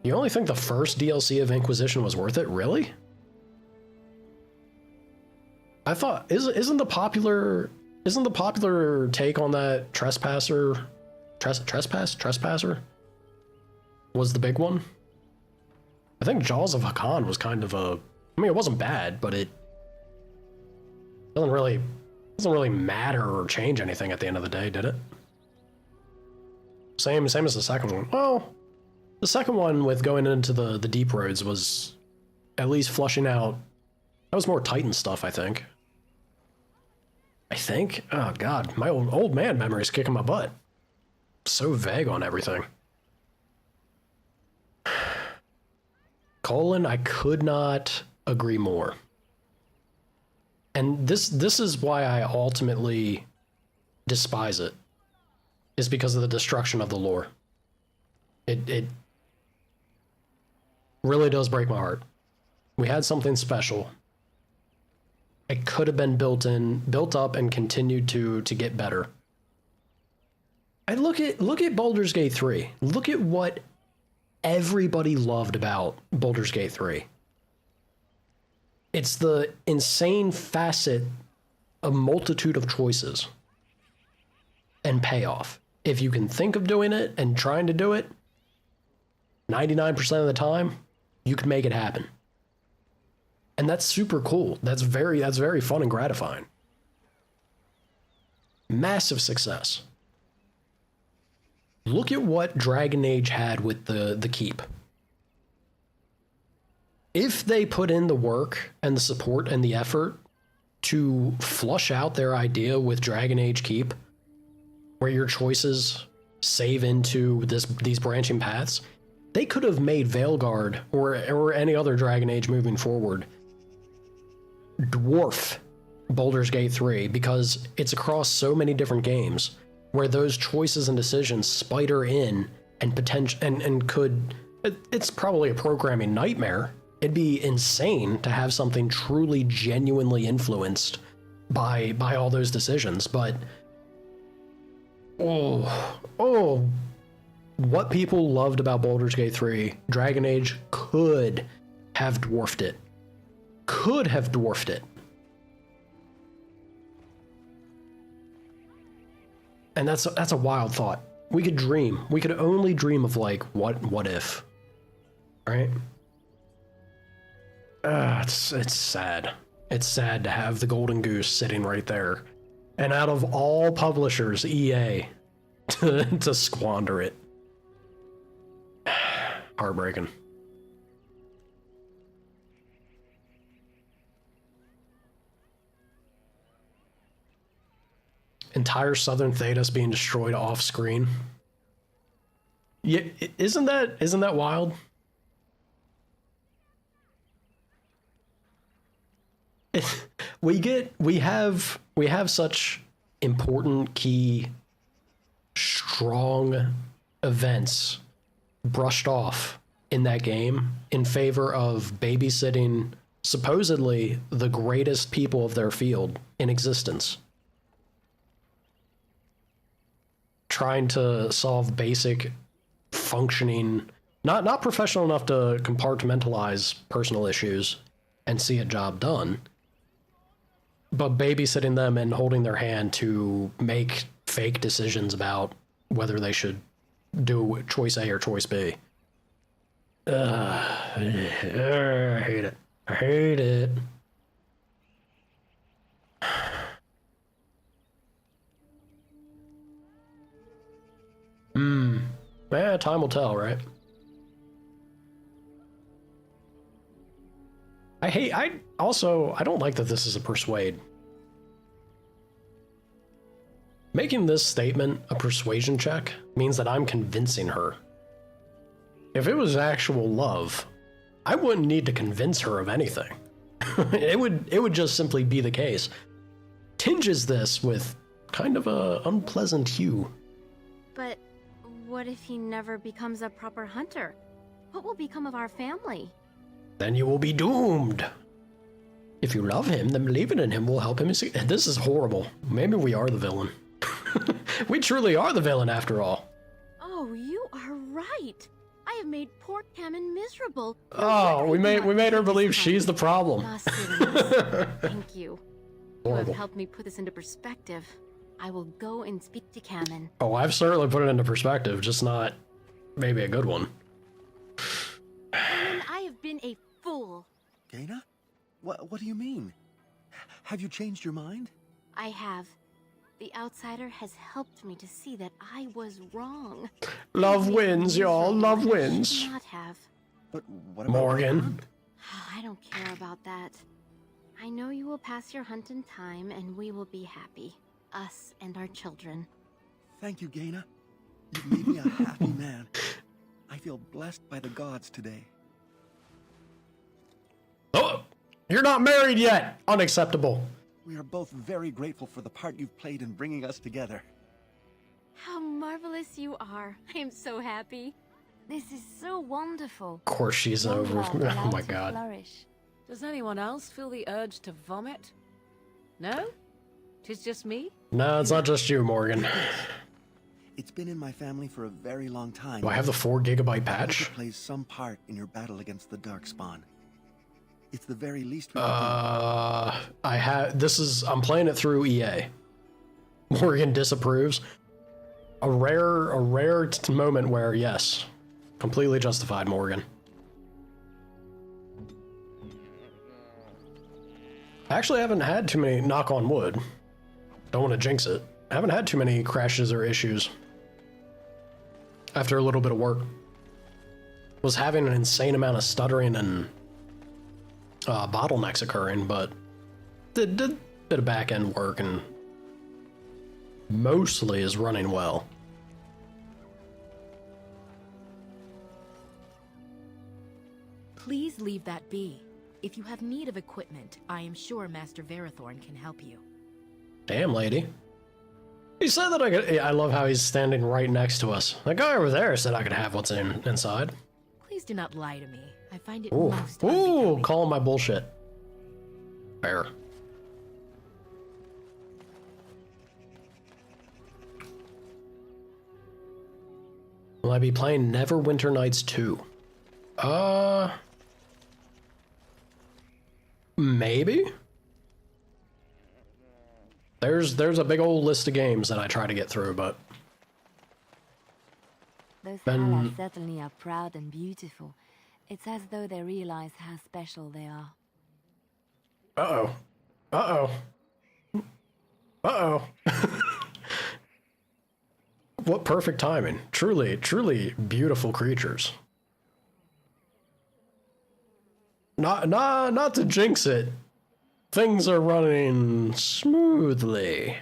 A: You only think the first DLC of Inquisition was worth it? Really? I thought isn't the popular take on that Trespasser was the big one? I think Jaws of Hakan was kind of a, I mean, it wasn't bad, but it doesn't really matter or change anything at the end of the day, did it? Same as the second one. Well, the second one with going into the deep roads was at least flushing out. That was more Titan stuff, I think. Oh god, my old man memory is kicking my butt. So vague on everything. Colin, I could not agree more. And this is why I ultimately despise it, is because of the destruction of the lore. It really does break my heart. We had something special. It could have been built up and continued to get better. And look at Baldur's Gate 3. Look at what everybody loved about Baldur's Gate 3. It's the insane facet of multitude of choices and payoff. If you can think of doing it and trying to do it, 99% of the time, you can make it happen. And that's super cool. That's very fun and gratifying. Massive success. Look at what Dragon Age had with the Keep. If they put in the work and the support and the effort to flush out their idea with Dragon Age Keep, where your choices save into these branching paths, they could have made Veilguard or any other Dragon Age moving forward dwarf Baldur's Gate 3, because it's across so many different games where those choices and decisions spider in and could, it's probably a programming nightmare. It'd be insane to have something truly genuinely influenced by all those decisions, but what people loved about Baldur's Gate 3, Dragon Age could have dwarfed it. And that's a wild thought. We could dream. We could only dream of like what if, right? It's sad. It's sad to have the golden goose sitting right there, and out of all publishers, EA, to squander it. Heartbreaking. Entire Southern Thedas being destroyed off screen. Yeah, isn't that wild? We have such important, key, strong events brushed off in that game in favor of babysitting supposedly the greatest people of their field in existence. Trying to solve basic functioning, not professional enough to compartmentalize personal issues and see a job done, but babysitting them and holding their hand to make fake decisions about whether they should do choice A or choice B. I hate it. I hate it. Yeah, time will tell, right? I don't like that this is a persuade. Making this statement a persuasion check means that I'm convincing her. If it was actual love, I wouldn't need to convince her of anything. It would just simply be the case. Tinges this with kind of a unpleasant hue.
O: But what if he never becomes a proper hunter? What will become of our family?
A: Then you will be doomed. If you love him, then believing in him will help him. This is horrible. Maybe we are the villain. We truly are the villain after all.
O: Oh, you are right. I have made poor Cameron miserable.
A: Oh, we made her believe she's the problem.
O: Thank you.
A: Horrible.
O: You have helped me put this into perspective. I will go and speak to Cameron.
A: Oh, I've certainly put it into perspective, just not maybe a good one.
O: I have been a fool.
G: Gaina? What do you mean? Have you changed your mind?
O: I have. The outsider has helped me to see that I was wrong.
A: Love wins, y'all. Love wins.
O: I should not have.
G: But what about
A: Morgan?
O: I don't care about that. I know you will pass your hunt in time, and we will be happy. Us and our children.
G: Thank you, Gaina. You've made me a happy man. I feel blessed by the gods today.
A: Oh, you're not married yet. Unacceptable.
G: We are both very grateful for the part you've played in bringing us together.
O: How marvelous you are. I am so happy.
M: This is so wonderful.
A: Of course she's over. Oh my god.
K: Flourish. Does anyone else feel the urge to vomit? No? 'Tis just me?
A: No, it's not just you, Morgan.
G: It's been in my family for a very long time.
A: Do I have the 4 gigabyte patch?
G: It plays some part in your battle against the Darkspawn. It's the very least we can do. I'm playing it through EA. Morgan disapproves. A rare moment where, yes, completely justified, Morgan. I actually haven't had too many, knock on wood. Don't want to jinx it. I haven't had too many crashes or issues. After a little bit of work. Was having an insane amount of stuttering and bottlenecks occurring, but did a bit of back-end work and mostly is running well.
P: Please leave that be. If you have need of equipment, I am sure Master Verathorn can help you.
A: Damn, lady. He said that I could. I love how he's standing right next to us. That guy over there said I could have what's inside.
P: Please do not lie to me. I find it
A: Ooh,
P: most
A: ooh, calling my bullshit. Fair. Will I be playing Neverwinter Nights 2? Maybe? There's a big old list of games that I try to get through, but
M: Those
A: Ben-
M: Hala certainly are proud and beautiful. It's as though they realize how special they are.
A: Uh-oh. Uh-oh. Uh-oh. What perfect timing. Truly, truly beautiful creatures. Not to jinx it. Things are running smoothly.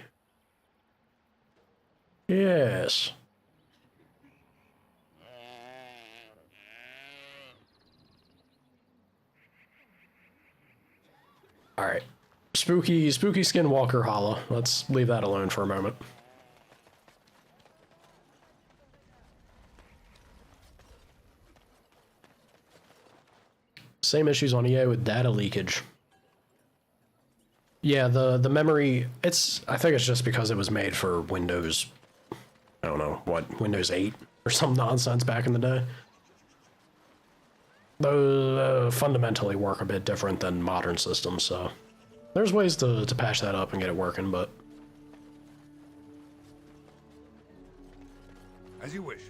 A: Yes. All right. Spooky Skinwalker Hollow. Let's leave that alone for a moment. Same issues on EA with data leakage. Yeah, the memory, I think it's just because it was made for Windows, I don't know, what, Windows 8 or some nonsense back in the day. Those fundamentally work a bit different than modern systems, so there's ways to patch that up and get it working, but...
B: As you wish.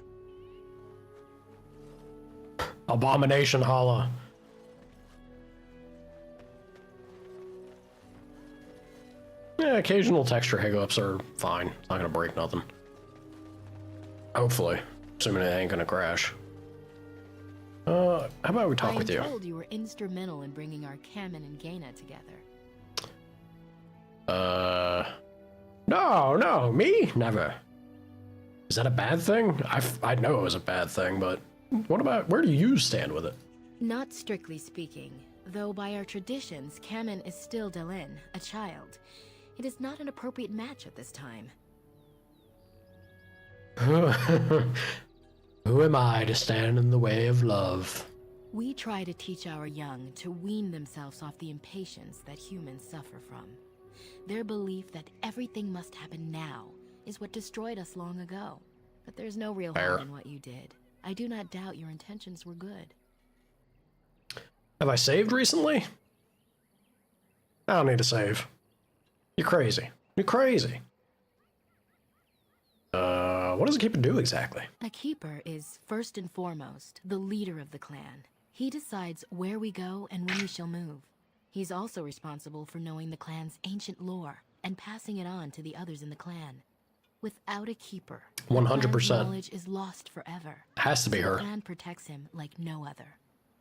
A: Abomination Hollow. Yeah, occasional texture hiccups are fine. It's not gonna break nothing. Hopefully. Assuming it ain't gonna crash. How about we talk with you?
P: I'm told you were instrumental in bringing our Kamen and Gaina together.
A: No, me? Never. Is that a bad thing? I know it was a bad thing, but what about, where do you stand with it?
P: Not strictly speaking, though by our traditions, Kamen is still Delin, a child. It is not an appropriate match at this time.
A: Who am I to stand in the way of love?
P: We try to teach our young to wean themselves off the impatience that humans suffer from. Their belief that everything must happen now is what destroyed us long ago. But there's no real harm in what you did. I do not doubt your intentions were good.
A: Have I saved recently? I don't need to save. You're crazy. You're crazy. What does a keeper do exactly?
P: A keeper is, first and foremost, the leader of the clan. He decides where we go and when we shall move. He's also responsible for knowing the clan's ancient lore and passing it on to the others in the clan. Without a keeper,
A: 100%.
P: knowledge is lost forever.
A: Has to be her.
P: The clan protects him like no other.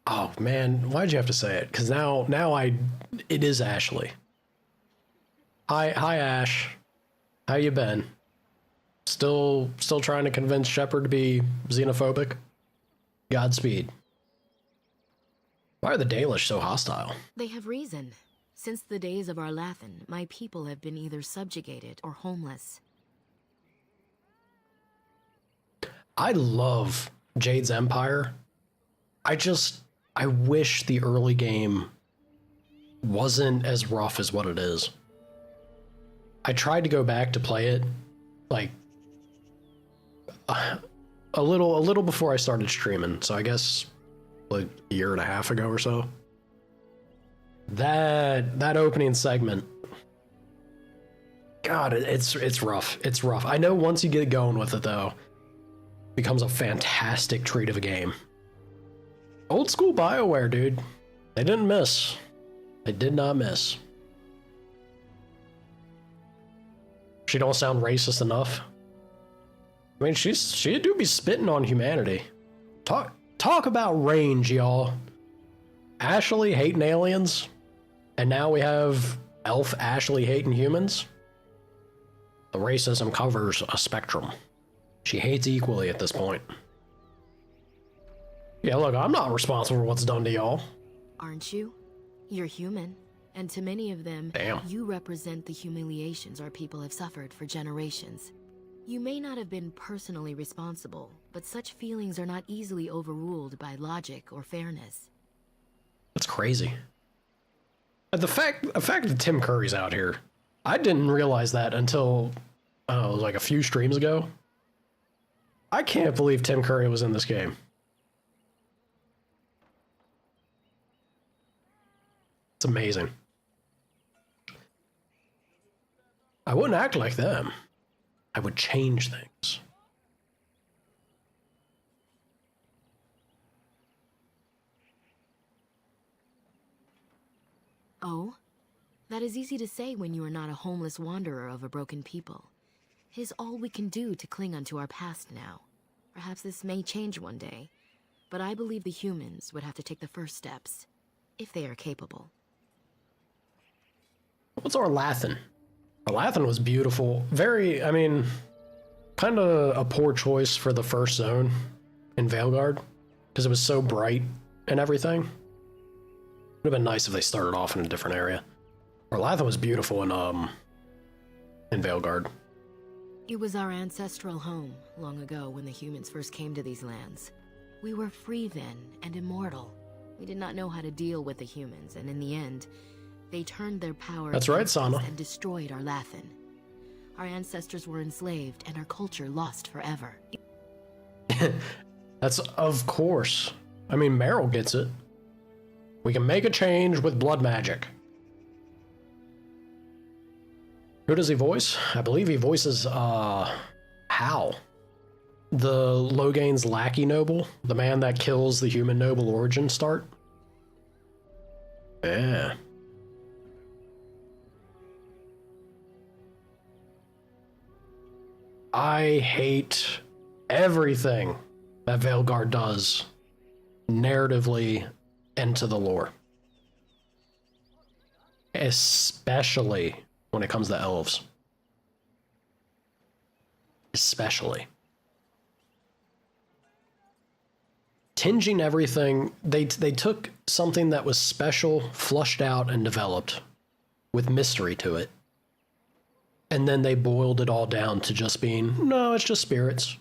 A: Oh man, why'd you have to say it? Because now it is Ashley. Hi Ash. How you been? Still trying to convince Shepard to be xenophobic? Godspeed. Why are the Dalish so hostile?
P: They have reason. Since the days of Arlathan, my people have been either subjugated or homeless.
A: I love Jade's Empire. I wish the early game wasn't as rough as what it is. I tried to go back to play it, like, a little before I started streaming, so I guess like a year and a half ago or so. That opening segment, God, it's rough. It's rough. I know once you get going with it though, it becomes a fantastic treat of a game. Old school BioWare, dude. They didn't miss. They did not miss. She don't sound racist enough. I mean, she do be spitting on humanity. Talk about range, y'all. Ashley hating aliens, and now we have Elf Ashley hating humans. The racism covers a spectrum. She hates equally at this point. Yeah, look, I'm not responsible for what's done to y'all.
P: Aren't you? You're human. And to many of them,
A: Damn.
P: You represent the humiliations our people have suffered for generations. You may not have been personally responsible, but such feelings are not easily overruled by logic or fairness.
A: That's crazy. The fact that Tim Curry's out here, I didn't realize that until, like a few streams ago. I can't believe Tim Curry was in this game. It's amazing. I wouldn't act like them. I would change things.
P: Oh? That is easy to say when you are not a homeless wanderer of a broken people. It is all we can do to cling onto our past now. Perhaps this may change one day, but I believe the humans would have to take the first steps, if they are capable.
A: What's Orlathan? Orlathan was beautiful. Very, I mean, kind of a poor choice for the first zone in Veilguard, because it was so bright and everything. Would have been nice if they started off in a different area. Orlathan was beautiful in Veilguard.
P: It was our ancestral home, long ago when the humans first came to these lands. We were free then, and immortal. We did not know how to deal with the humans, and in the end, they turned their power
A: That's right,
P: against us
A: Sana.
P: and destroyed Orlathan. Our ancestors were enslaved, and our culture lost forever.
A: That's, of course. I mean, Meryl gets it. We can make a change with blood magic. Who does he voice? I believe he voices, Hal. The Loghain's lackey noble. The man that kills the human noble origin start. Yeah. I hate everything that Veilguard does, narratively and to the lore. Especially when it comes to elves. Especially. Tinging everything, they took something that was special, flushed out, and developed with mystery to it. And then they boiled it all down to just being, no, it's just spirits.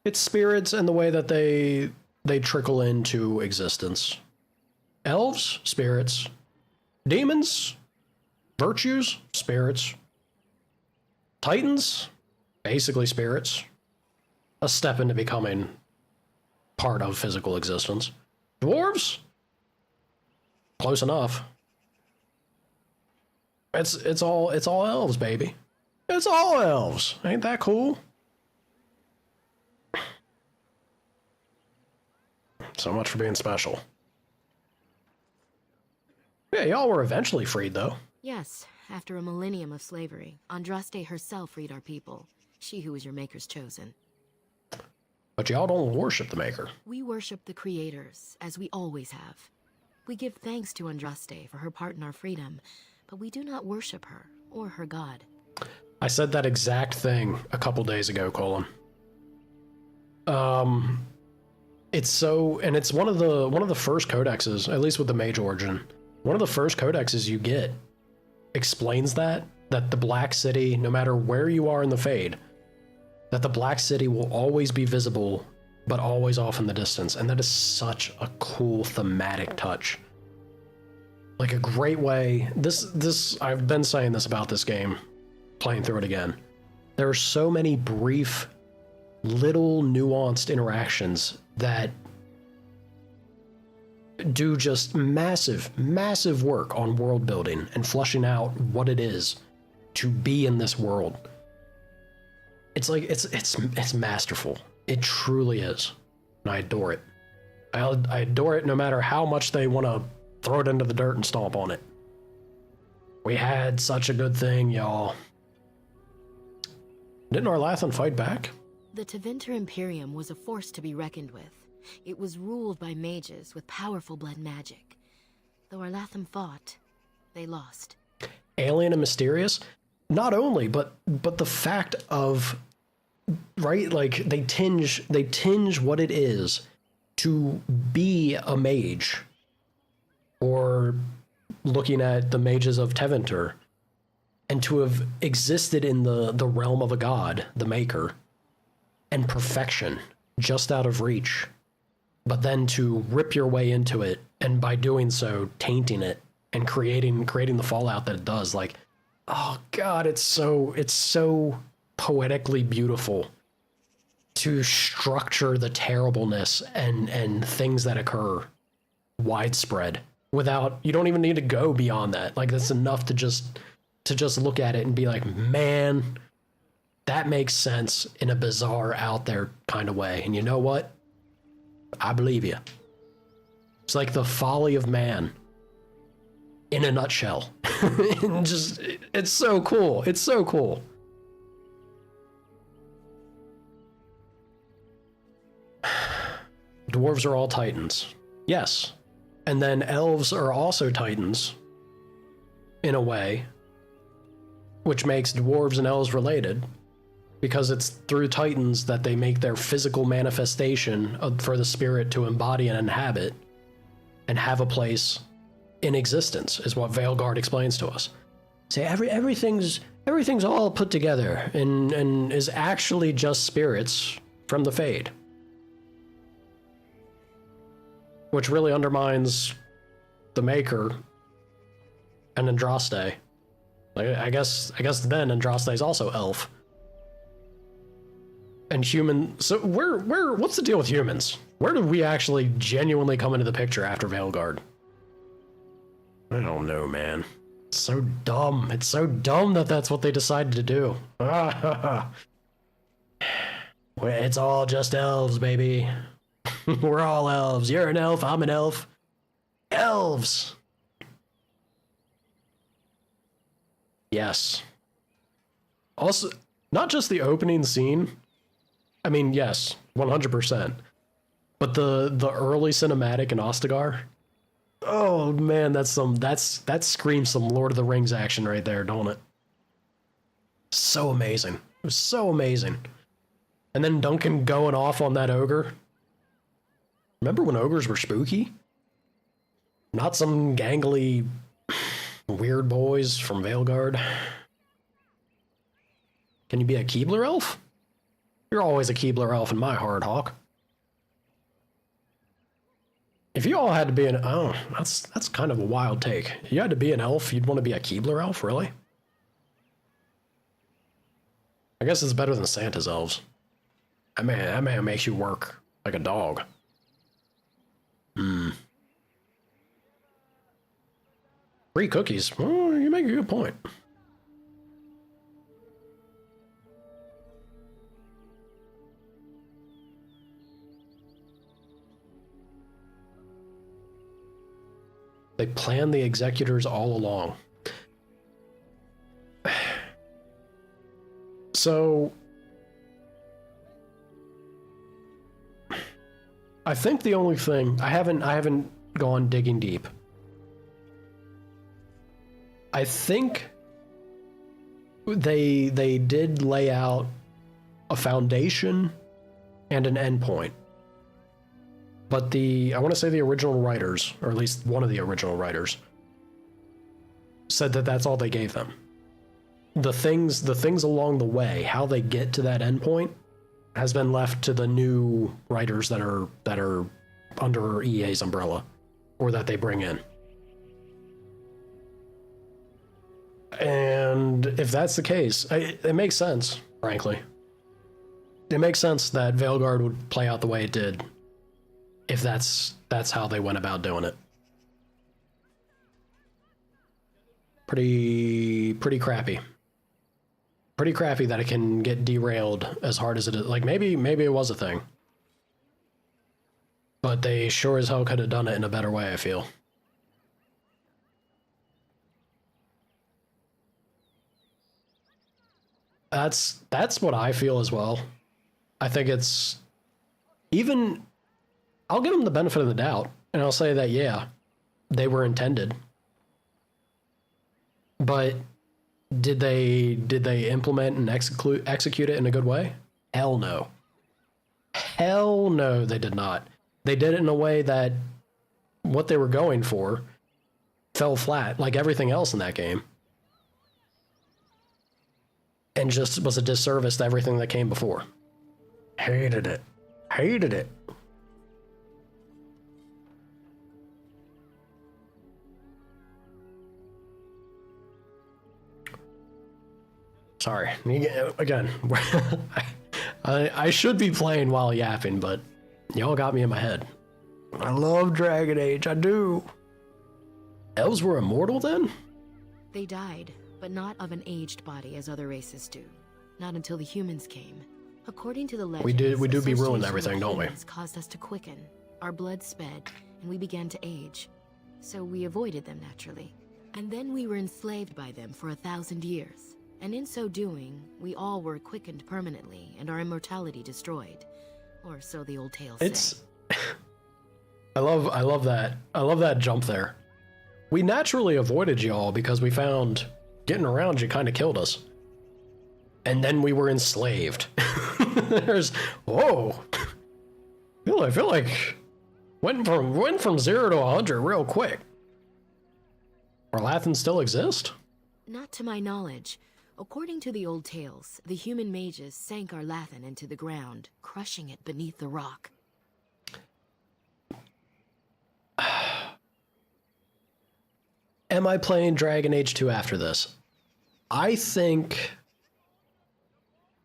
A: It's spirits and the way that they trickle into existence. Elves, spirits. Demons, virtues, spirits. Titans, basically spirits. A step into becoming part of physical existence. Dwarves, close enough. It's all elves, baby. It's all elves. Ain't that cool? So much for being special. Yeah, y'all were eventually freed, though.
P: Yes, after a millennium of slavery, Andraste herself freed our people. She who was your maker's chosen.
A: But y'all don't worship the Maker.
P: We worship the creators, as we always have. We give thanks to Andraste for her part in our freedom, but we do not worship her or her god.
A: I said that exact thing a couple days ago, Colin. It's so, and it's one of the first codexes, at least with the mage origin. One of the first codexes you get explains that the Black City, no matter where you are in the Fade, that the Black City will always be visible, but always off in the distance. And that is such a cool thematic touch. Like a great way, this I've been saying this about this game, playing through it again. There are so many brief, little nuanced interactions that do just massive work on world building and fleshing out what it is to be in this world. It's like, it's masterful. It truly is. And I adore it. I adore it no matter how much they want to throw it into the dirt and stomp on it. We had such a good thing, y'all. Didn't Orlathan fight back?
P: The Tevinter Imperium was a force to be reckoned with. It was ruled by mages with powerful blood magic. Though Orlathan fought, they lost.
A: Alien and mysterious? Not only, but the fact of, right, like they tinge what it is to be a mage. Or looking at the mages of Tevinter, and to have existed in the realm of a god, the Maker, and perfection just out of reach, but then to rip your way into it, and by doing so, tainting it and creating the fallout that it does. Like, oh god, it's so poetically beautiful to structure the terribleness and things that occur widespread without, you don't even need to go beyond that. Like, that's enough to just to just look at it and be like, man, that makes sense in a bizarre, out there kind of way. And you know what? I believe you. It's like the folly of man in a nutshell. And just, it's so cool. It's so cool. Dwarves are all titans. Yes. And then elves are also titans, in a way, which makes dwarves and elves related, because it's through titans that they make their physical manifestation for the spirit to embody and inhabit and have a place in existence, is what Veilguard explains to us. Say everything's all put together and is actually just spirits from the Fade. Which really undermines the Maker and Andraste. Like, I guess then Andraste is also elf. And human. So what's the deal with humans? Where did we actually genuinely come into the picture after Veilguard? I don't know, man. It's so dumb. It's so dumb that that's what they decided to do. It's all just elves, baby. We're all elves. You're an elf. I'm an elf. Elves. Yes. Also, not just the opening scene. I mean, yes, 100%. But the early cinematic in Ostagar. Oh man, that screams some Lord of the Rings action right there, don't it? So amazing. It was so amazing. And then Duncan going off on that ogre. Remember when ogres were spooky? Not some gangly weird boys from Veilguard. Can you be a Keebler elf? You're always a Keebler elf in my heart, Hawk. If you all had to be an... Oh, that's kind of a wild take. If you had to be an elf, you'd want to be a Keebler elf, really? I guess it's better than Santa's elves. That man makes you work like a dog. Free cookies. Well, you make a good point. They planned the executors all along. So I think the only thing I haven't gone digging deep. I think they did lay out a foundation and an endpoint. But I want to say the original writers, or at least one of the original writers, said that that's all they gave them. The things along the way, how they get to that endpoint, has been left to the new writers that are under EA's umbrella, or that they bring in. And if that's the case, it makes sense, frankly. It makes sense that Veilguard would play out the way it did, if that's how they went about doing it. Pretty crappy. Pretty crappy that it can get derailed as hard as it is. Like, maybe it was a thing. But they sure as hell could have done it in a better way, I feel. That's what I feel as well. I think it's... Even... I'll give them the benefit of the doubt, and I'll say that, yeah, they were intended. But did they implement and execute it in a good way? Hell no. Hell no, they did not. They did it in a way that what they were going for fell flat, like everything else in that game. And just was a disservice to everything that came before. Hated it. Hated it. Sorry. Again, I should be playing while yapping, but y'all got me in my head. I love Dragon Age, I do. Elves were immortal then?
P: They died, but not of an aged body as other races do. Not until the humans came. According to the legends,
A: we do be ruining
P: association
A: everything,
P: with
A: don't we?
P: humans caused us to quicken. Our blood sped, and we began to age. So we avoided them naturally. And then we were enslaved by them for 1,000 years. And in so doing, we all were quickened permanently and our immortality destroyed. Or so the old tales say.
A: I love that. I love that jump there. We naturally avoided y'all because we found getting around you kind of killed us. And then we were enslaved. Whoa. I feel like went from 0 to 100 real quick. Lathans still exist?
P: Not to my knowledge. According to the old tales, the human mages sank our Lathan into the ground, crushing it beneath the rock.
A: Am I playing Dragon Age 2 after this? I think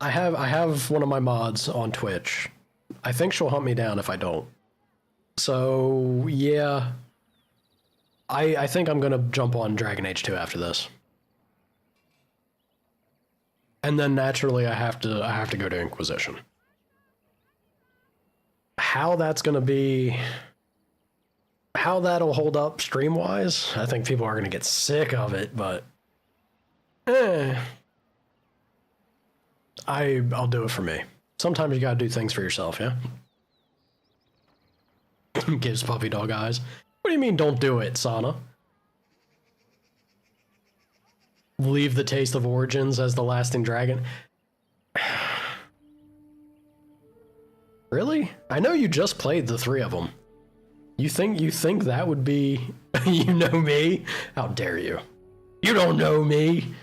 A: I have one of my mods on Twitch. I think she'll hunt me down if I don't. So yeah, I think I'm gonna jump on Dragon Age 2 after this. And then naturally I have to go to Inquisition. How that's gonna be, how that'll hold up stream-wise, I think people are gonna get sick of it, but I'll do it for me. Sometimes you gotta do things for yourself, yeah? Gives puppy dog eyes. What do you mean don't do it, Sana? Leave the taste of Origins as the lasting dragon. Really? I know you just played the 3 of them. You think that would be... You know me? How dare you? You don't know me!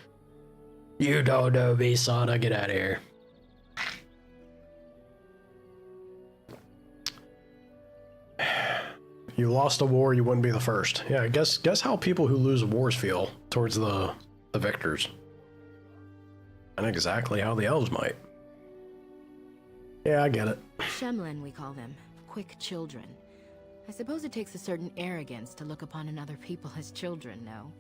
A: You don't know me, Sana. Get out of here. You lost a war, you wouldn't be the first. Yeah, guess how people who lose wars feel towards the victors. And exactly how the elves might. Yeah, I get it.
P: Shemlin, we call them. Quick children. I suppose it takes a certain arrogance to look upon another people as children, no?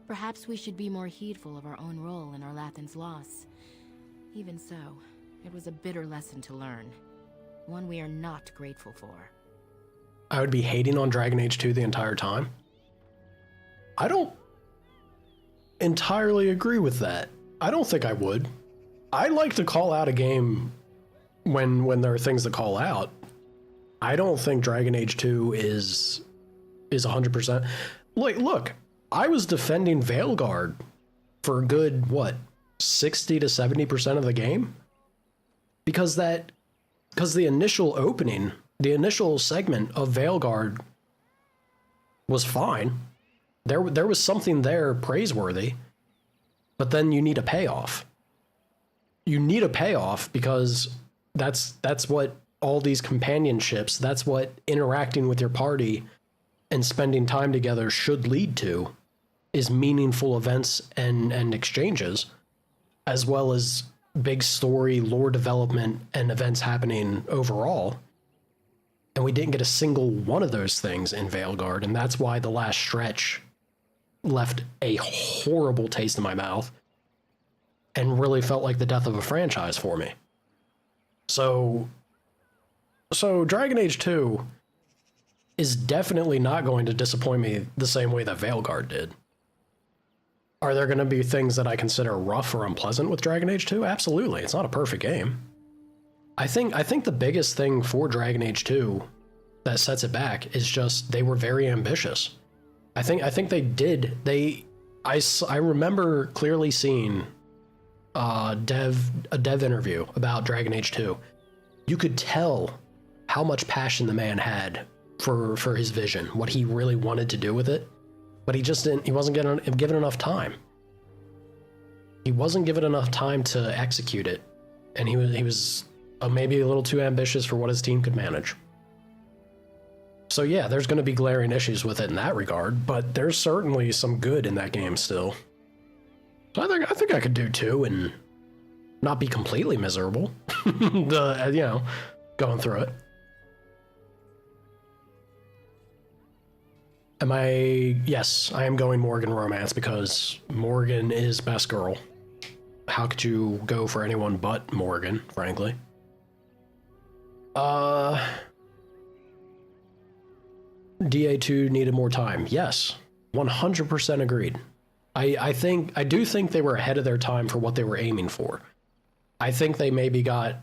P: Perhaps we should be more heedful of our own role in our Lathan's loss. Even so, it was a bitter lesson to learn. One we are not grateful for.
A: I would be hating on Dragon Age 2 the entire time. I don't entirely agree with that. I don't think I would. I like to call out a game when there are things to call out. I don't think Dragon Age 2 is 100%. Like, look, I was defending Veilguard for a good, what, 60 to 70% of the game? Because the initial opening, the initial segment of Veilguard was fine. There was something there praiseworthy, but then you need a payoff. You need a payoff because that's what all these companionships, that's what interacting with your party and spending time together should lead to, is meaningful events and exchanges, as well as big story, lore development, and events happening overall. And we didn't get a single one of those things in Veilguard, and that's why the last stretch left a horrible taste in my mouth and really felt like the death of a franchise for me. So Dragon Age 2 is definitely not going to disappoint me the same way that Veilguard did. Are there going to be things that I consider rough or unpleasant with Dragon Age 2? Absolutely. It's not a perfect game. I think the biggest thing for Dragon Age 2 that sets it back is just they were very ambitious. I think they did. I remember clearly seeing a dev interview about Dragon Age 2. You could tell how much passion the man had for his vision, what he really wanted to do with it, but he wasn't given enough time. He wasn't given enough time to execute it, and he was maybe a little too ambitious for what his team could manage. So yeah, there's going to be glaring issues with it in that regard, but there's certainly some good in that game still. So I think I could do 2 and not be completely miserable. Going through it. Am I... Yes, I am going Morgan romance because Morgan is best girl. How could you go for anyone but Morgan, frankly? DA2 needed more time. Yes, 100% agreed. I do think they were ahead of their time for what they were aiming for. I think they maybe got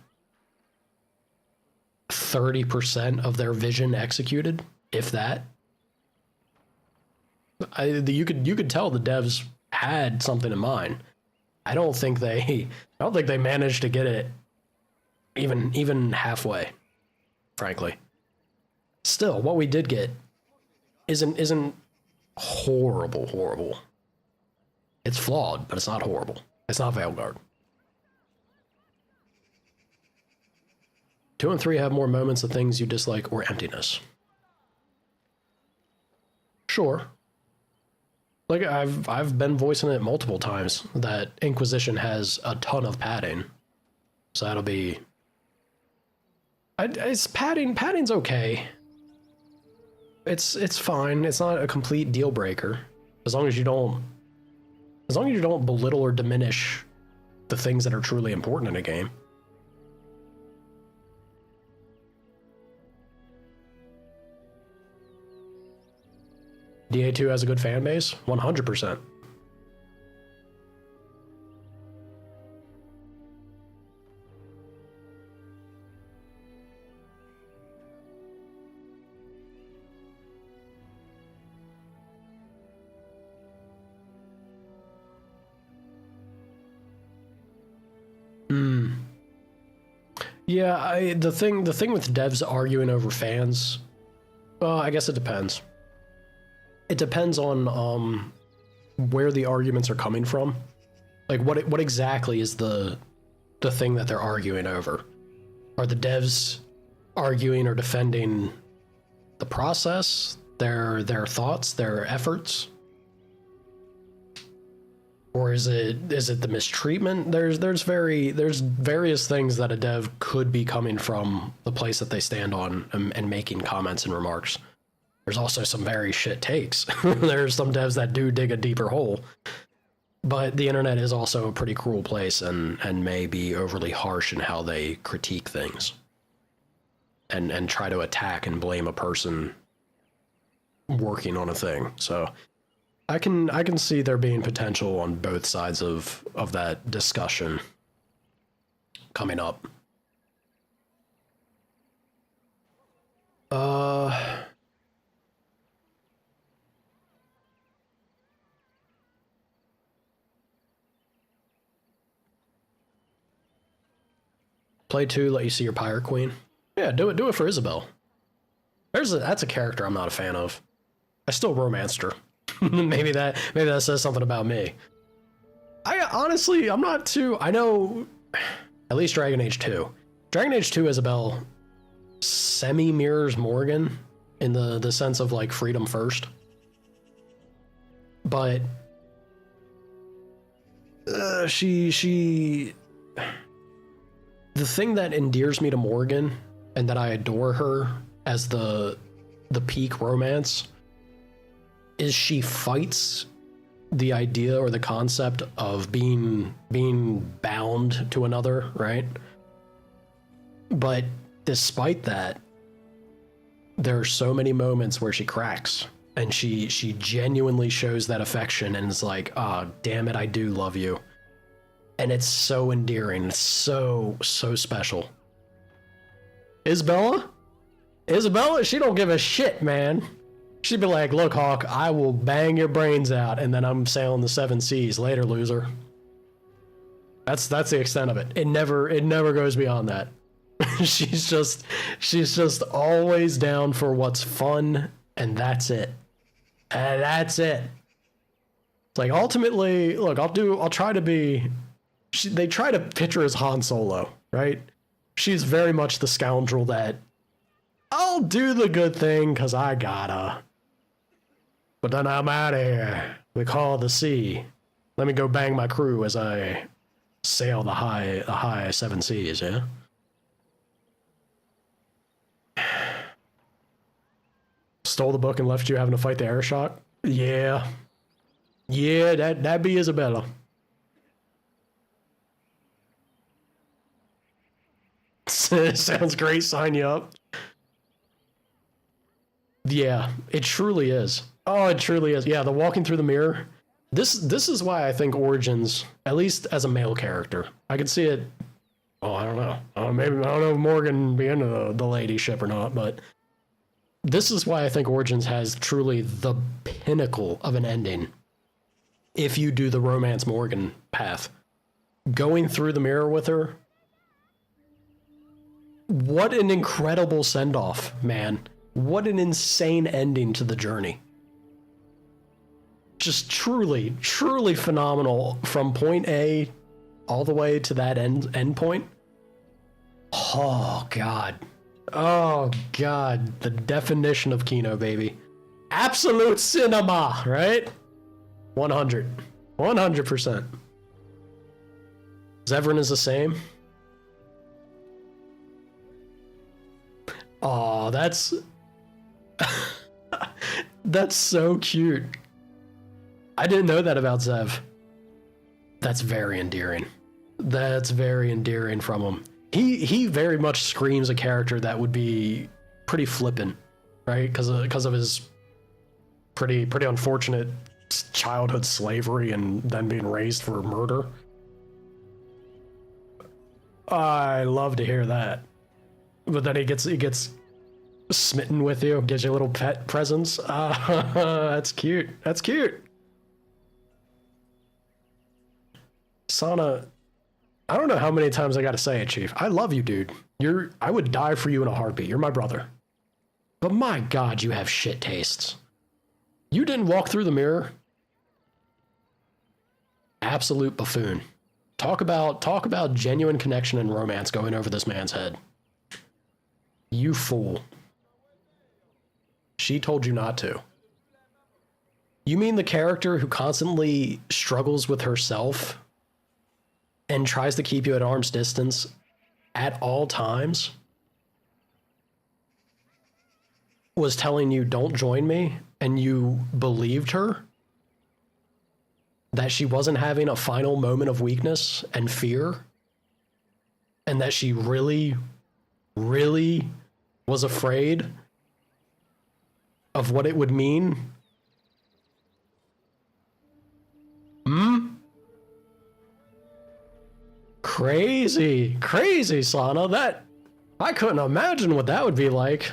A: 30% of their vision executed, if that. You could tell the devs had something in mind. I don't think they managed to get it even halfway, frankly. Still, what we did get isn't horrible. It's flawed, but it's not horrible. It's not Veilguard. 2 and 3 have more moments of things you dislike or emptiness. Sure. Like, I've been voicing it multiple times that Inquisition has a ton of padding. So that'll be... It's padding's okay. It's fine. It's not a complete deal breaker. As long as you don't belittle or diminish the things that are truly important in a game. DA2 has a good fan base? 100%. Yeah, the thing with devs arguing over fans, well, I guess it depends. It depends on where the arguments are coming from. Like what exactly is the thing that they're arguing over? Are the devs arguing or defending the process, their thoughts, their efforts? Or is it the mistreatment? There's various things that a dev could be coming from the place that they stand on and making comments and remarks. There's also some very shit takes. There's some devs that do dig a deeper hole. But the internet is also a pretty cruel place and may be overly harsh in how they critique things. And try to attack and blame a person working on a thing. So I can see there being potential on both sides of that discussion coming up. Play 2, let you see your Pirate Queen. Yeah, do it for Isabel. That's a character I'm not a fan of. I still romanced her. maybe that says something about me. I'm not too... I know at least Dragon Age 2. Dragon Age 2 Isabel semi-mirrors Morgan in the sense of like freedom first. But she the thing that endears me to Morgan and that I adore her as the peak romance is she fights the idea or the concept of being bound to another, right? But despite that, there are so many moments where she cracks and she genuinely shows that affection and is like, ah, oh, damn it, I do love you. And it's so endearing. It's so special. Isabella, she don't give a shit, man. She'd be like, look, Hawk, I will bang your brains out, and then I'm sailing the 7 seas. Later, loser. That's the extent of it. It never goes beyond that. she's just always down for what's fun, and that's it. And that's it. It's like, ultimately, look, I'll try to be... They try to picture as Han Solo, right? She's very much the scoundrel that I'll do the good thing because I gotta. But then I'm out of here. We call the sea. Let me go bang my crew as I sail the high 7 seas, yeah? Stole the book and left you having to fight the air shock? Yeah. Yeah, that'd be Isabella. Sounds great, sign you up. Yeah, it truly is. Oh, it truly is. Yeah, the walking through the mirror. This is why I think Origins, at least as a male character, I could see it. Oh, I don't know. Maybe I don't know if Morgan be into the lady ship or not, but this is why I think Origins has truly the pinnacle of an ending. If you do the romance Morgan path, going through the mirror with her. What an incredible send-off, man. What an insane ending to the journey. Just truly, truly phenomenal from point A all the way to that end point. Oh, God. Oh, God. The definition of Kino, baby. Absolute cinema, right? 100. 100%. Zevran is the same. Oh, that's... that's so cute. I didn't know that about Zev. That's very endearing. That's very endearing from him. He very much screams a character that would be pretty flippant, right? Because of his pretty unfortunate childhood slavery and then being raised for murder. I love to hear that. But then he gets smitten with you, gives you little pet presents. That's cute. That's cute. Sana, I don't know how many times I gotta say it, Chief. I love you, dude. I would die for you in a heartbeat. You're my brother. But my God, you have shit tastes. You didn't walk through the mirror. Absolute buffoon. Talk about genuine connection and romance going over this man's head. You fool. She told you not to. You mean the character who constantly struggles with herself and tries to keep you at arm's distance at all times was telling you don't join me, and you believed her? That she wasn't having a final moment of weakness and fear? And that she really, really was afraid of what it would mean? Crazy, Sana. That, I couldn't imagine what that would be like.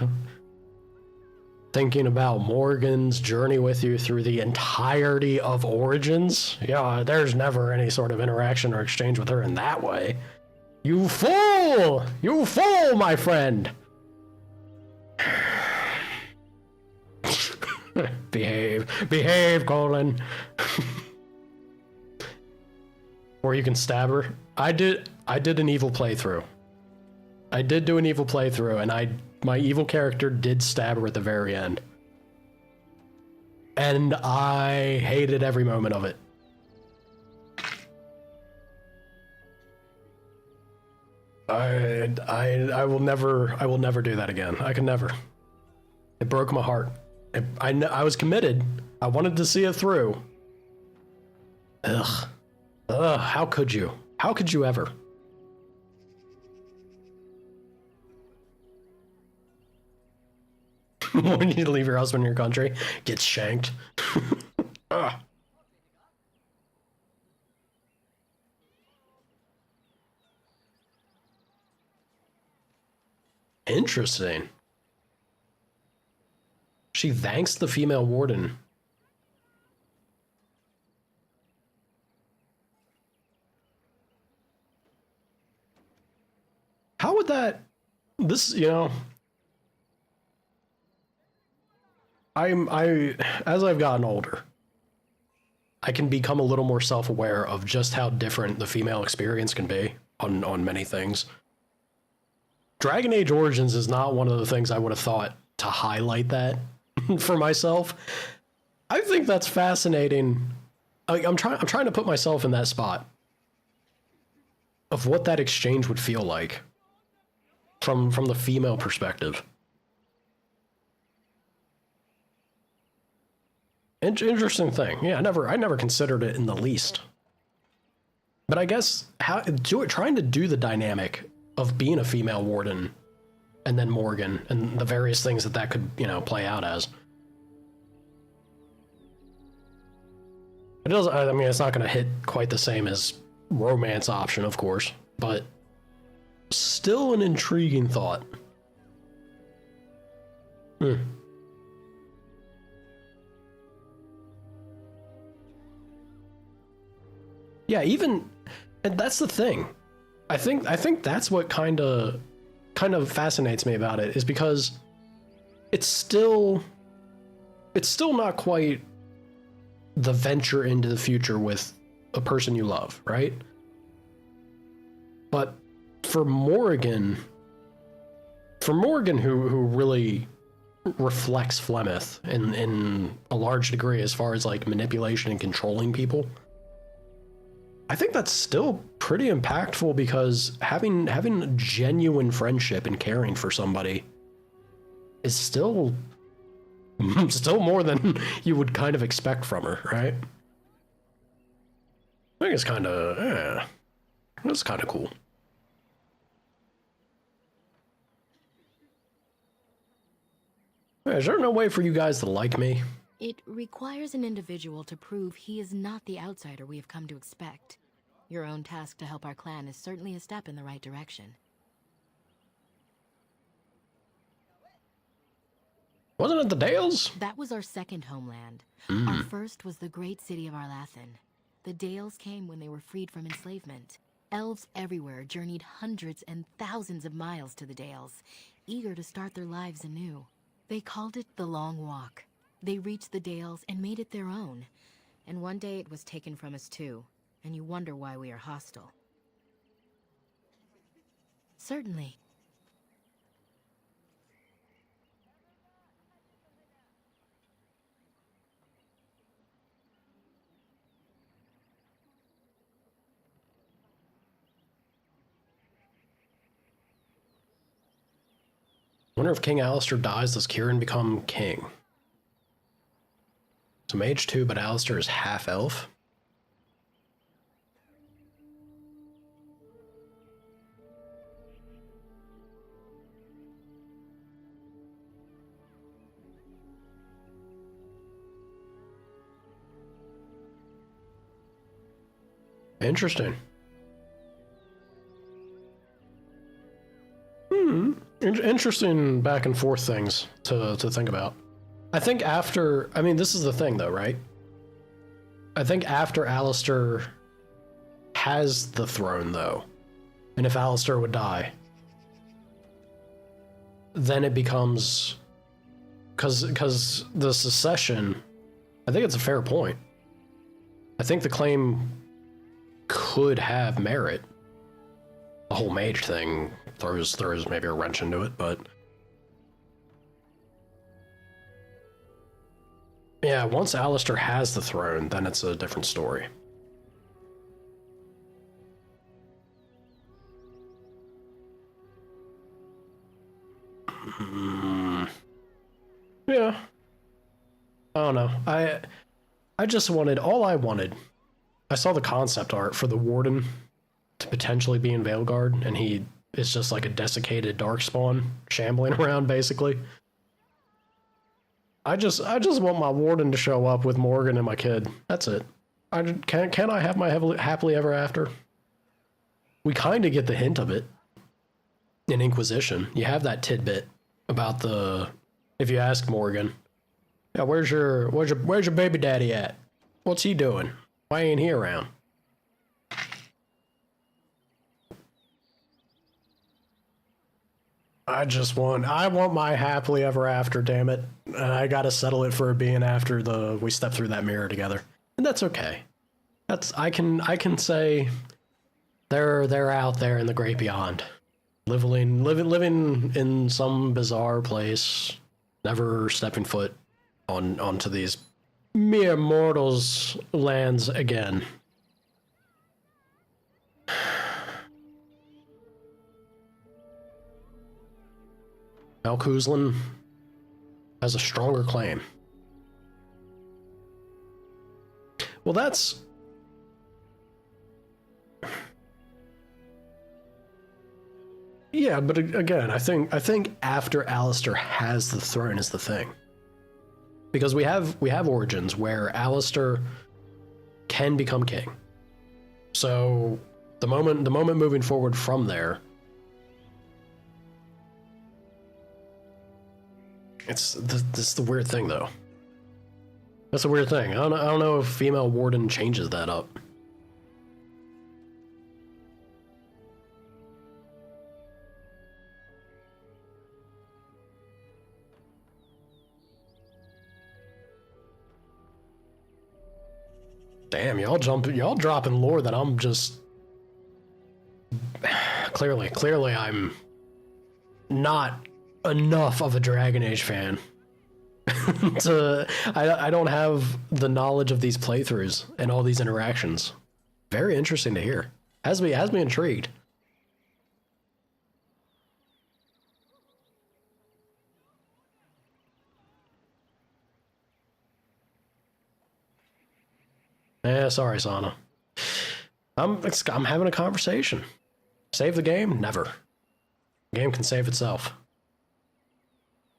A: Thinking about Morgan's journey with you through the entirety of Origins. Yeah, there's never any sort of interaction or exchange with her in that way. You fool! You fool, my friend! Behave, Colin. Or you can stab her. I did an evil playthrough. I did do an evil playthrough, and my evil character did stab her at the very end. And I hated every moment of it. I will never do that again. I can never. It broke my heart. I was committed. I wanted to see it through. Ugh, how could you? How could you ever? When you leave your husband in your country, gets shanked. Ugh. Interesting. She thanks the female warden. How would that... This, you know... as I've gotten older, I can become a little more self-aware of just how different the female experience can be on many things. Dragon Age Origins is not one of the things I would have thought to highlight that for myself. I think that's fascinating. I'm trying to put myself in that spot of what that exchange would feel like from the female perspective. Interesting thing. Yeah, I never considered it in the least. But I guess trying to do the dynamic of being a female warden and then Morgan and the various things that could, you know, play out as. It does. I mean, it's not going to hit quite the same as romance option, of course, but still an intriguing thought. Yeah, and that's the thing. I think that's what kind of fascinates me about it, is because it's still not quite the venture into the future with a person you love, right? But for Morgan who really reflects Flemeth in a large degree as far as like manipulation and controlling people, I think that's still pretty impactful, because having genuine friendship and caring for somebody is still more than you would kind of expect from her, right? I think it's kind of, it's kind of cool. Is there no way for you guys to like me?
P: It requires an individual to prove he is not the outsider we have come to expect. Your own task to help our clan is certainly a step in the right direction.
A: Wasn't it the Dales?
P: That was our second homeland.
A: Mm.
P: Our first was the great city of Arlathan. The Dales came when they were freed from enslavement. Elves everywhere journeyed hundreds and thousands of miles to the Dales, eager to start their lives anew. They called it the Long Walk. They reached the Dales and made it their own. And one day it was taken from us too, and you wonder why we are hostile. Certainly.
A: Wonder if King Alistair dies, does Kieran become king? So mage 2, but Alistair is half elf. Interesting. Interesting back and forth things to think about. I think after, I mean, this is the thing though, right? I think after Alistair has the throne though, and if Alistair would die, then it becomes, because the secession, I think it's a fair point. I think the claim could have merit. The whole mage thing throws maybe a wrench into it, but yeah, once Alistair has the throne, then it's a different story. Yeah. I don't know. I just wanted, I saw the concept art for the Warden to potentially be in Veilguard, and he is just like a desiccated darkspawn shambling around, basically. I just want my Warden to show up with Morgan and my kid. That's it. Can I have my happily ever after? We kind of get the hint of it in Inquisition. You have that tidbit about the, if you ask Morgan, yeah, where's your baby daddy at? What's he doing? Why ain't he around? I want my happily ever after, damn it. And I gotta settle it for being after we step through that mirror together. And that's okay. I can say they're out there in the great beyond. Living in some bizarre place, never stepping foot onto these mere mortals' lands again. Malkuzlan has a stronger claim. Well, that's... Yeah, but again, I think after Alistair has the throne is the thing. Because we have origins where Alistair can become king. So the moment moving forward from there, this is the weird thing though. That's a weird thing. I don't know if female warden changes that up. Damn, y'all dropping lore that I'm just clearly I'm not enough of a Dragon Age fan. I don't have the knowledge of these playthroughs and all these interactions. Very interesting to hear. Has me intrigued. Yeah, sorry, Sana. I'm having a conversation. Save the game? Never. The game can save itself.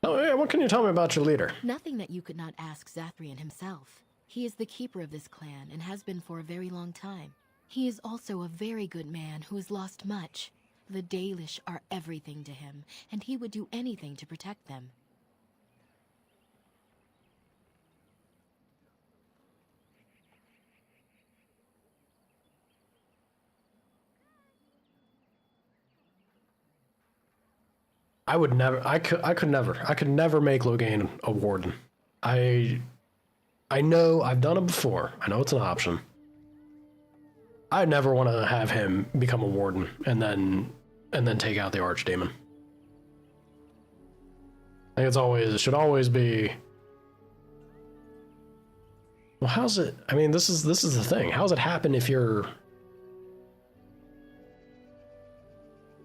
A: Oh, yeah, what can you tell me about your leader?
P: Nothing that you could not ask Zathrian himself. He is the keeper of this clan and has been for a very long time. He is also a very good man who has lost much. The Dalish are everything to him, and he would do anything to protect them.
A: I would never. I could never make Loghain a warden. I know I've done it before. I know it's an option. I never want to have him become a warden and then take out the archdemon. I think it should always be. Well, how's it? I mean, this is the thing. How's it happen if you're?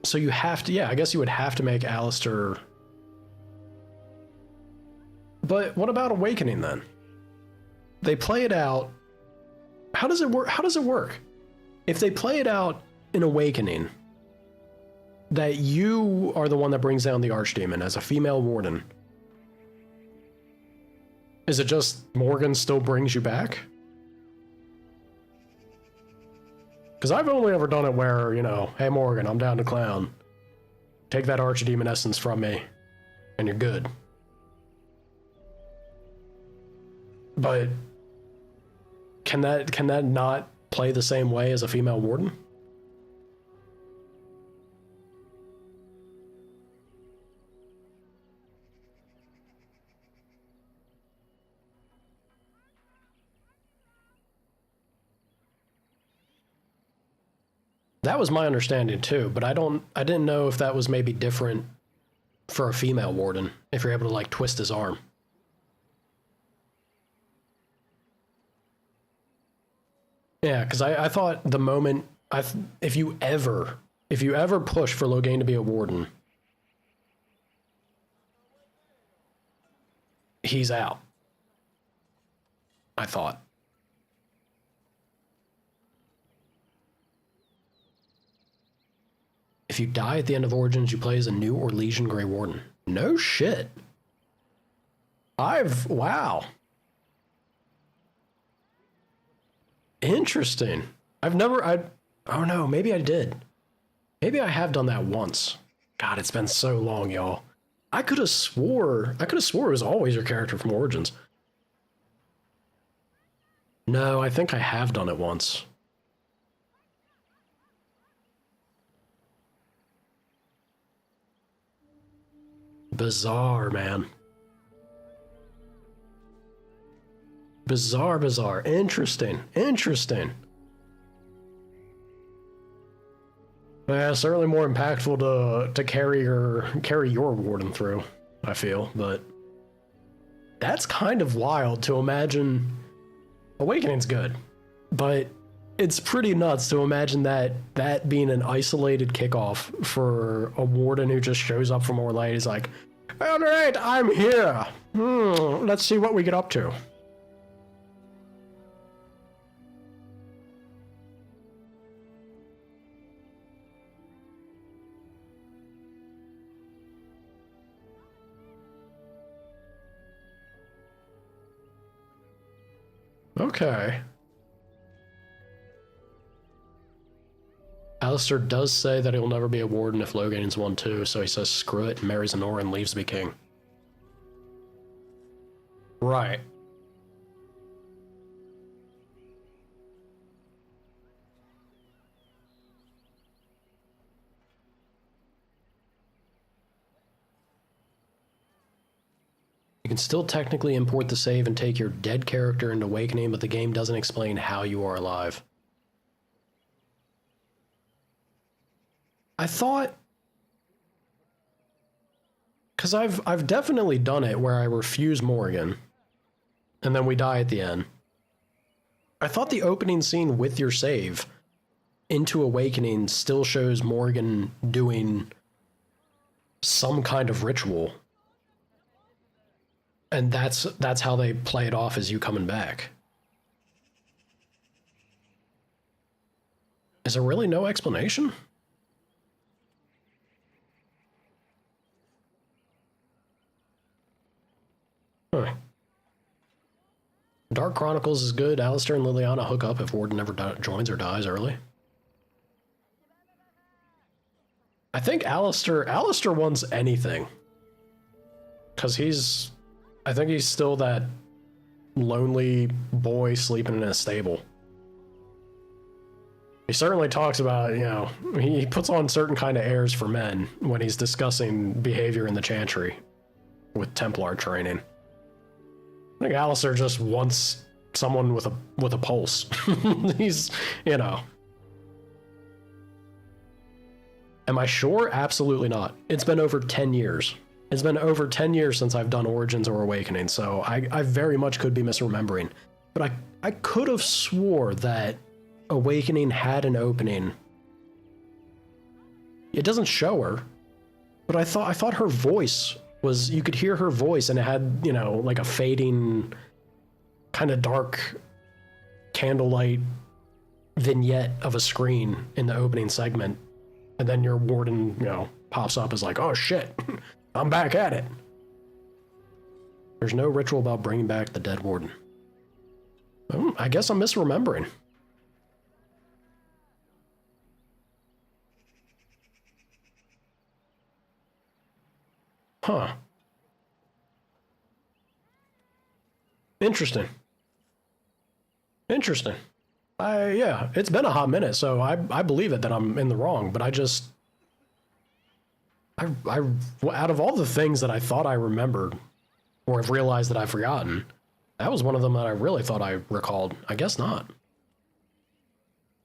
A: So you have to, yeah, I guess you would have to make Alistair. But what about Awakening then? They play it out. How does it work? If they play it out in Awakening, that you are the one that brings down the Archdemon as a female warden, is it just Morgan still brings you back? Because I've only ever done it where, you know, hey Morgan, I'm down to clown. Take that Archdemon essence from me, and you're good. But can that not play the same way as a female warden? That was my understanding too, but I didn't know if that was maybe different for a female warden, if you're able to like twist his arm. Yeah, because I thought the moment if you ever push for Loghain to be a warden, he's out. I thought. If you die at the end of Origins, you play as a new or Legion Grey Warden. No shit. Wow. Interesting. Oh no, maybe I did. Maybe I have done that once. God, it's been so long, y'all. I could have swore it was always your character from Origins. No, I think I have done it once. Bizarre, man. Bizarre. Interesting. Yeah, certainly more impactful to carry your warden through, I feel, but that's kind of wild to imagine. Awakening's good, but it's pretty nuts to imagine that being an isolated kickoff for a warden who just shows up for more light. He's like, all right, I'm here. Let's see what we get up to. Okay. Alistair does say that he'll never be a warden if Logan's one too, so he says screw it, marries Honora and leaves to be king. Right. You can still technically import the save and take your dead character into Awakening, but the game doesn't explain how you are alive. I thought... Because I've definitely done it where I refuse Morgan, and then we die at the end. I thought the opening scene with your save into Awakening still shows Morgan doing some kind of ritual. And that's how they play it off as you coming back. Is there really no explanation? Huh. Dark Chronicles is good. Alistair and Liliana hook up if Warden never joins or dies early. I think Alistair wants anything. Because I think he's still that lonely boy sleeping in a stable. He certainly talks about, you know, he puts on certain kind of airs for men when he's discussing behavior in the Chantry with Templar training. I think Alistair just wants someone with a pulse. He's, you know. Am I sure? Absolutely not. It's been over 10 years. It's been over 10 years since I've done Origins or Awakening, so I very much could be misremembering. But I could have swore that Awakening had an opening. It doesn't show her, but I thought her voice was, you could hear her voice and it had, you know, like a fading kind of dark candlelight vignette of a screen in the opening segment. And then your warden, you know, pops up as like, oh shit, I'm back at it. There's no ritual about bringing back the dead warden. I guess I'm misremembering. Huh. Interesting. Interesting. Yeah, it's been a hot minute, so I believe it that I'm in the wrong, but I out of all the things that I thought I remembered or have realized that I've forgotten, that was one of them that I really thought I recalled. I guess not.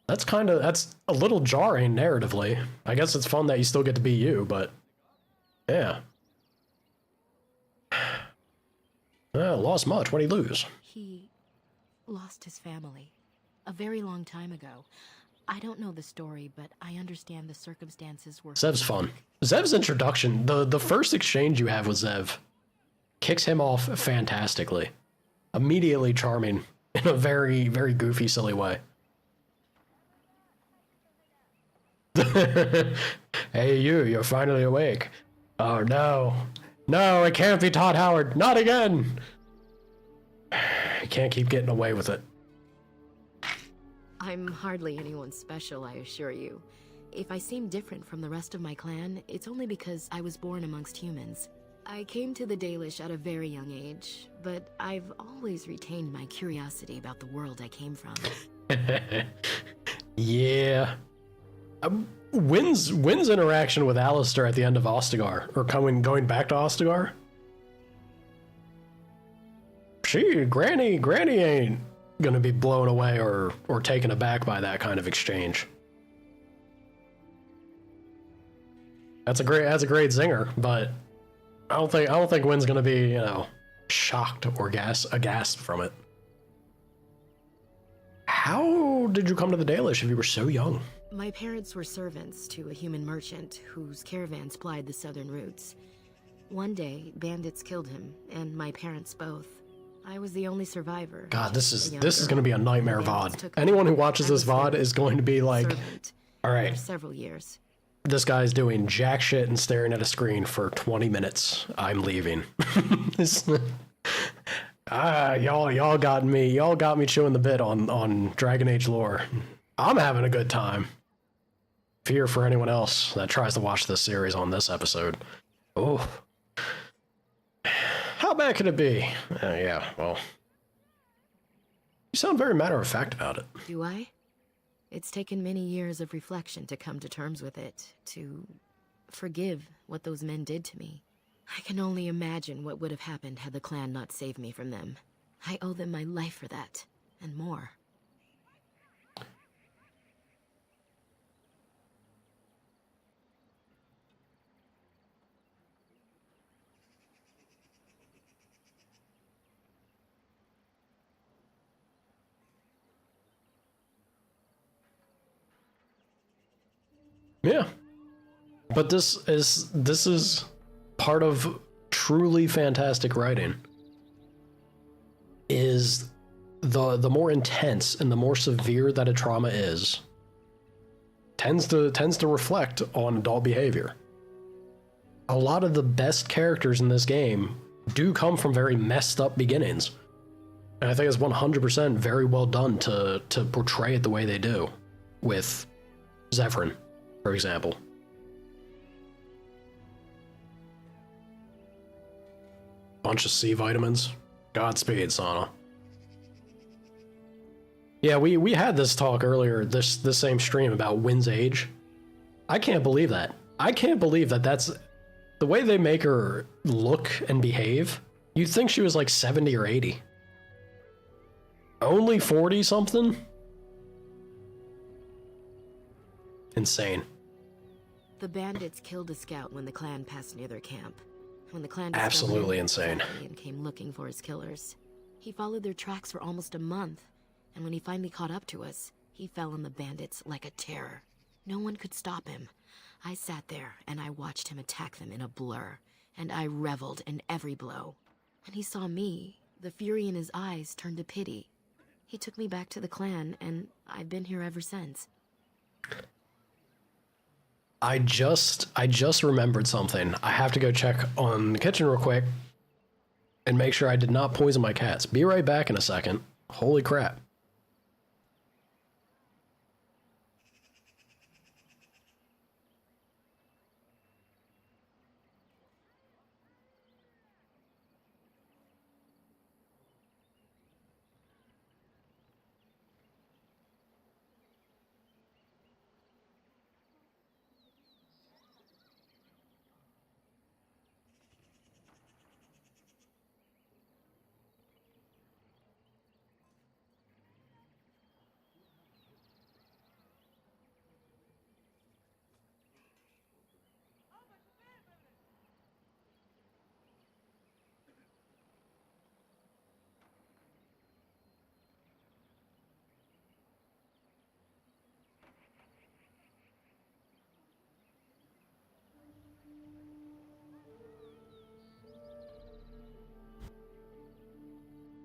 A: That's a little jarring narratively. I guess it's fun that you still get to be you, but yeah. Lost much. What'd he lose?
P: He lost his family a very long time ago. I don't know the story, but I understand the circumstances were...
A: Zev's fun. Zev's introduction, the first exchange you have with Zev, kicks him off fantastically. Immediately charming in a very, very goofy, silly way. Hey you're finally awake. Oh no. No, it can't be Todd Howard. Not again! You can't keep getting away with it.
P: I'm hardly anyone special, I assure you. If I seem different from the rest of my clan, it's only because I was born amongst humans. I came to the Dalish at a very young age, but I've always retained my curiosity about the world I came from.
A: Yeah. Wynn's interaction with Alistair at the end of Ostagar, or going back to Ostagar? Granny ain't gonna be blown away or taken aback by that kind of exchange. That's a great zinger, but I don't think Wynn's gonna be, you know, shocked or aghast from it. How did you come to the Dalish if you were so young?
P: My parents were servants to a human merchant whose caravans plied the southern routes. One day, bandits killed him, and my parents both. I was the only survivor.
A: God, this is going to be a nightmare VOD. Anyone who watches this VOD is going to be like, all right,
P: for several years.
A: This guy's doing jack shit and staring at a screen for 20 minutes. I'm leaving. Y'all got me chewing the bit on Dragon Age lore. I'm having a good time. Fear for anyone else that tries to watch this series on this episode. Oh. How bad could it be? Yeah, well. You sound very matter-of-fact about it.
P: Do I? It's taken many years of reflection to come to terms with it, to forgive what those men did to me. I can only imagine what would have happened had the clan not saved me from them. I owe them my life for that, and more.
A: Yeah. But this is part of truly fantastic writing. Is the more intense and the more severe that a trauma is, tends to reflect on adult behavior. A lot of the best characters in this game do come from very messed up beginnings. And I think it's 100% very well done to portray it the way they do with Zephyrin, for example. Bunch of C vitamins. Godspeed, Sana. Yeah, we had this talk earlier, this same stream about Wynn's age. I can't believe that. I can't believe that that's the way they make her look and behave. You'd think she was like 70 or 80. Only 40 something? Insane.
P: The bandits killed a scout when the clan passed near their camp. When the clan
A: absolutely insane
P: and came looking for his killers. He followed their tracks for almost a month, and when he finally caught up to us, he fell on the bandits like a terror. No one could stop him. I sat there and I watched him attack them in a blur, and I reveled in every blow. When he saw me, the fury in his eyes turned to pity. He took me back to the clan, and I've been here ever since.
A: I just remembered something. I have to go check on the kitchen real quick and make sure I did not poison my cats. Be right back in a second. Holy crap.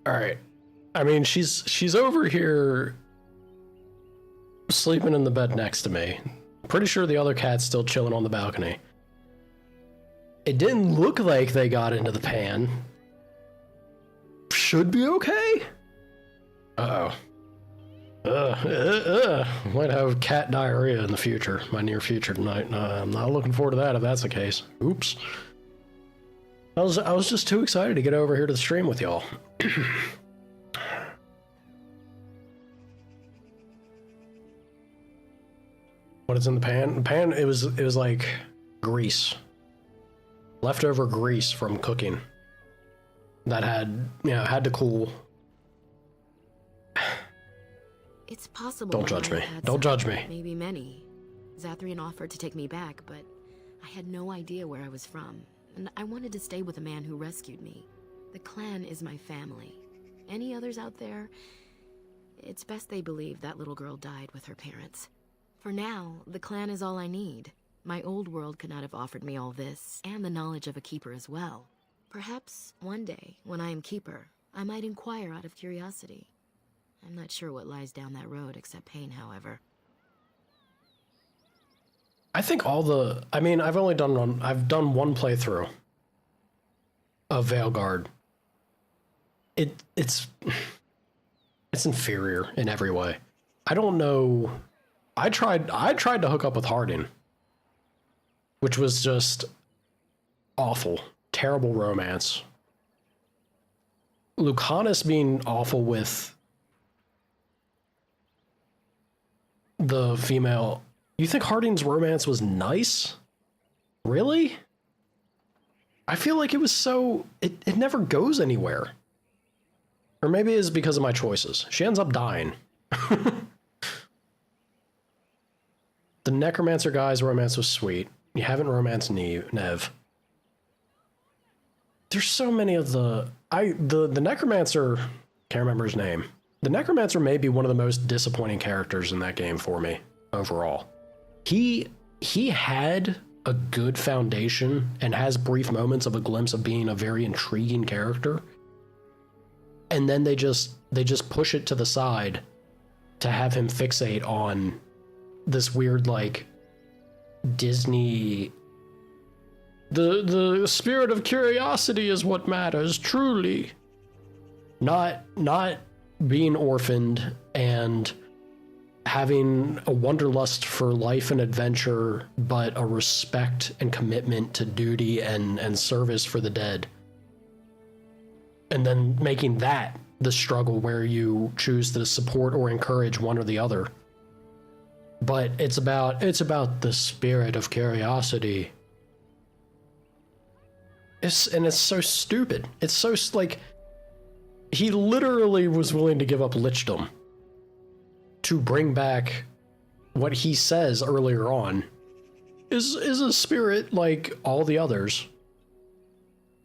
A: All right. I mean, she's over here sleeping in the bed next to me. Pretty sure the other cat's still chilling on the balcony. It didn't look like they got into the pan. Should be okay. Uh-oh. Might have cat diarrhea in the future, my near future tonight. I'm not looking forward to that if that's the case. Oops. I was just too excited to get over here to the stream with y'all. What is in the pan? The pan, it was like grease. Leftover grease from cooking. That had to cool.
P: It's possible.
A: Don't judge me. Don't judge me.
P: Maybe many. Zathrian offered to take me back, but I had no idea where I was from, and I wanted to stay with the man who rescued me. The clan is my family. Any others out there? It's best they believe that little girl died with her parents. For now, the clan is all I need. My old world could not have offered me all this, and the knowledge of a keeper as well. Perhaps one day, when I am keeper, I might inquire out of curiosity. I'm not sure what lies down that road except pain, however.
A: I think I mean, I've done one playthrough of Veilguard. it's inferior in every way. I don't know. I tried to hook up with Harding, which was just awful, terrible romance. Lucanus being awful with the female. You think Harding's romance was nice? Really? I feel like it was so... It never goes anywhere. Or maybe it's because of my choices. She ends up dying. The Necromancer guy's romance was sweet. You haven't romanced Nev. There's so many of the Necromancer... Can't remember his name. The Necromancer may be one of the most disappointing characters in that game for me, overall. He had a good foundation and has brief moments of a glimpse of being a very intriguing character. And then they just push it to the side to have him fixate on this weird, like, Disney... The spirit of curiosity is what matters, truly. Not being orphaned and having a wanderlust for life and adventure, but a respect and commitment to duty and service for the dead. And then making that the struggle where you choose to support or encourage one or the other. But it's about the spirit of curiosity. It's so stupid. It's so, like, he literally was willing to give up lichdom to bring back what he says earlier on is a spirit like all the others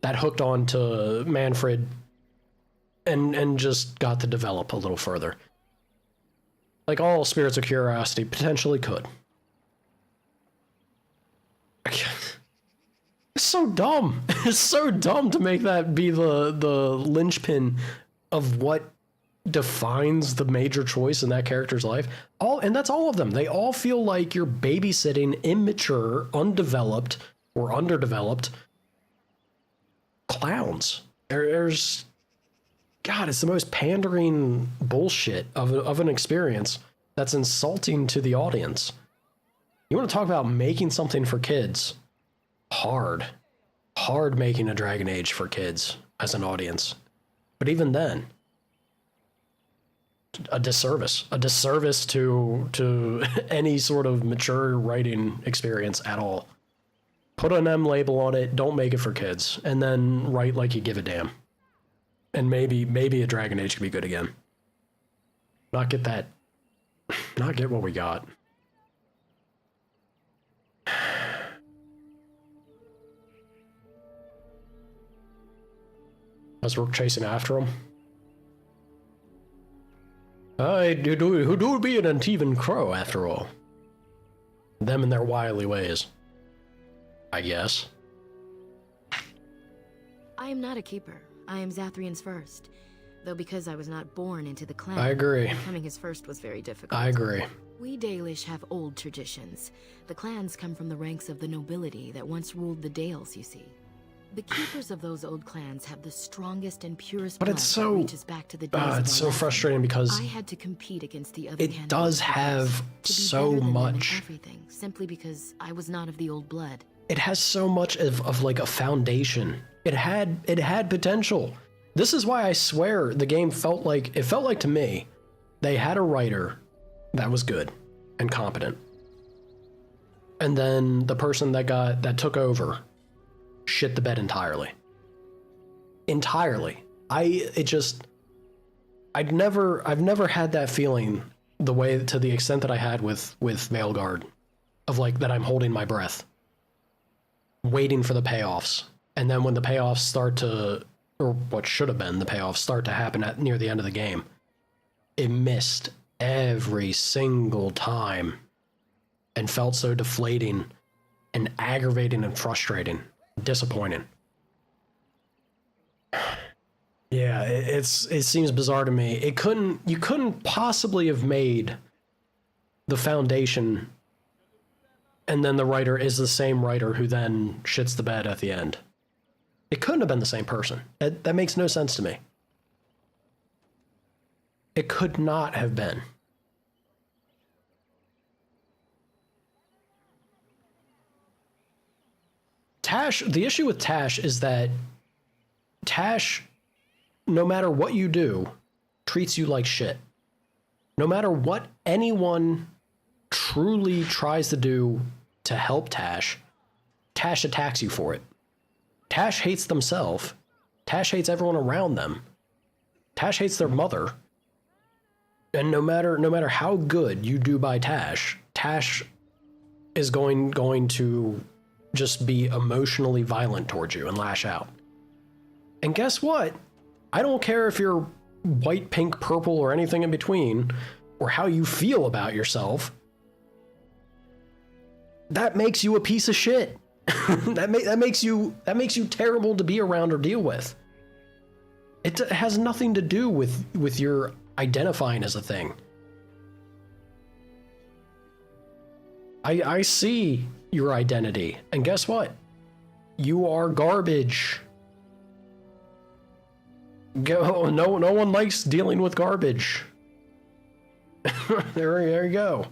A: that hooked on to Manfred and just got to develop a little further. Like all spirits of curiosity potentially could. It's so dumb. It's so dumb to make that be the linchpin of what defines the major choice in that character's life. And that's all of them. They all feel like you're babysitting immature, undeveloped, or underdeveloped clowns. There's... God, it's the most pandering bullshit of an experience that's insulting to the audience. You want to talk about making something for kids? Hard making a Dragon Age for kids as an audience. But even then, a disservice to any sort of mature writing experience at all. Put an M label on it, don't make it for kids, and then write like you give a damn. And maybe a Dragon Age can be good again. Not get what we got. As we're chasing after him. Who do be an Antivan crow, after all? Them and their wily ways. I guess.
P: I am not a keeper. I am Zathrian's first. Though because I was not born into the clan,
A: I agree.
P: Becoming his first was very difficult.
A: I agree.
P: We Dalish have old traditions. The clans come from the ranks of the nobility that once ruled the Dales, you see. The keepers of those old clans have the strongest and purest blood that reaches back to the days of
A: it's so frustrating because
P: I had to compete against the other
A: it does have so much
P: everything, simply because I was not of the old blood.
A: It has so much of like a foundation. It had potential. This is why I swear the game felt like to me they had a writer that was good and competent. And then the person that took over shit the bed entirely. I've never had that feeling the way, to the extent that I had with Veilguard, of like that I'm holding my breath, waiting for the payoffs. And then when the payoffs start to, or what should have been the payoffs start to happen near the end of the game, it missed every single time and felt so deflating and aggravating and frustrating. Disappointing. Yeah, it seems bizarre to me. You couldn't possibly have made the foundation and then the writer is the same writer who then shits the bed at the end. It couldn't have been the same person. That makes no sense to me. It could not have been. Tash, the issue with Tash is that Tash, no matter what you do, treats you like shit. No matter what anyone truly tries to do to help Tash, Tash attacks you for it. Tash hates themselves. Tash hates everyone around them. Tash hates their mother. And no matter how good you do by Tash, Tash is going to just be emotionally violent towards you and lash out. And guess what? I don't care if you're white, pink, purple, or anything in between, or how you feel about yourself. That makes you a piece of shit. that makes you terrible to be around or deal with. It has nothing to do with your identifying as a thing. I see your identity, and guess what? You are garbage. No one likes dealing with garbage. there you go.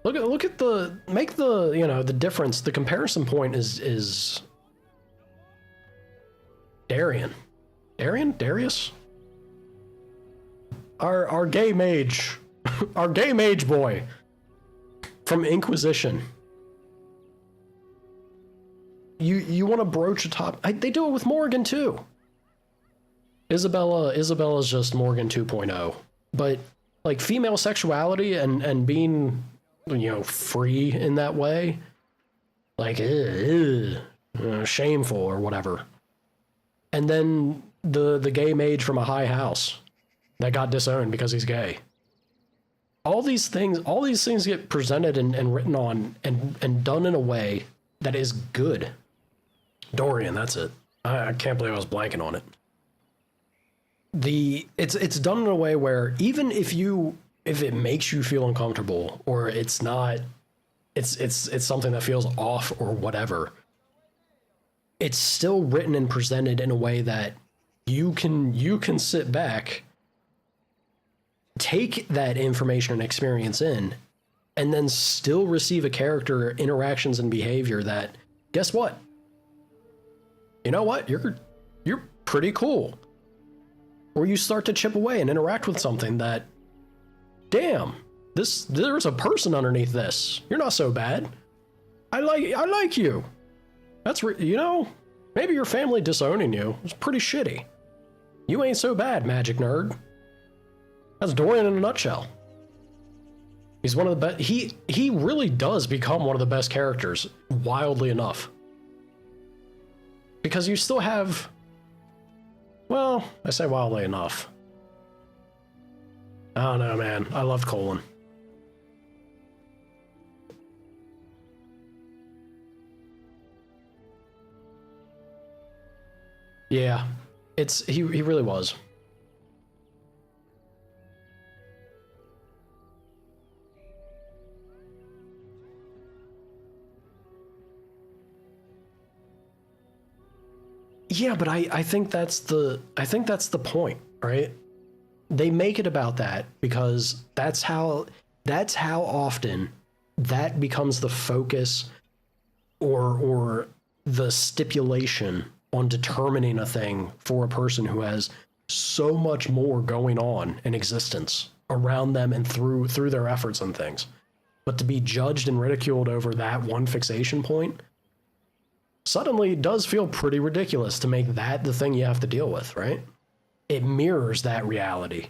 A: Look at the difference. The comparison point is Darius? Our gay mage. Our gay mage boy from Inquisition. You want to broach a top? They do it with Morgan too. Isabella's just Morgan 2.0. But like female sexuality and being, free in that way, like shameful or whatever. And then the gay mage from a high house that got disowned because he's gay. All these things get presented and written on and done in a way that is good. Dorian, that's it. I can't believe I was blanking on it. It's done in a way where even if it makes you feel uncomfortable or it's something that feels off or whatever, it's still written and presented in a way that you can sit back, take that information and experience in, and then still receive a character interactions and behavior that, guess what? You know what? You're pretty cool. Or you start to chip away and interact with something that, damn, there's a person underneath this. You're not so bad. I like you. That's maybe your family disowning you is pretty shitty. You ain't so bad, magic nerd. That's Dorian in a nutshell. He's one of the best. He really does become one of the best characters, wildly enough. Because you still have, well, I say wildly enough. I don't know, man. I loved Colin. Yeah, he really was. Yeah, but I think that's the point, right? They make it about that because that's how often that becomes the focus or the stipulation on determining a thing for a person who has so much more going on in existence around them and through their efforts and things. But to be judged and ridiculed over that one fixation point suddenly does feel pretty ridiculous to make that the thing you have to deal with, right? It mirrors that reality,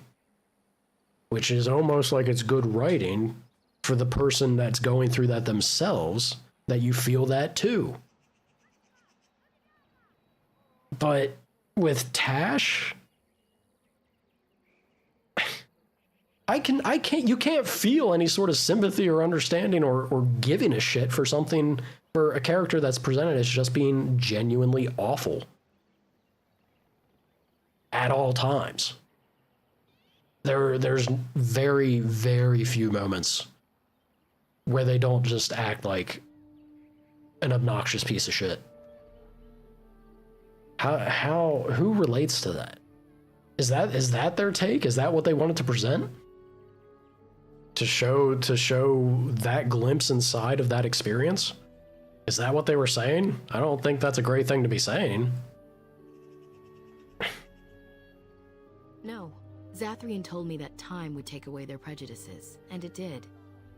A: which is almost like it's good writing for the person that's going through that themselves, that you feel that too. But with Tash, you can't feel any sort of sympathy or understanding or giving a shit for something, for a character that's presented as just being genuinely awful at all times. There's very, very few moments where they don't just act like an obnoxious piece of shit. Who relates to that? Is that their take? Is that what they wanted to present? To show that glimpse inside of that experience? Is that what they were saying? I don't think that's a great thing to be saying.
P: No. Zathrian told me that time would take away their prejudices, and it did.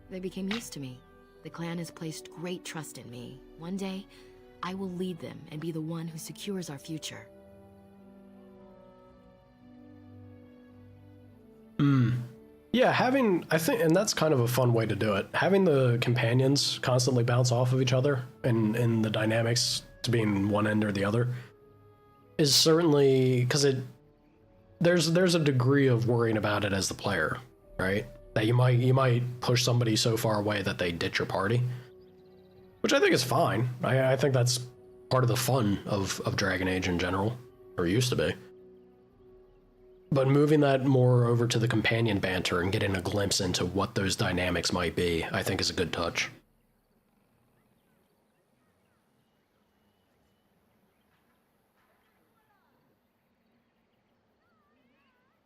P: They became used to me. The clan has placed great trust in me. One day, I will lead them and be the one who secures our future.
A: Yeah, I think, and that's kind of a fun way to do it. Having the companions constantly bounce off of each other and the dynamics to being one end or the other is certainly, because there's a degree of worrying about it as the player, right? That you might push somebody so far away that they ditch your party, which I think is fine. I think that's part of the fun of Dragon Age in general, or used to be. But moving that more over to the companion banter and getting a glimpse into what those dynamics might be, I think is a good touch.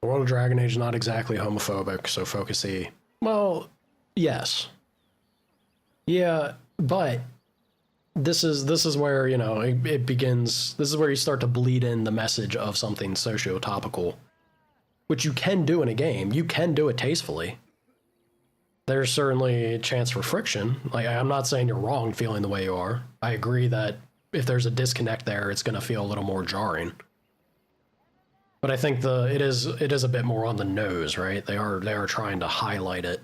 A: The world of Dragon Age is not exactly homophobic, so focusy. Well, yes. Yeah, but this is where, you know, it begins. This is where you start to bleed in the message of something socio-topical, which you can do in a game. You can do it tastefully. There's certainly a chance for friction. Like, I'm not saying you're wrong feeling the way you are. I agree that if there's a disconnect there, it's going to feel a little more jarring. But I think it is a bit more on the nose, right? They are trying to highlight it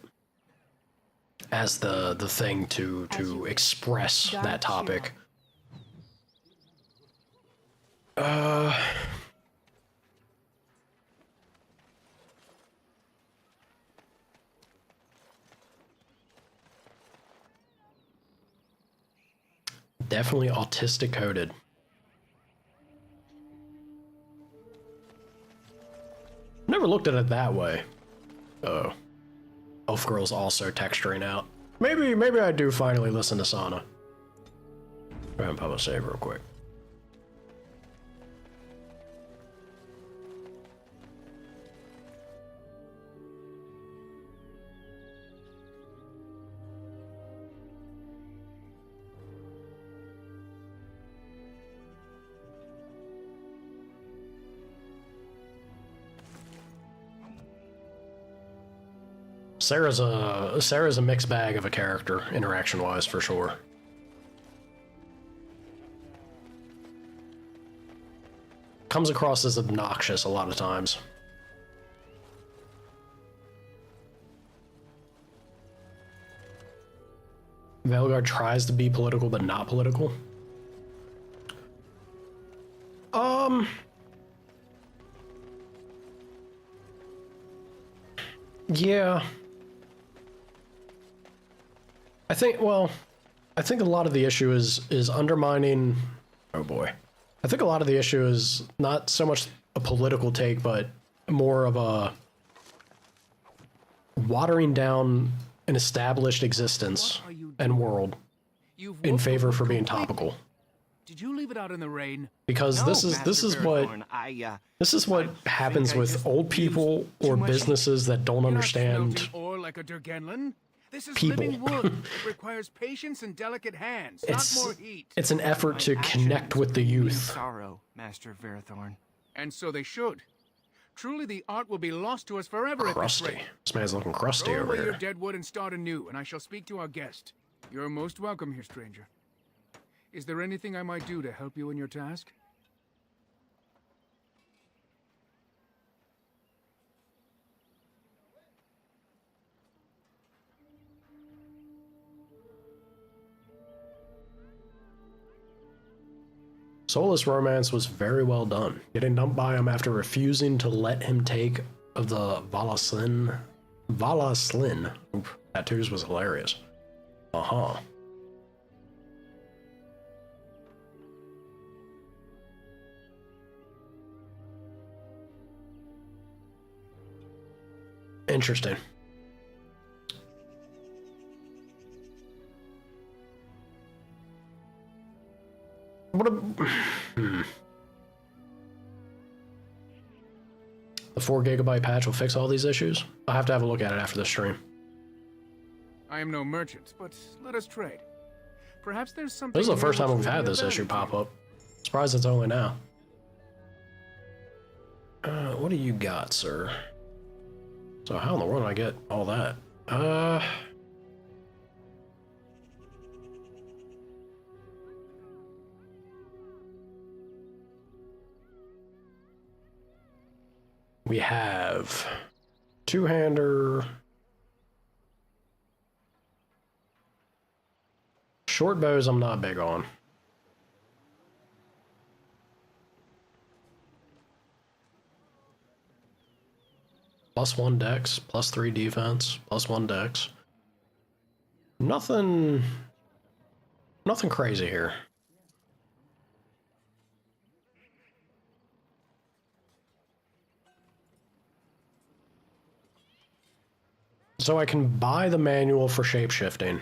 A: as the thing to express that topic. Definitely autistic coded. Never looked at it that way. Oh. Elf Girl's also texturing out. Maybe I do finally listen to Sana. Go ahead and publish save real quick. Sarah's a mixed bag of a character, interaction-wise, for sure. Comes across as obnoxious a lot of times. Velgard tries to be political, but not political. Yeah. I think a lot of the issue is undermining. Oh boy. I think a lot of the issue is not so much a political take, but more of a watering down an established existence and world in favor for being topical.
I: Did you leave it out in the rain?
A: Because
I: No,
A: this is what happens with old people or businesses that don't understand
I: Or like a Durgenlin? This is
A: people.
I: living wood. It requires patience and delicate hands, not more heat.
A: It's an effort to connect with the youth.
Q: Sorrow, Master Verithorn.
I: And so they should. Truly, the art will be lost to us forever at this
A: Crusty.
I: rate.
A: This man's looking crusty
I: Throw
A: over
I: away your
A: here.
I: dead wood and start anew, and I shall speak to our guest. You're most welcome here, stranger. Is there anything I might do to help you in your task?
A: Soulless Romance was very well done. Getting dumped by him after refusing to let him take of the Valaslin tattoos was hilarious. Uh-huh. Interesting. What a... 4 GB patch will fix all these issues? I'll have to have a look at it after the stream.
I: I am no merchant, but let us trade. Perhaps there's something.
A: This is the
I: here
A: first time
I: which
A: we've
I: will be
A: had
I: of
A: this
I: value
A: issue
I: to
A: pop
I: you.
A: up. Surprised it's only now. What do you got, sir? So how in the world did I get all that? We have two-hander, short bows I'm not big on. +1 dex, +3 defense, +1 dex. Nothing crazy here. So I can buy the manual for shapeshifting.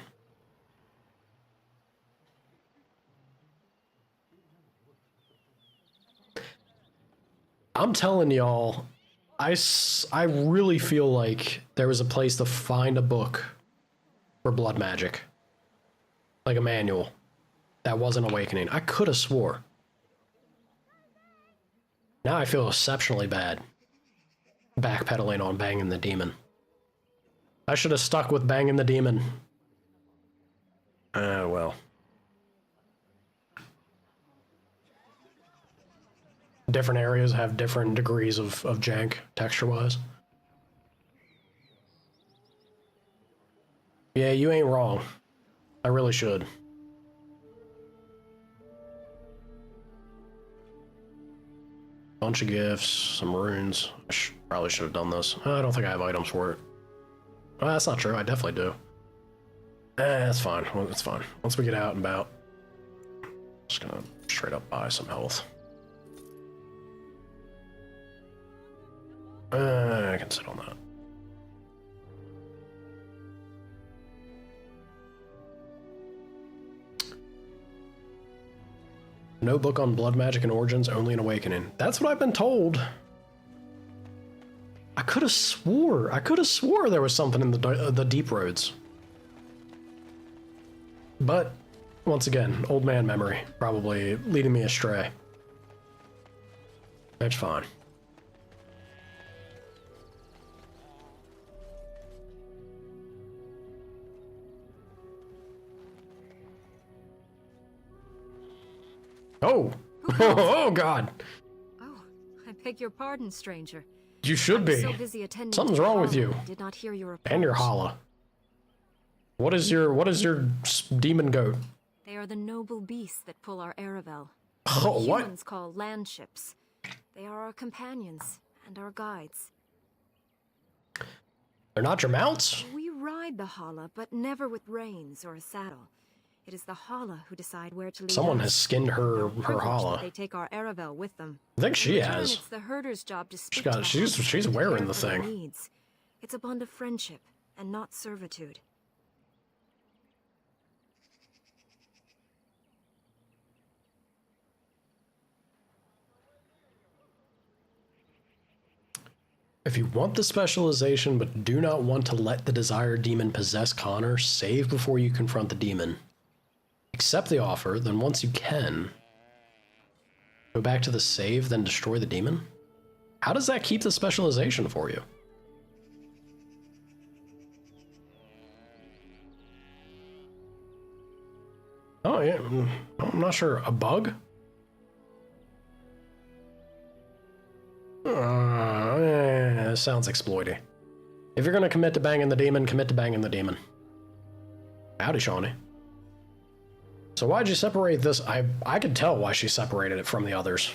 A: I'm telling y'all, I really feel like there was a place to find a book for blood magic. Like a manual. That wasn't Awakening. I could have swore. Now I feel exceptionally bad. Backpedaling on banging the demon. I should have stuck with banging the demon. Well. Different areas have different degrees of jank, texture-wise. Yeah, you ain't wrong. I really should. Bunch of gifts, some runes. Probably should have done this. I don't think I have items for it. Well, that's not true. I definitely do. That's fine. Well, it's fine. Once we get out and about, just gonna straight up buy some health. I can sit on that. No book on blood magic and origins, only an awakening. That's what I've been told. I could have swore there was something in the deep roads. But once again, old man memory probably leading me astray. That's fine. Oh! Oh, God!
R: Oh, I beg your pardon, stranger.
A: You should be.
R: So busy attending
A: Something's
R: to
A: wrong with
R: Harlem,
A: you.
R: I did not hear your
A: And your
R: approach.
A: holla. What is your demon goat?
R: They are the noble beasts that pull our Aravel.
A: Oh, what?
R: Humans call land ships. They are our companions and our guides.
A: They're not your mounts?
R: We ride the Hala, but never with reins or a saddle. It is the Hala who decide where to lead
A: Someone
R: us.
A: has skinned her
R: Privileged
A: Hala.
R: that They take our Aravel with them.
A: I think she
R: In return,
A: has.
R: It's the herder's job to speak
A: She's got-
R: to the
A: she's-
R: hunters
A: she's
R: and
A: wearing
R: care
A: the
R: for their
A: thing.
R: needs. It's a bond of friendship and not servitude.
A: If you want the specialization but do not want to let the desired demon possess Connor, save before you confront the demon. Accept the offer, then once you can, go back to the save, then destroy the demon? How does that keep the specialization for you? Oh yeah, I'm not sure. A bug? That sounds exploity. If you're gonna commit to banging the demon, commit to banging the demon. Howdy, Shawnee. So why'd you separate this? I could tell why she separated it from the others.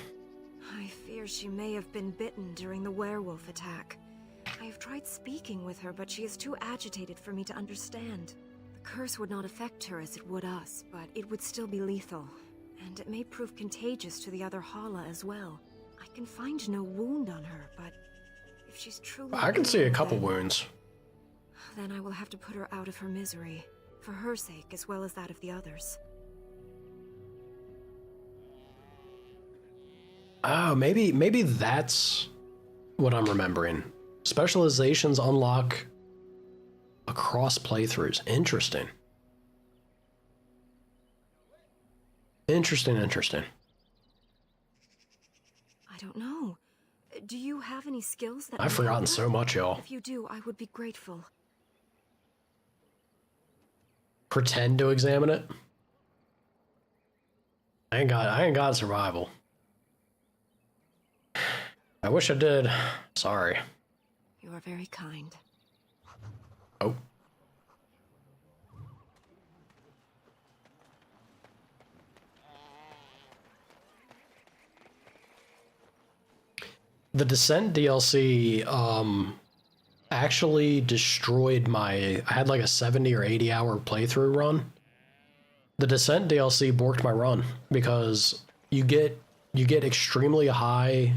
R: I fear she may have been bitten during the werewolf attack. I have tried speaking with her, but she is too agitated for me to understand. The curse would not affect her as it would us, but it would still be lethal. And it may prove contagious to the other Hala as well. I can find no wound on her, but if she's truly
A: I can see a
R: ill,
A: couple wounds.
R: then I will have to put her out of her misery, for her sake as well as that of the others.
A: Oh, maybe that's what I'm remembering. Specializations unlock across playthroughs. Interesting. Interesting.
R: I don't know. Do you have any skills that
A: I've
R: might
A: forgotten
R: help us?
A: so much, y'all.
R: If you do, I would be grateful.
A: Pretend to examine it. I ain't got survival. I wish I did. Sorry.
R: You are very kind.
A: Oh. The Descent DLC actually destroyed my... I had like a 70 or 80 hour playthrough run. The Descent DLC borked my run because you get extremely high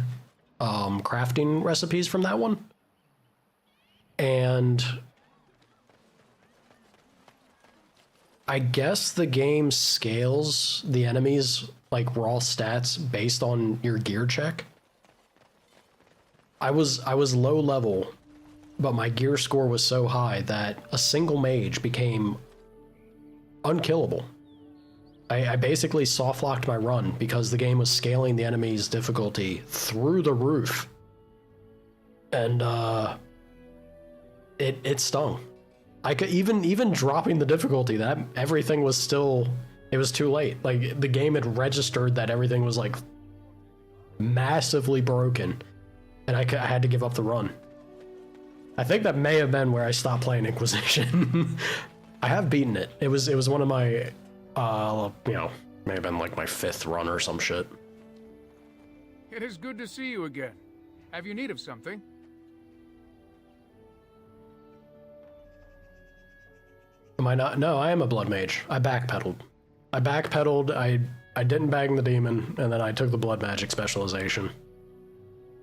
A: crafting recipes from that one. And I guess the game scales the enemies like raw stats based on your gear check. I was low level, but my gear score was so high that a single mage became unkillable. I basically soft-locked my run because the game was scaling the enemy's difficulty through the roof. And it stung. I could even dropping the difficulty, that everything was still, it was too late. Like the game had registered that everything was like massively broken, and I had to give up the run. I think that may have been where I stopped playing Inquisition. I have beaten it. It was one of my may have been like my 5th run or some shit.
I: It is good to see you again. Have you need of something?
A: Am I not? No, I am a blood mage. I backpedaled. I didn't bang the demon, and then I took the blood magic specialization.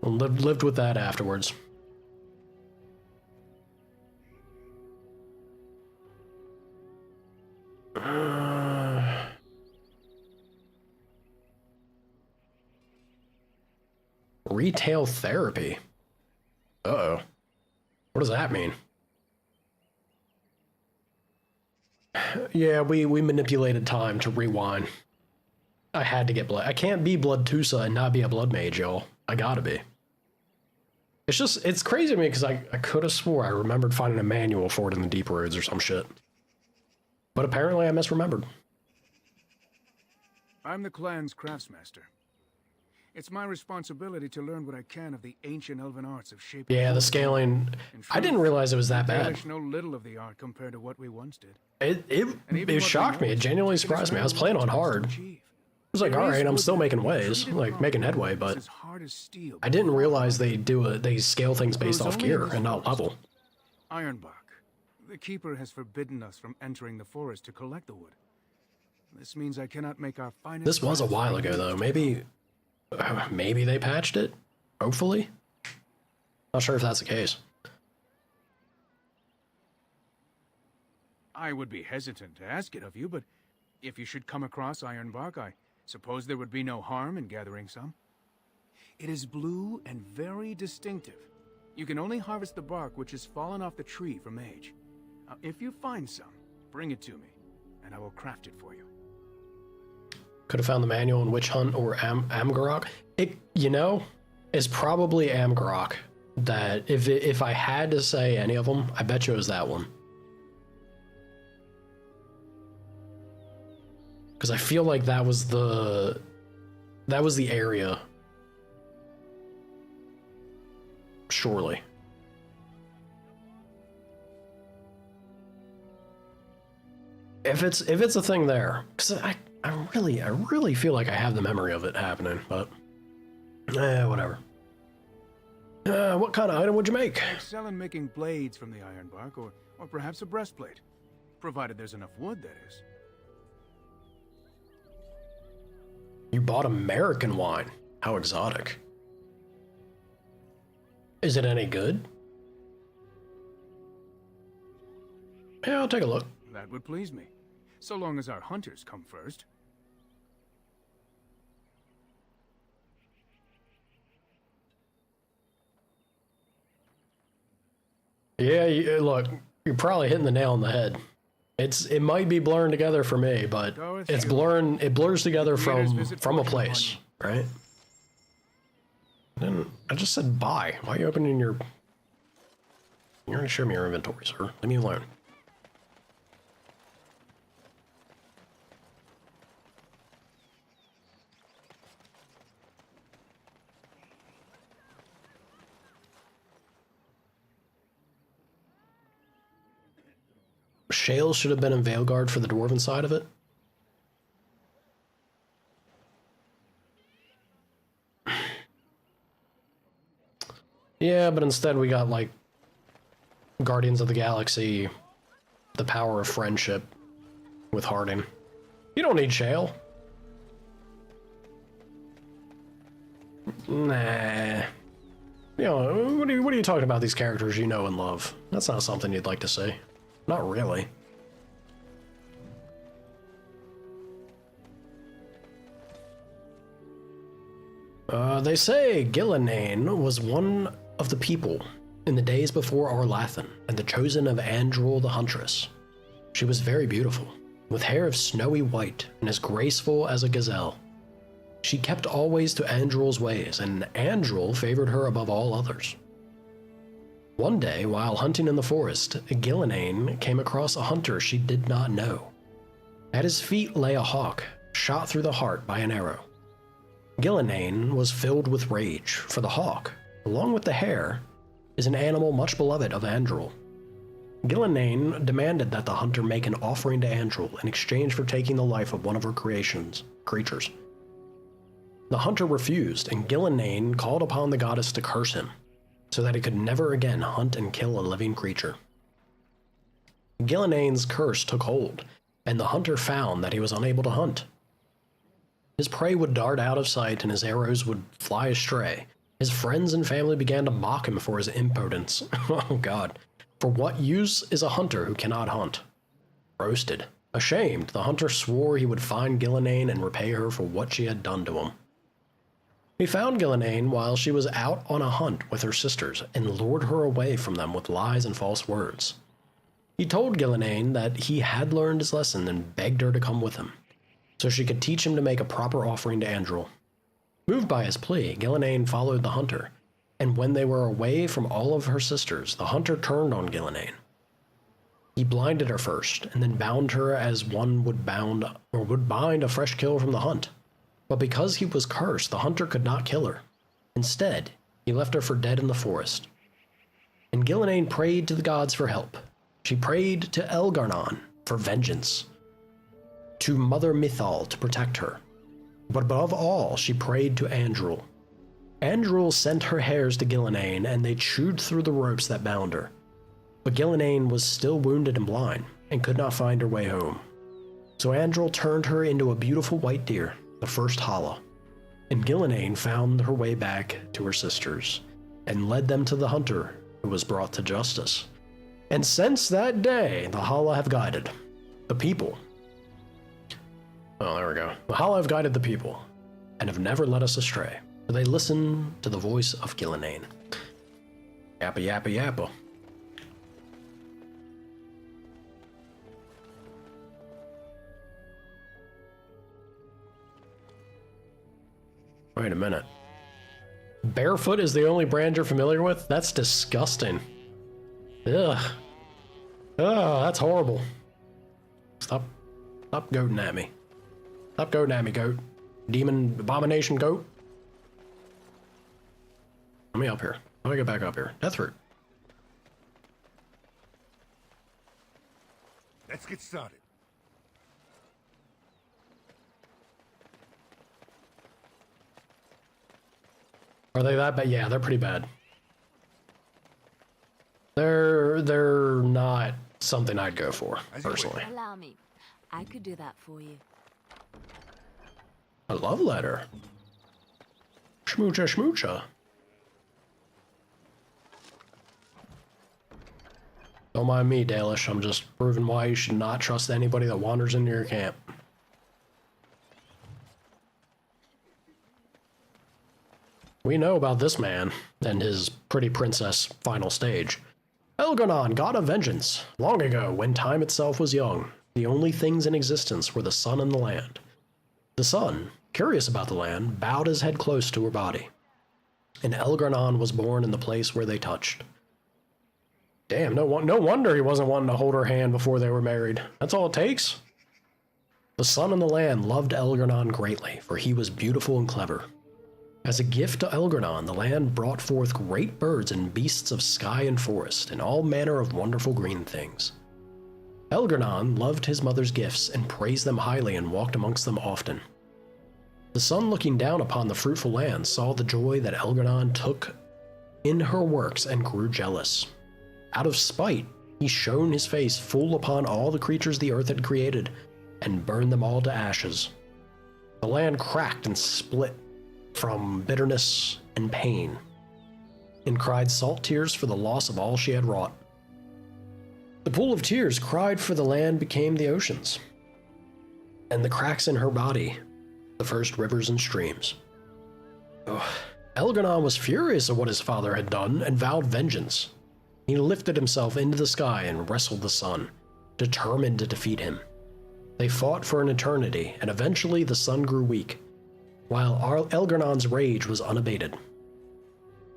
A: And lived with that afterwards. Retail therapy? Uh-oh. What does that mean? Yeah, we manipulated time to rewind. I had to get blood. I can't be Blood Tusa and not be a blood mage, y'all. I gotta be. It's crazy to me because I could have swore I remembered finding a manual for it in the Deep Roads or some shit. But apparently I misremembered.
I: I'm the clan's craftsmaster. It's my responsibility to learn what I can of the ancient elven arts of shaping.
A: Yeah, the scaling. I didn't realize it was that bad.
I: I know little of the art compared to what we once did.
A: It shocked me. It genuinely surprised me. I was playing on hard. I was like, all right, I'm still making ways, like making headway, but I didn't realize they scale things based off gear and not level.
I: Ironbark. The Keeper has forbidden us from entering the forest to collect the wood. This means I cannot make our finest.
A: This was a while ago, though. Maybe they patched it. Hopefully. Not sure if that's the case.
I: I would be hesitant to ask it of you, but if you should come across Ironbark, I suppose there would be no harm in gathering some. It is blue and very distinctive. You can only harvest the bark which has fallen off the tree from age. Now, if you find some, bring it to me, and I will craft it for you.
A: Could have found the manual in Witch Hunt or Amgarok. It's probably Amgarok. That if I had to say any of them, I bet you it was that one. Because I feel like that was the area. Surely. If it's a thing there, because I really feel like I have the memory of it happening, but whatever. What kind of item would you make?
I: I excel in making blades from the ironbark, or perhaps a breastplate, provided there's enough wood, that is.
A: You bought American wine. How exotic. Is it any good? Yeah, I'll take a look.
I: That would please me, so long as our hunters come first.
A: Yeah, look, you're probably hitting the nail on the head. It might be blurring together for me, but it blurs together from a place, right? Then I just said bye. Why are you opening your... You're gonna show me your inventory, sir. Leave me alone. Shale should have been in Veilguard for the dwarven side of it. Yeah, but instead we got, like, Guardians of the Galaxy, the power of friendship with Harding. You don't need Shale. Nah. You know, what are you talking about, these characters you know and love? That's not something you'd like to see. Not really. They say Gillenane was one of the people in the days before Arlathan and the chosen of Andrul the Huntress. She was very beautiful, with hair of snowy white and as graceful as a gazelle. She kept always to Andrul's ways, and Andrul favored her above all others. One day, while hunting in the forest, Gillenane came across a hunter she did not know. At his feet lay a hawk, shot through the heart by an arrow. Gillenane was filled with rage, for the hawk, along with the hare, is an animal much beloved of Andrul. Gillenane demanded that the hunter make an offering to Andrul in exchange for taking the life of one of her creatures. The hunter refused, and Gillenane called upon the goddess to curse him, so that he could never again hunt and kill a living creature. Gillenane's curse took hold, and the hunter found that he was unable to hunt. His prey would dart out of sight and his arrows would fly astray. His friends and family began to mock him for his impotence. Oh god. For what use is a hunter who cannot hunt? Roasted. Ashamed, the hunter swore he would find Gillenane and repay her for what she had done to him. He found Gillenane while she was out on a hunt with her sisters and lured her away from them with lies and false words. He told Gillenane that he had learned his lesson and begged her to come with him, so she could teach him to make a proper offering to Andrul. Moved by his plea, Gillenane followed the hunter, and when they were away from all of her sisters, the hunter turned on Gillenane. He blinded her first, and then bound her as one would bind a fresh kill from the hunt. But because he was cursed, the hunter could not kill her. Instead, he left her for dead in the forest. And Gillenane prayed to the gods for help. She prayed to Elgar'nan for vengeance, to Mother Mythal to protect her. But above all, she prayed to Andrul. Andrul sent her hairs to Gillenane, and they chewed through the ropes that bound her. But Gillenane was still wounded and blind, and could not find her way home. So Andrul turned her into a beautiful white deer, the first Hala, and Gillenane found her way back to her sisters, and led them to the hunter, who was brought to justice. And since that day, the Hala have guided the people. Oh, there we go. The Hala have guided the people, and have never led us astray. For they listen to the voice of Gillenane. Yappa yappa yappa. Wait a minute. Barefoot is the only brand you're familiar with? That's disgusting. Ugh. Oh, that's horrible. Stop goating at me. Stop goating at me, goat. Demon abomination goat. Let me up here. Let me get back up here. Deathroot.
B: Let's get started.
A: Are they that bad? Yeah, they're pretty bad. They're not something I'd go for, personally.
M: Allow me. I could do that for you.
A: A love letter. Schmoocha schmoocha. Don't mind me, Dalish. I'm just proving why you should not trust anybody that wanders into your camp. We know about this man and his pretty princess final stage. Elgar'nan, god of vengeance. Long ago, when time itself was young, the only things in existence were the sun and the land. The sun, curious about the land, bowed his head close to her body. And Elgar'nan was born in the place where they touched. Damn, no wonder he wasn't wanting to hold her hand before they were married. That's all it takes. The sun and the land loved Elgar'nan greatly, for he was beautiful and clever. As a gift to Elgar'nan, the land brought forth great birds and beasts of sky and forest, and all manner of wonderful green things. Elgar'nan loved his mother's gifts and praised them highly and walked amongst them often. The sun, looking down upon the fruitful land, saw the joy that Elgar'nan took in her works and grew jealous. Out of spite, he shone his face full upon all the creatures the earth had created, and burned them all to ashes. The land cracked and split from bitterness and pain, and cried salt tears for the loss of all she had wrought. The pool of tears cried for the land became the oceans, and the cracks in her body, the first rivers and streams. Elgar'nan was furious at what his father had done and vowed vengeance. He lifted himself into the sky and wrestled the sun, determined to defeat him. They fought for an eternity, and eventually the sun grew weak, while Elgar'nan's rage was unabated.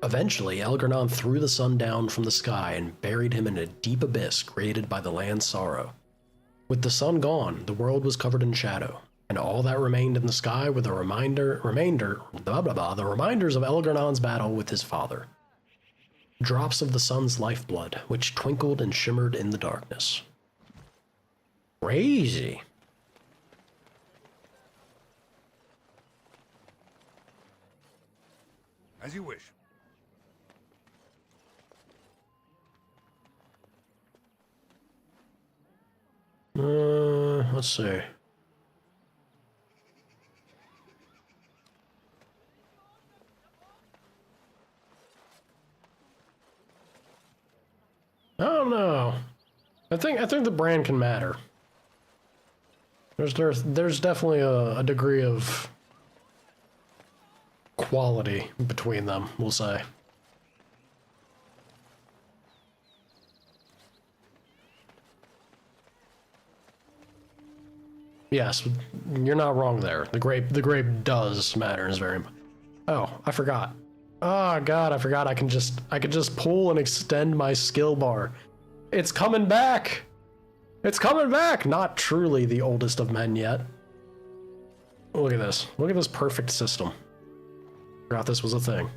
A: Eventually, Elgar'nan threw the sun down from the sky and buried him in a deep abyss created by the land's sorrow. With the sun gone, the world was covered in shadow, and all that remained in the sky were the reminders of Elgar'nan's battle with his father. Drops of the sun's lifeblood, which twinkled and shimmered in the darkness. Crazy.
B: As you wish.
A: Let's see. I don't know. I think the brand can matter. There's definitely a degree of quality between them, we'll say. Yes, you're not wrong there. The grape does matter. Is very. Oh, I forgot. Oh god, I forgot. I can just pull and extend my skill bar. It's coming back. It's coming back. Not truly the oldest of men yet. Look at this. Look at this perfect system. Forgot this was a thing.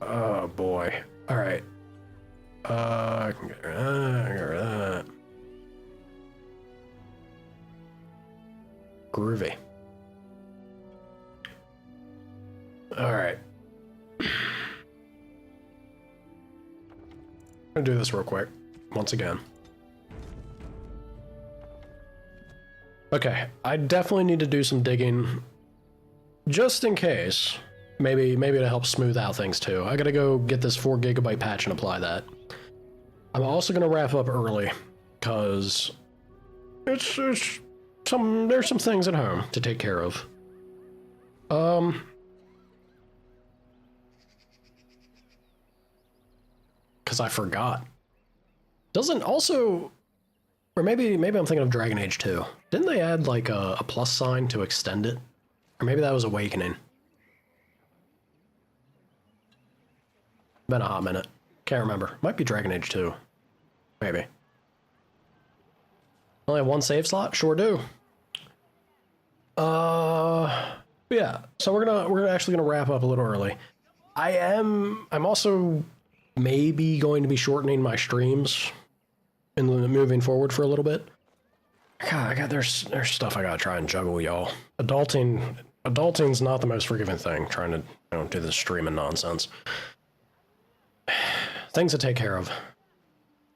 A: Oh boy. All right. I can get rid of that. Groovy. All right. I'm gonna do this real quick, once again. Okay, I definitely need to do some digging, just in case. Maybe to help smooth out things too. I gotta go get this 4 GB patch and apply that. I'm also gonna wrap up early, cause there's some things at home to take care of. Cause I forgot. Doesn't also, or maybe I'm thinking of Dragon Age 2. Didn't they add like a plus sign to extend it? Or maybe that was Awakening. Been a hot minute. Can't remember. Might be Dragon Age 2. Maybe. Only have 1 save slot? Sure do. Yeah. So we're actually gonna wrap up a little early. I'm also maybe going to be shortening my streams and moving forward for a little bit. God, there's stuff I gotta try and juggle, y'all. Adulting's not the most forgiving thing. Trying to do this streaming nonsense. Things to take care of.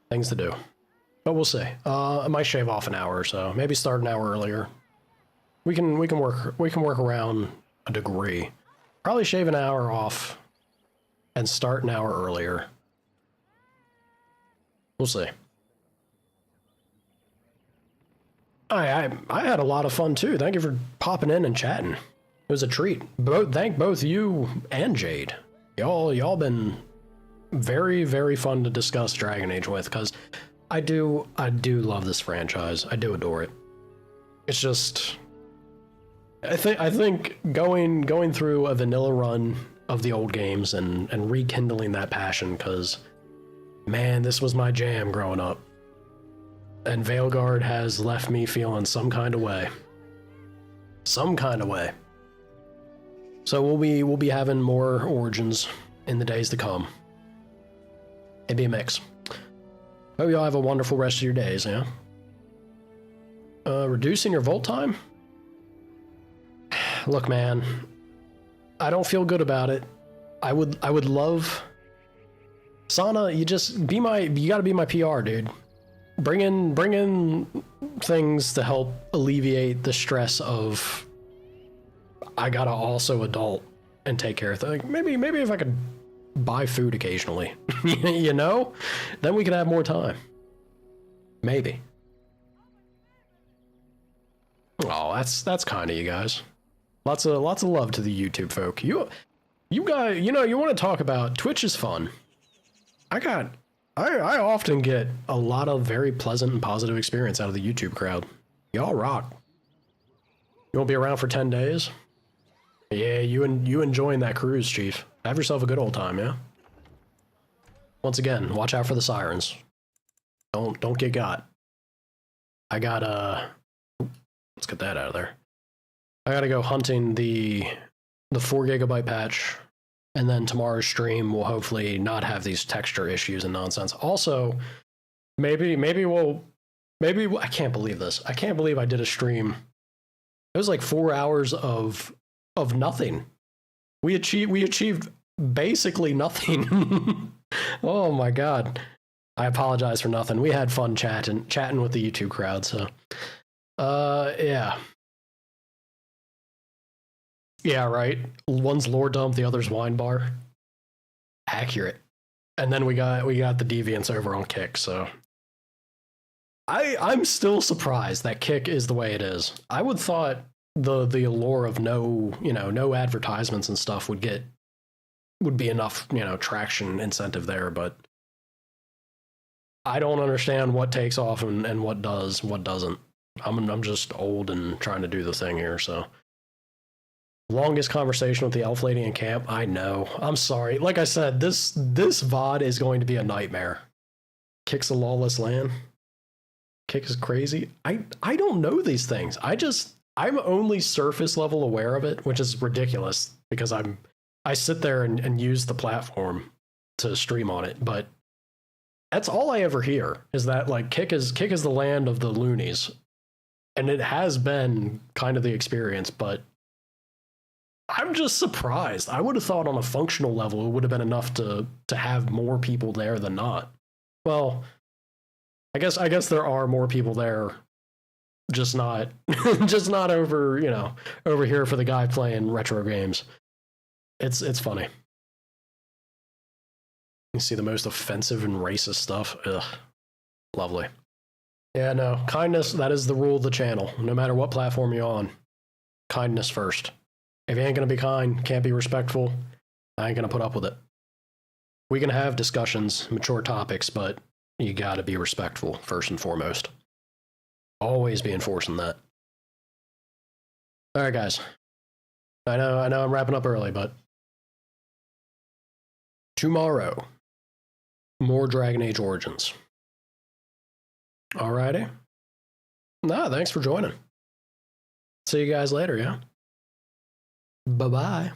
A: Things to do. But we'll see. I might shave off an hour or so. Maybe start an hour earlier. We can work around a degree. Probably shave an hour off and start an hour earlier. We'll see. I had a lot of fun too. Thank you for popping in and chatting. It was a treat. Thank both you and Jade. Y'all been very, very fun to discuss Dragon Age with, because I do love this franchise. I do adore it. It's just, I think going through a vanilla run of the old games and rekindling that passion, because man, this was my jam growing up. And Veilguard has left me feeling some kind of way. Some kind of way. So we'll be having more Origins in the days to come. It'd be a mix. Hope y'all have a wonderful rest of your days, yeah? Reducing your volt time? Look, man, I don't feel good about it. I would love... Sana, you gotta be my PR, dude. Bring in things to help alleviate the stress of I gotta also adult and take care of things. Maybe if I could buy food occasionally, you know, then we could have more time. Maybe. Oh, that's kind of you guys. Lots of love to the YouTube folk. You guys, you know, you want to talk about Twitch is fun. I often get a lot of very pleasant and positive experience out of the YouTube crowd. Y'all rock. You won't be around for 10 days? Yeah, you enjoying that cruise, Chief. Have yourself a good old time, yeah? Once again, watch out for the sirens. Don't get got. I got let's get that out of there. I gotta go hunting the 4 GB patch, and then tomorrow's stream will hopefully not have these texture issues and nonsense. Also, maybe I can't believe this. I can't believe I did a stream. It was like 4 hours of nothing. We achieved basically nothing. Oh my god. I apologize for nothing. We had fun chatting with the YouTube crowd, so yeah. Yeah, right. One's lore dump, the other's wine bar. Accurate. And then we got the deviants over on Kick, so I'm still surprised that Kick is the way it is. I would thought the allure of no advertisements and stuff would be enough, traction incentive there, but I don't understand what takes off and what doesn't. I'm just old and trying to do the thing here, so. Longest conversation with the elf lady in camp? I know. I'm sorry. Like I said, this VOD is going to be a nightmare. Kick's a lawless land. Kick is crazy. I don't know these things. I'm only surface level aware of it, which is ridiculous because I sit there and use the platform to stream on it, but that's all I ever hear is that like Kick is the land of the loonies. And it has been kind of the experience, but I'm just surprised. I would have thought on a functional level it would have been enough to have more people there than not. Well, I guess there are more people there, just not over, over here for the guy playing retro games. It's funny. You see the most offensive and racist stuff. Ugh. Lovely. Yeah, no. Kindness, that is the rule of the channel. No matter what platform you're on. Kindness first. If you ain't gonna be kind, can't be respectful, I ain't gonna put up with it. We can have discussions, mature topics, but you gotta be respectful first and foremost. Always be enforcing that. Alright guys. I know I'm wrapping up early, but tomorrow, more Dragon Age Origins. Alrighty. Nah, thanks for joining. See you guys later, yeah? Bye-bye.